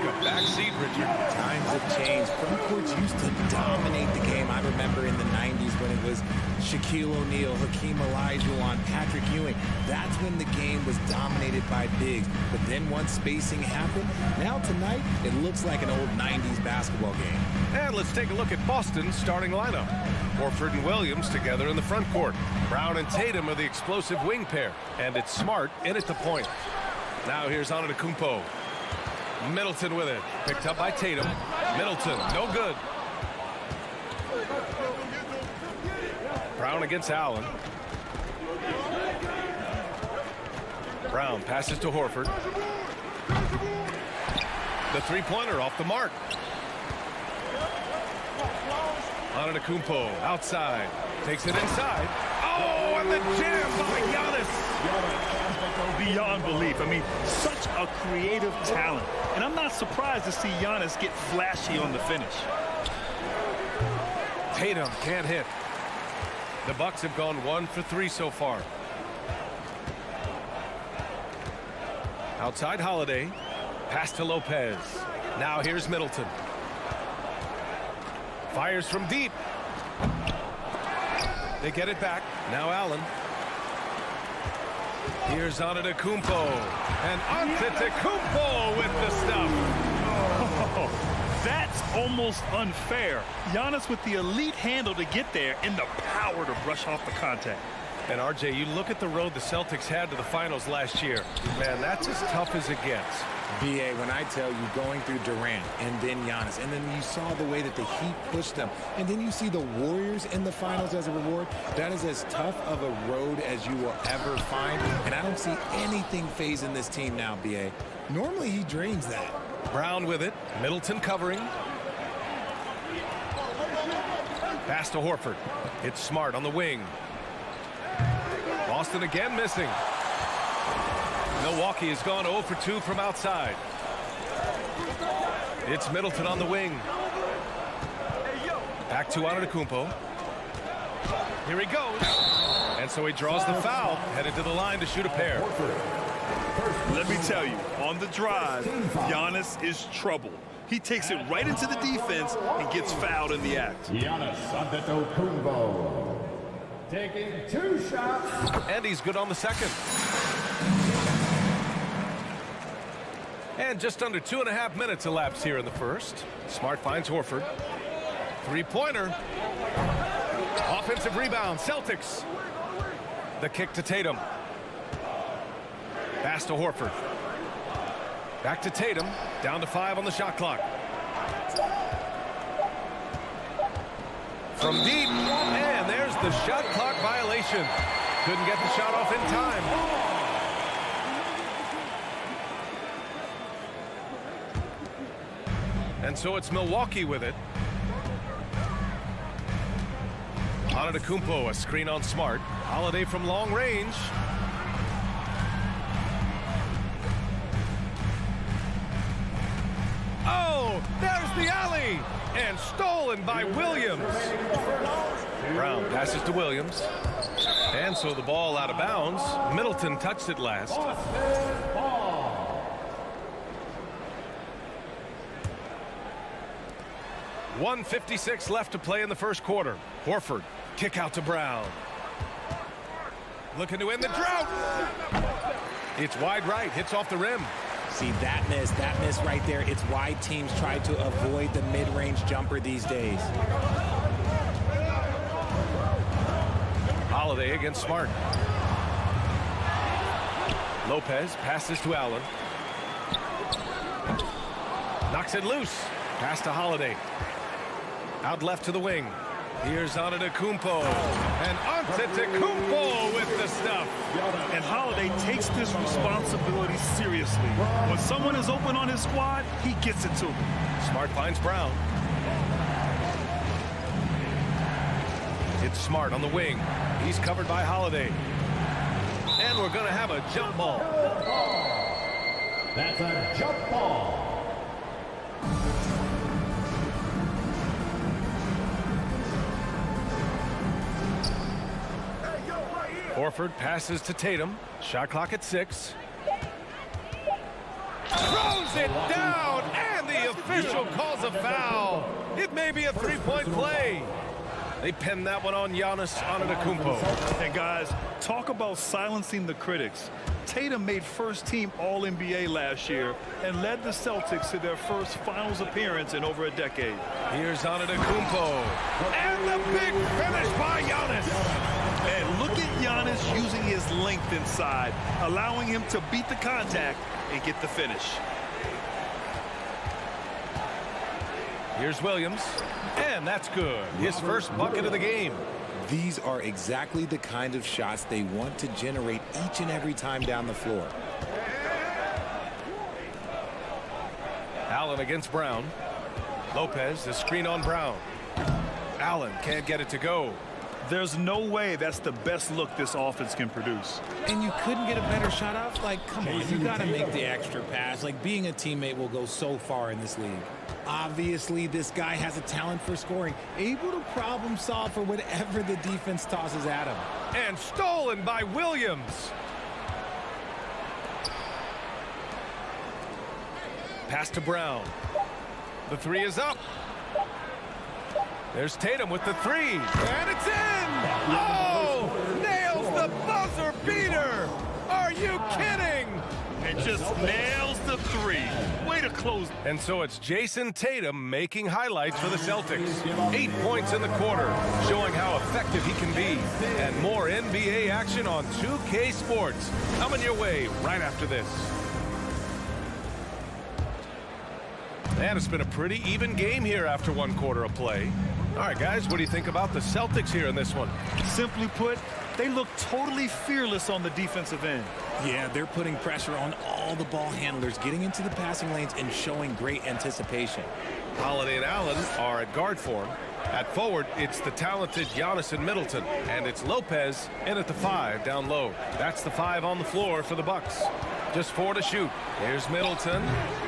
a backseat, Richard. Times have changed. Front courts used to dominate the game. I remember in the 90s when it was Shaquille O'Neal, Hakeem Olajuwon, Patrick Ewing. That's when the game was dominated by bigs. But then once spacing happened, now tonight it looks like an old 90s basketball game. And let's take a look at Boston's starting lineup. Horford and Williams together in the front court. Brown and Tatum are the explosive wing pair. And it's Smart in at the point. Now here's Antetokounmpo. Middleton with it. Picked up by Tatum. Middleton, no good. Brown against Allen. Brown passes to Horford. The three-pointer off the mark. Antetokounmpo outside. Takes it inside. Oh, and the jam by Giannis. Beyond belief. I mean, such a creative talent. And I'm not surprised to see Giannis get flashy on the finish. Tatum can't hit. The Bucks have gone 1 for 3 so far. Outside Holiday. Pass to Lopez. Now here's Middleton. Fires from deep. They get it back. Now Allen. Here's Antetokounmpo. And Antetokounmpo with the stuff. Oh, that's almost unfair. Giannis with the elite handle to get there and the power to brush off the contact. And RJ, you look at the road the Celtics had to the finals last year. Man, that's as tough as it gets. BA, when I tell you going through Durant and then Giannis, and then you saw the way that the Heat pushed them, and then you see the Warriors in the finals as a reward, that is as tough of a road as you will ever find. And I don't see anything phasing this team now, BA. Normally he dreams that. Brown with it. Middleton covering. Pass to Horford. It's Smart on the wing. Boston again missing. Milwaukee has gone 0 for 2 from outside. It's Middleton on the wing. Back to Antetokounmpo. Here he goes. And so he draws the foul, headed to the line to shoot a pair. Let me tell you, on the drive, Giannis is trouble. He takes it right into the defense and gets fouled in the act. Giannis Antetokounmpo taking 2 shots. And he's good on the second. And just under 2.5 minutes elapsed here in the first. Smart finds Horford. Three-pointer. Offensive rebound, Celtics. The kick to Tatum. Pass to Horford. Back to Tatum. Down to 5 on the shot clock. From deep. And there's the shot clock violation. Couldn't get the shot off in time. And so it's Milwaukee with it. Antetokounmpo, a screen on Smart. Holiday from long range. Oh, there's the alley. And stolen by Williams. Brown passes to Williams. And so the ball out of bounds. Middleton touched it last. 1:56 left to play in the first quarter. Horford, kick out to Brown. Looking to end the drought. It's wide right, hits off the rim. See, that miss right there. It's why teams try to avoid the mid-range jumper these days. Holiday against Smart. Lopez passes to Allen. Knocks it loose. Pass to Holiday. Out left to the wing. Here's Antetokounmpo. And Antetokounmpo with the stuff. And Holiday takes this responsibility seriously. When someone is open on his squad, he gets it to them. Smart finds Brown. It's Smart on the wing. He's covered by Holiday. And we're going to have a jump ball. That's a jump ball. Horford passes to Tatum. Shot clock at 6. Throws it down, and official calls a foul. It may be a three-point play. They pinned that one on Giannis Antetokounmpo. And guys, talk about silencing the critics. Tatum made first-team All-NBA last year and led the Celtics to their first finals appearance in over a decade. Here's Antetokounmpo. And the big finish by Giannis. And look at Giannis using his length inside, allowing him to beat the contact and get the finish. Here's Williams, and that's good. His first bucket of the game. These are exactly the kind of shots they want to generate each and every time down the floor. Allen against Brown. Lopez, the screen on Brown. Allen can't get it to go. There's no way that's the best look this offense can produce. And you couldn't get a better shot off? Like, come on, you got to make the extra pass. Like, being a teammate will go so far in this league. Obviously, this guy has a talent for scoring, able to problem solve for whatever the defense tosses at him. And stolen by Williams. Pass to Brown. The three is up. There's Tatum with the three. And it's in! Oh! Nails the buzzer beater! Are you kidding? And just nails the three. Way to close. And so it's Jason Tatum making highlights for the Celtics. 8 points in the quarter, showing how effective he can be. And more NBA action on 2K Sports. Coming your way right after this. And it's been a pretty even game here after one quarter of play. All right, guys, what do you think about the Celtics here in this one? Simply put, they look totally fearless on the defensive end. Yeah, they're putting pressure on all the ball handlers, getting into the passing lanes and showing great anticipation. Holiday and Allen are at guard form. At forward, it's the talented Giannis and Middleton. And it's Lopez in at the 5 down low. That's the 5 on the floor for the Bucks. Just 4 to shoot. Here's Middleton.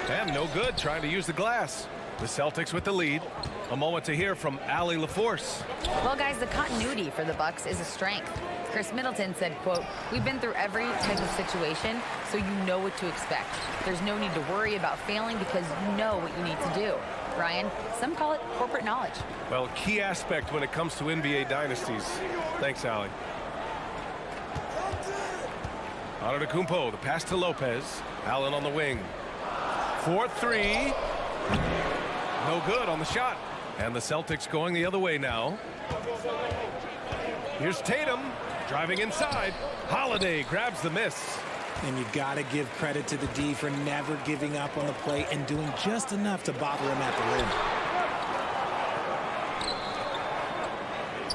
And no good, trying to use the glass. The Celtics with the lead. A moment to hear from Allie LaForce. Well, guys, the continuity for the Bucks is a strength. Chris Middleton said, quote, "We've been through every type of situation, so you know what to expect. There's no need to worry about failing because you know what you need to do." Ryan, some call it corporate knowledge. Well, key aspect when it comes to NBA dynasties. Thanks, Allie. Antetokounmpo, the pass to Lopez. Allen on the wing. 4-3. No good on the shot. And the Celtics going the other way now. Here's Tatum driving inside. Holiday grabs the miss. And you got to give credit to the D for never giving up on the play and doing just enough to bother him at the rim.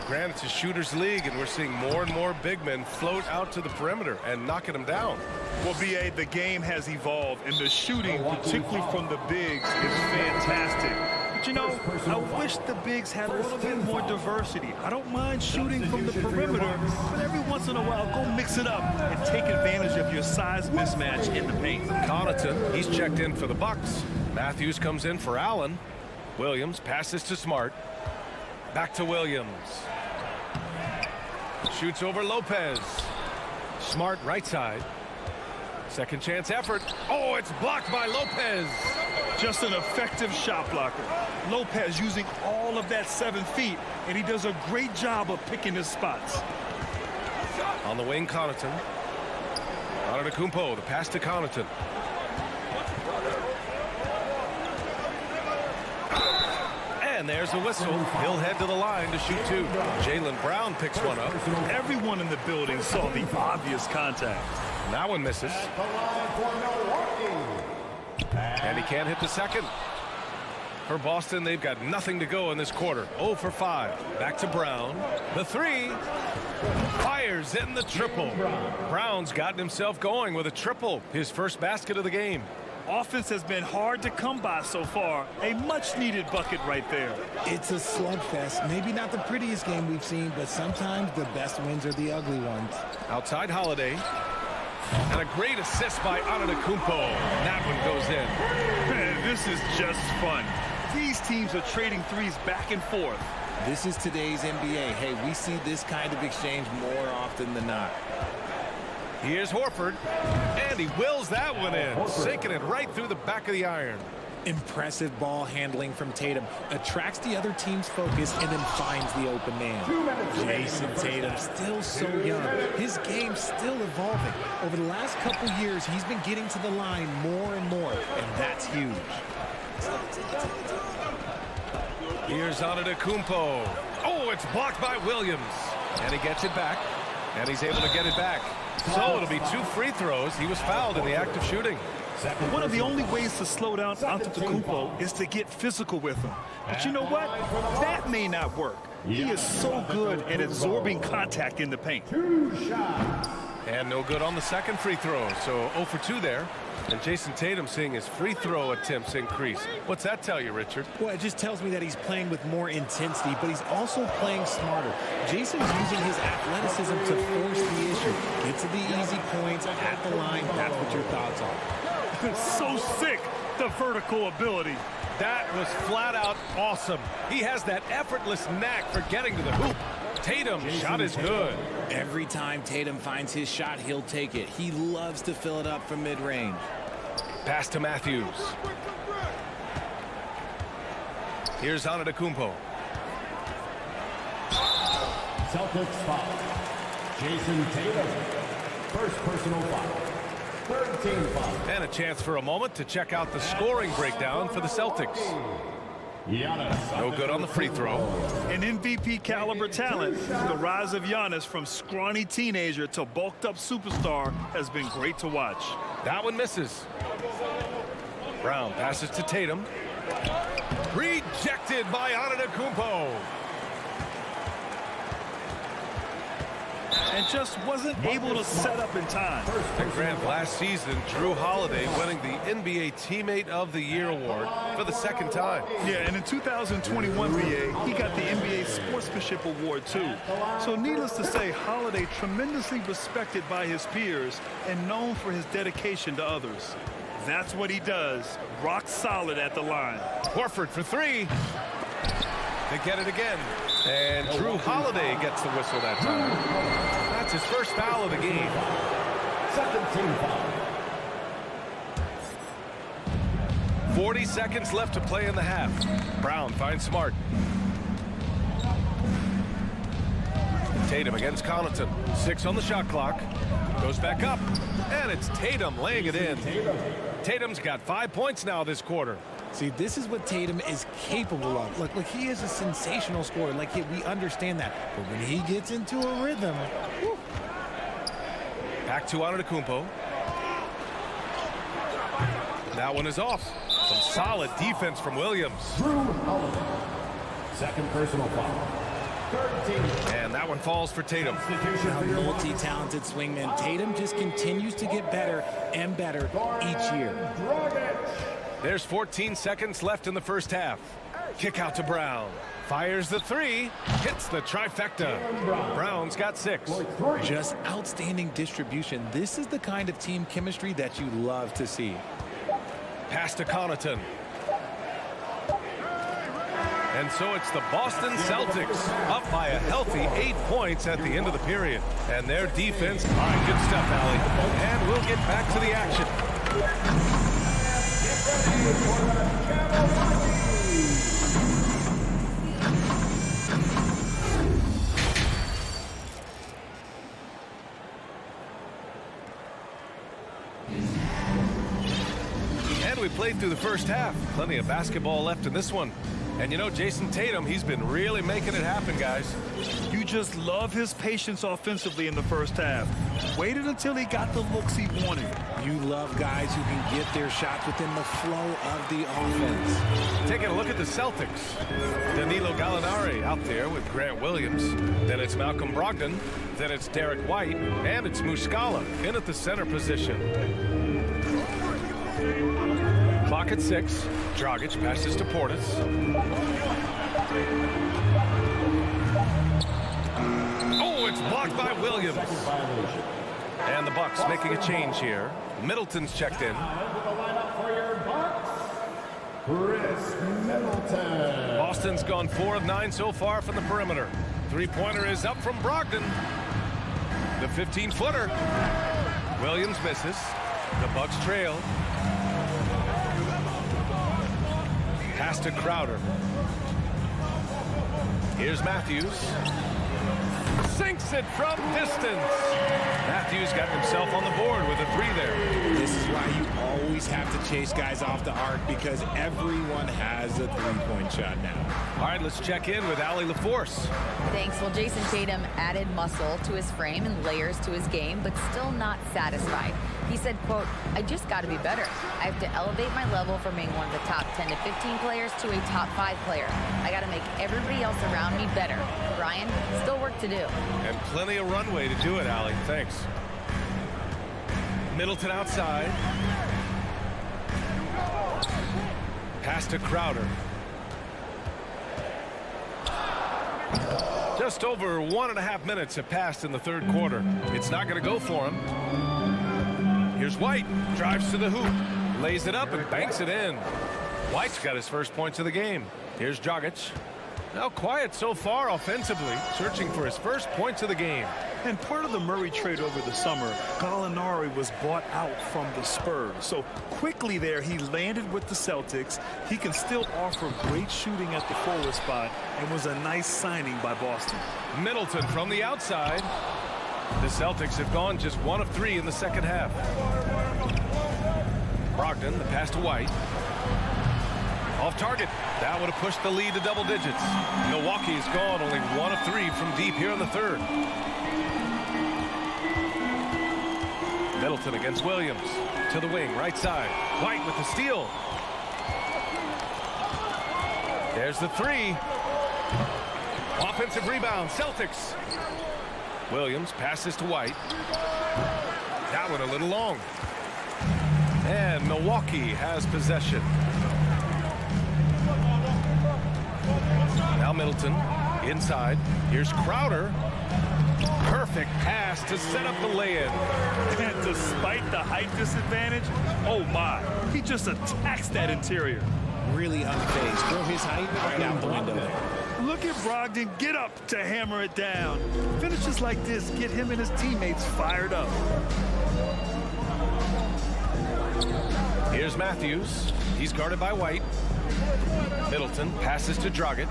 Granted, it's a shooter's league, and we're seeing more and more big men float out to the perimeter and knocking them down. Well, B.A., the game has evolved, and the shooting, particularly from the bigs, is fantastic. But, you know, I wish the bigs had a little bit more diversity. I don't mind shooting from the perimeter, but every once in a while, go mix it up and take advantage of your size mismatch in the paint. Connaughton, he's checked in for the Bucks. Matthews comes in for Allen. Williams passes to Smart. Back to Williams. Shoots over Lopez. Smart right side. Second chance effort. Oh, it's blocked by Lopez. Just an effective shot blocker. Lopez using all of that 7 feet, and he does a great job of picking his spots. On the wing, Connaughton. Antetokounmpo, the pass to Connaughton. And there's the whistle. He'll head to the line to shoot 2. Jaylen Brown picks one up. Everyone in the building saw the obvious contact. That one misses. And he can't hit the second. For Boston, they've got nothing to go in this quarter. 0 for 5. Back to Brown. The 3. Fires in the triple. Brown's gotten himself going with a triple. His first basket of the game. Offense has been hard to come by so far. A much-needed bucket right there. It's a slugfest. Maybe not the prettiest game we've seen, but sometimes the best wins are the ugly ones. Outside Holiday. And a great assist by Antetokounmpo. That one goes in. Man, this is just fun. These teams are trading threes back and forth. This is today's NBA. Hey, we see this kind of exchange more often than not. Here's Horford, and he wills that one in, sinking it right through the back of the iron. Impressive ball handling from Tatum. Attracts the other team's focus and then finds the open man. Jason Tatum, still so young. His game's still evolving. Over the last couple years, he's been getting to the line more and more, and that's huge. Here's Antetokounmpo. Oh, it's blocked by Williams. And he gets it back. And he's able to get it back. So it'll be 2 free throws. He was fouled in the act of shooting. One of the only ways to slow down Antetokounmpo is to get physical with him. But you know what? That may not work. He is so good at absorbing contact in the paint. 2 shots. And no good on the second free throw. So 0 for 2 there. And Jason Tatum seeing his free throw attempts increase. What's that tell you, Richard? Well, it just tells me that he's playing with more intensity, but he's also playing smarter. Jason's using his athleticism to force the issue. Get to the easy points at the line. That's what your thoughts are. So sick, the vertical ability. That was flat out awesome. He has that effortless knack for getting to the hoop. Tatum's shot is good. Every time Tatum finds his shot, he'll take it. He loves to fill it up from mid-range. Pass to Matthews. Here's Antetokounmpo. Celtics foul. Jason Tatum. First personal foul. Third team foul. And a chance for a moment to check out the scoring breakdown for the Celtics. No good on the free throw. An MVP caliber talent. The rise of Giannis from scrawny teenager to bulked up superstar has been great to watch. That one misses. Brown passes to Tatum. Rejected by Antetokounmpo. And just wasn't able to set up in time. And Grant, last season, Drew Holiday winning the NBA Teammate of the Year award for the 2nd time. Yeah, and in 2021, BA, he got the NBA Sportsmanship Award, too. So needless to say, Holiday tremendously respected by his peers and known for his dedication to others. That's what he does. Rock solid at the line. Horford for 3. They get it again. And Drew Holiday gets the whistle that time. That's his first foul of the game. Second team foul. 40 seconds left to play in the half. Brown finds Smart. Tatum against Connaughton. 6 on the shot clock. Goes back up. And it's Tatum laying it in. Tatum's got 5 points now this quarter. See, this is what Tatum is capable of. Look, he is a sensational scorer. We understand that. But when he gets into a rhythm... Whew. Back to Antetokounmpo. That one is off. Some solid defense from Williams. Drew Holiday. Second personal foul. Third team. And that one falls for Tatum. A multi-talented swingman. Tatum just continues to get better and better each year. There's 14 seconds left in the first half. Kick out to Brown. Fires the 3. Hits the trifecta. Brown's got 6. Just outstanding distribution. This is the kind of team chemistry that you love to see. Pass to Connaughton. And so it's the Boston Celtics up by a healthy 8 points at the end of the period. And their defense, all right, good stuff, Allie. And we'll get back to the action. And we played through the first half. Plenty of basketball left in this one. And you know, Jason Tatum, he's been really making it happen, guys. You just love his patience offensively in the first half. Waited until he got the looks he wanted. You love guys who can get their shots within the flow of the offense. Taking a look at the Celtics. Danilo Gallinari out there with Grant Williams. Then it's Malcolm Brogdon. Then it's Derek White. And it's Muscala in at the center position. Clock at 6. Dragic passes to Portis. Oh, it's blocked by Williams. And the Bucks making a change here. Middleton's checked in. Chris Middleton. Boston's gone 4 of 9 so far from the perimeter. Three-pointer is up from Brogdon. The 15-footer. Williams misses. The Bucks trail. Pass to Crowder. Here's Matthews. Sinks it from distance. Matthews got himself on the board with a 3 there. This is why you always have to chase guys off the arc, because everyone has a three-point shot now. All right, let's check in with Allie LaForce. Thanks. Well, Jason Tatum added muscle to his frame and layers to his game, but still not satisfied. He said, quote, I just got to be better. I have to elevate my level from being one of the top 10 to 15 players to a top 5 player. I got to make everybody else around me better. Brian, still work to do. And plenty of runway to do it, Allie. Thanks. Middleton outside. Pass to Crowder. Just over 1.5 minutes have passed in the third quarter. It's not going to go for him. Here's White. Drives to the hoop. Lays it up and banks it in. White's got his first points of the game. Here's Dragic. Now quiet so far offensively, searching for his first points of the game. And part of the Murray trade over the summer, Gallinari was bought out from the Spurs. So quickly there, he landed with the Celtics. He can still offer great shooting at the forward spot, and was a nice signing by Boston. Middleton from the outside. The Celtics have gone just 1 of 3 in the second half. Brogdon, the pass to White. Off target. That would have pushed the lead to double digits. Milwaukee's gone only 1 of 3 from deep here in the third. Middleton against Williams. To the wing, right side. White with the steal. There's the 3. Offensive rebound, Celtics. Williams passes to White. That one a little long. And Milwaukee has possession. Now Middleton inside. Here's Crowder. Perfect pass to set up the lay-in. And despite the height disadvantage, oh my, he just attacks that interior. Really unfazed. Throw his height right out the window there. Look at Brogdon get up to hammer it down. Finishes like this get him and his teammates fired up. Here's Matthews. He's guarded by White. Middleton passes to Dragic.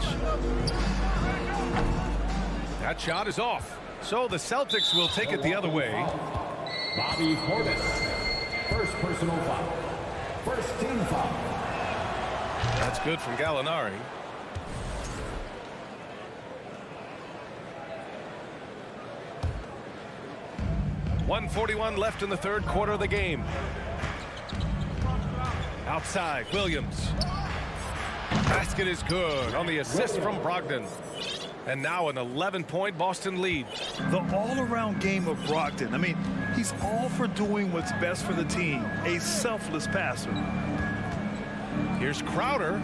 That shot is off. So the Celtics will take it the other way. Bobby Portis. First personal foul. First team foul. That's good from Gallinari. .141 left in the third quarter of the game. Outside, Williams. Basket is good on the assist from Brogdon. And now an 11-point Boston lead. The all-around game of Brogdon. I mean, he's all for doing what's best for the team. A selfless passer. Here's Crowder.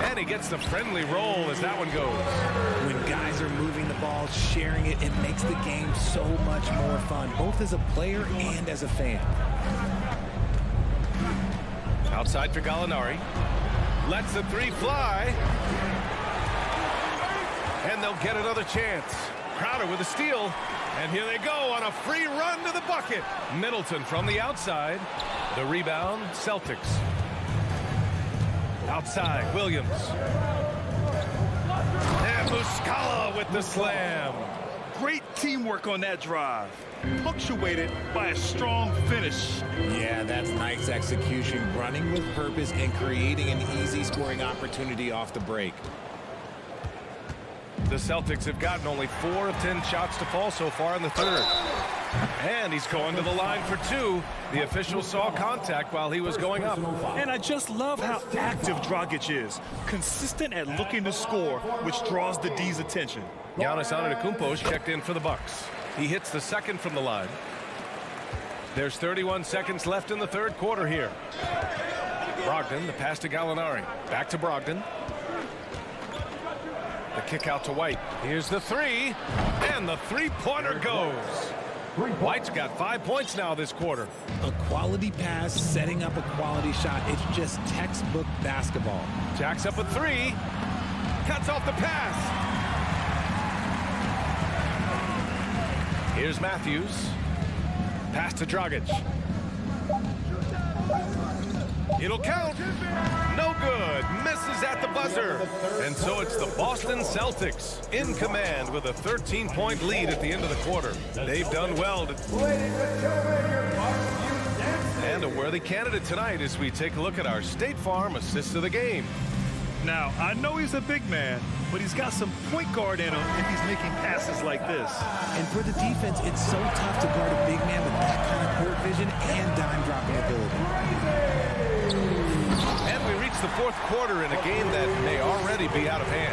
And he gets the friendly roll as that one goes. When guys are moving the ball, sharing it, it makes the game so much more fun, both as a player and as a fan. Outside for Gallinari. Lets the 3 fly. And they'll get another chance. Crowder with a steal. And here they go on a free run to the bucket. Middleton from the outside. The rebound, Celtics. Outside, Williams. And Muscala with the slam. Great teamwork on that drive. Punctuated by a strong finish. Yeah, that's nice execution. Running with purpose and creating an easy scoring opportunity off the break. The Celtics have gotten only 4 of 10 shots to fall so far in the third. And he's going to the line for 2. The official saw contact while he was going up. And I just love how active Dragic is. Consistent at looking to score, which draws the D's attention. Giannis Antetokounmpo's checked in for the Bucks. He hits the second from the line. There's 31 seconds left in the third quarter here. Brogdon, the pass to Gallinari. Back to Brogdon. The kick out to White. Here's the 3. And the three-pointer goes. White's got 5 points now this quarter. A quality pass, setting up a quality shot. It's just textbook basketball. Jacks up a 3. Cuts off the pass. Here's Matthews. Pass to Dragic. It'll count. No good. Misses at the buzzer. And so it's the Boston Celtics in command with a 13-point lead at the end of the quarter. They've done well. And a worthy candidate tonight as we take a look at our State Farm assist of the game. Now, I know he's a big man, but he's got some point guard in him if he's making passes like this. And for the defense, it's so tough to guard a big man with that kind of court vision and dime-dropping ability. And we reach the fourth quarter in a game that may already be out of hand.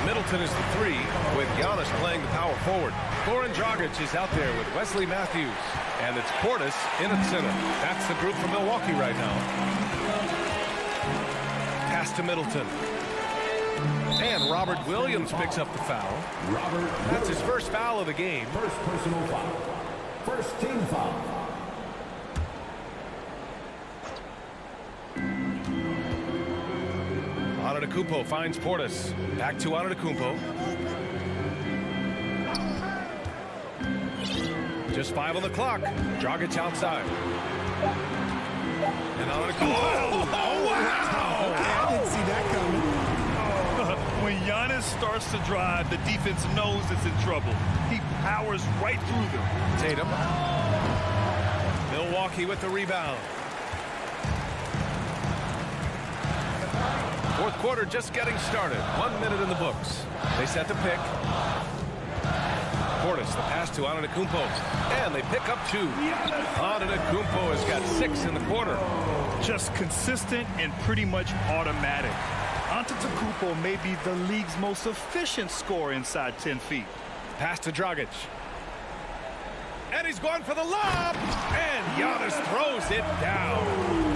Middleton is the three, with Giannis playing the power forward. Goran Dragic is out there with Wesley Matthews. And it's Portis in at center. That's the group from Milwaukee right now. Pass to Middleton. And Robert Williams picks up the foul. That's his first foul of the game. First personal foul. First team foul. Antetokounmpo finds Portis. Back to Antetokounmpo. Just 5 on the clock. Dragic outside. And Antetokounmpo. Oh, wow! Okay, I didn't see that coming. When Giannis starts to drive, the defense knows it's in trouble. He powers right through them. Tatum. Milwaukee with the rebound. Fourth quarter just getting started. 1 minute in the books. They set the pick. Portis, the pass to Antetokounmpo. And they pick up 2. Antetokounmpo has got 6 in the quarter. Just consistent and pretty much automatic. Antetokounmpo may be the league's most efficient scorer inside 10 feet. Pass to Dragic. And he's going for the lob. And Giannis throws it down.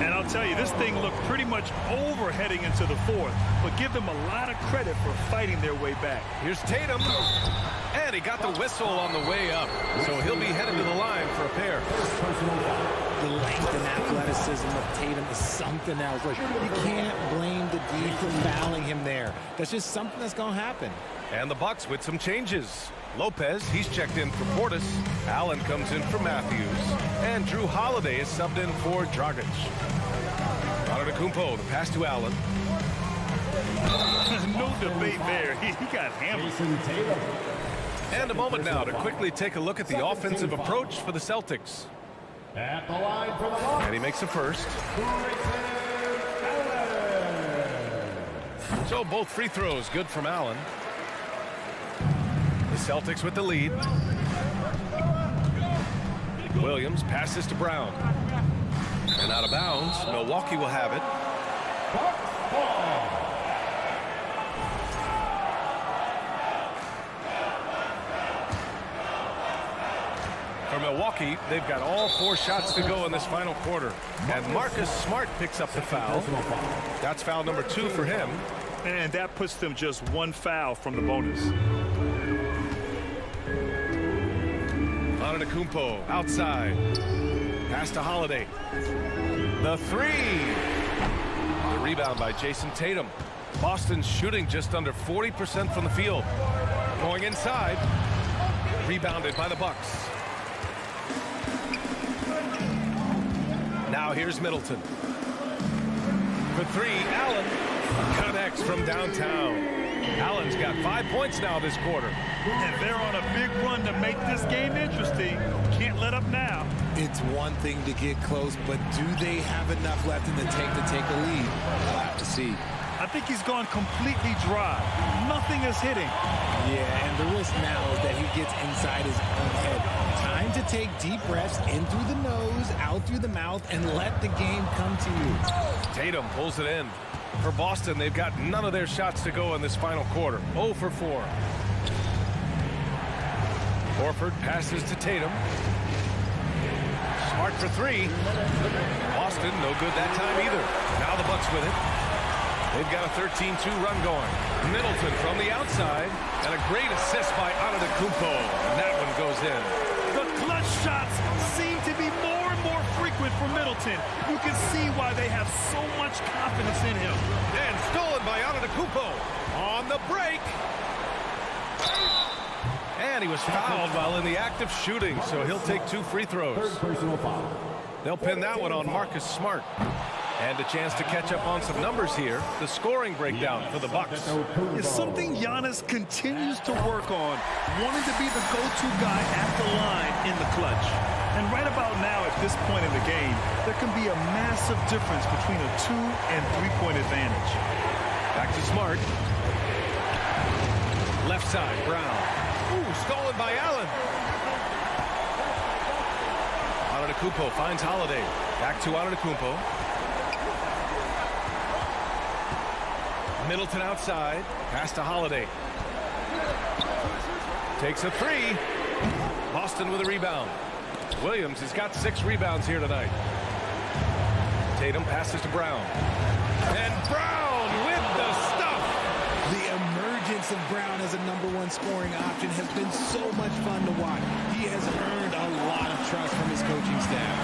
And I'll tell you, this thing looked pretty much over heading into the fourth, but give them a lot of credit for fighting their way back. Here's Tatum. And he got the whistle on the way up. So he'll be headed to the line for a pair. The length and athleticism of Tatum is something else. Like, you can't blame the D for fouling him there. That's just something that's going to happen. And the Bucks with some changes. Lopez, he's checked in for Portis. Allen comes in for Matthews. And Drew Holiday is subbed in for Dragic. Antetokounmpo, the pass to Allen. No debate there. He got hammered. And a moment now to quickly take a look at the offensive approach for the Celtics. At the line for the Bucks. And he makes the first. So both free throws good from Allen. The Celtics with the lead. Williams passes to Brown. And out of bounds, Milwaukee will have it. For Milwaukee, they've got all 4 shots to go in this final quarter. And Marcus Smart picks up the foul. That's foul number 2 for him. And that puts them just 1 foul from the bonus. Antetokounmpo outside. Pass to Holiday. The 3. The rebound by Jason Tatum. Boston's shooting just under 40% from the field. Going inside. Rebounded by the Bucks. Now here's Middleton. For 3, Allen connects from downtown. Allen's got 5 points now this quarter. And they're on a big run to make this game interesting. Can't let up now. It's one thing to get close, but do they have enough left in the tank to take a lead? We'll have to see. I think he's gone completely dry. Nothing is hitting. Yeah, and the risk now is that he gets inside his own head. Time to take deep breaths in through the nose, out through the mouth, and let the game come to you. Tatum pulls it in. For Boston, they've got none of their shots to go in this final quarter. 0 for 4. Horford passes to Tatum. Smart for 3. Boston, no good that time either. Now the Bucks with it. They've got a 13-2 run going. Middleton from the outside. And a great assist by Antetokounmpo. And that one goes in. The clutch shots seem to be more and more frequent for Middleton. You can see why they have so much confidence in him. And stolen by Antetokounmpo on the break. And he was fouled while in the act of shooting, so he'll take 2 free throws. Third personal foul. They'll pin that one on Marcus Smart. And a chance to catch up on some numbers here. The scoring breakdown for the Bucks. It's something Giannis continues to work on, wanting to be the go-to guy at the line in the clutch. And right about now, at this point in the game, there can be a massive difference between a 2- and 3-point advantage. Back to Smart. Left side, Brown. Ooh, stolen by Allen. Antetokounmpo finds Holiday. Back to Antetokounmpo. Middleton outside. Pass to Holiday. Takes a 3. Boston with a rebound. Williams has got 6 rebounds here tonight. Tatum passes to Brown. And Brown with the stuff. The emergence of Brown as a #1 scoring option has been so much fun to watch. He has earned a lot of trust from his coaching staff.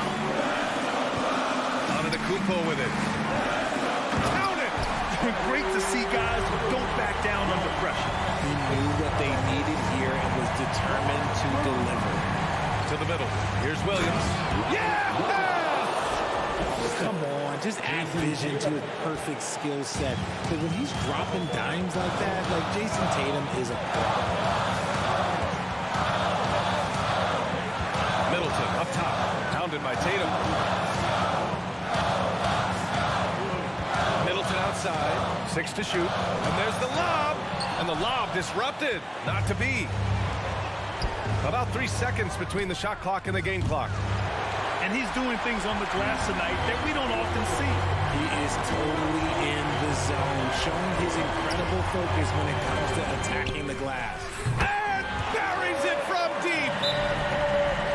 Antetokounmpo with it. Count it! Great to see guys who don't back down under pressure. He knew what they needed here and was determined to deliver. To the middle. Here's Williams. Yeah! Come on, just add vision to his perfect skill set. But when he's dropping dimes like that, like Jason Tatum is a problem. Middleton up top. Pounded by Tatum. Middleton outside. 6 to shoot. And there's the lob. And the lob disrupted. Not to be. About 3 seconds between the shot clock and the game clock. And he's doing things on the glass tonight that we don't often see. He is totally in the zone, showing his incredible focus when it comes to attacking the glass. And buries it from deep.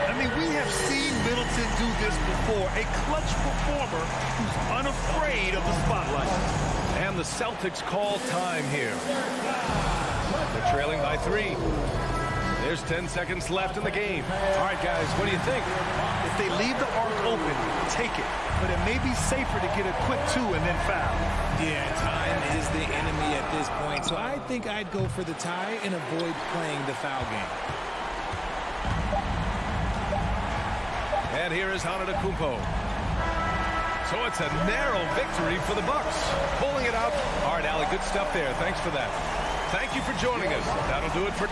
I mean, we have seen Middleton do this before. A clutch performer who's unafraid of the spotlight. And the Celtics call time here. They're trailing by 3. There's 10 seconds left in the game. All right, guys, what do you think? If they leave the arc open, take it. But it may be safer to get a quick 2 and then foul. Yeah, time is the enemy at this point. So I think I'd go for the tie and avoid playing the foul game. And here is Antetokounmpo. So it's a narrow victory for the Bucks. Pulling it out. All right, Allie, good stuff there. Thanks for that. Thank you for joining us. That'll do it for...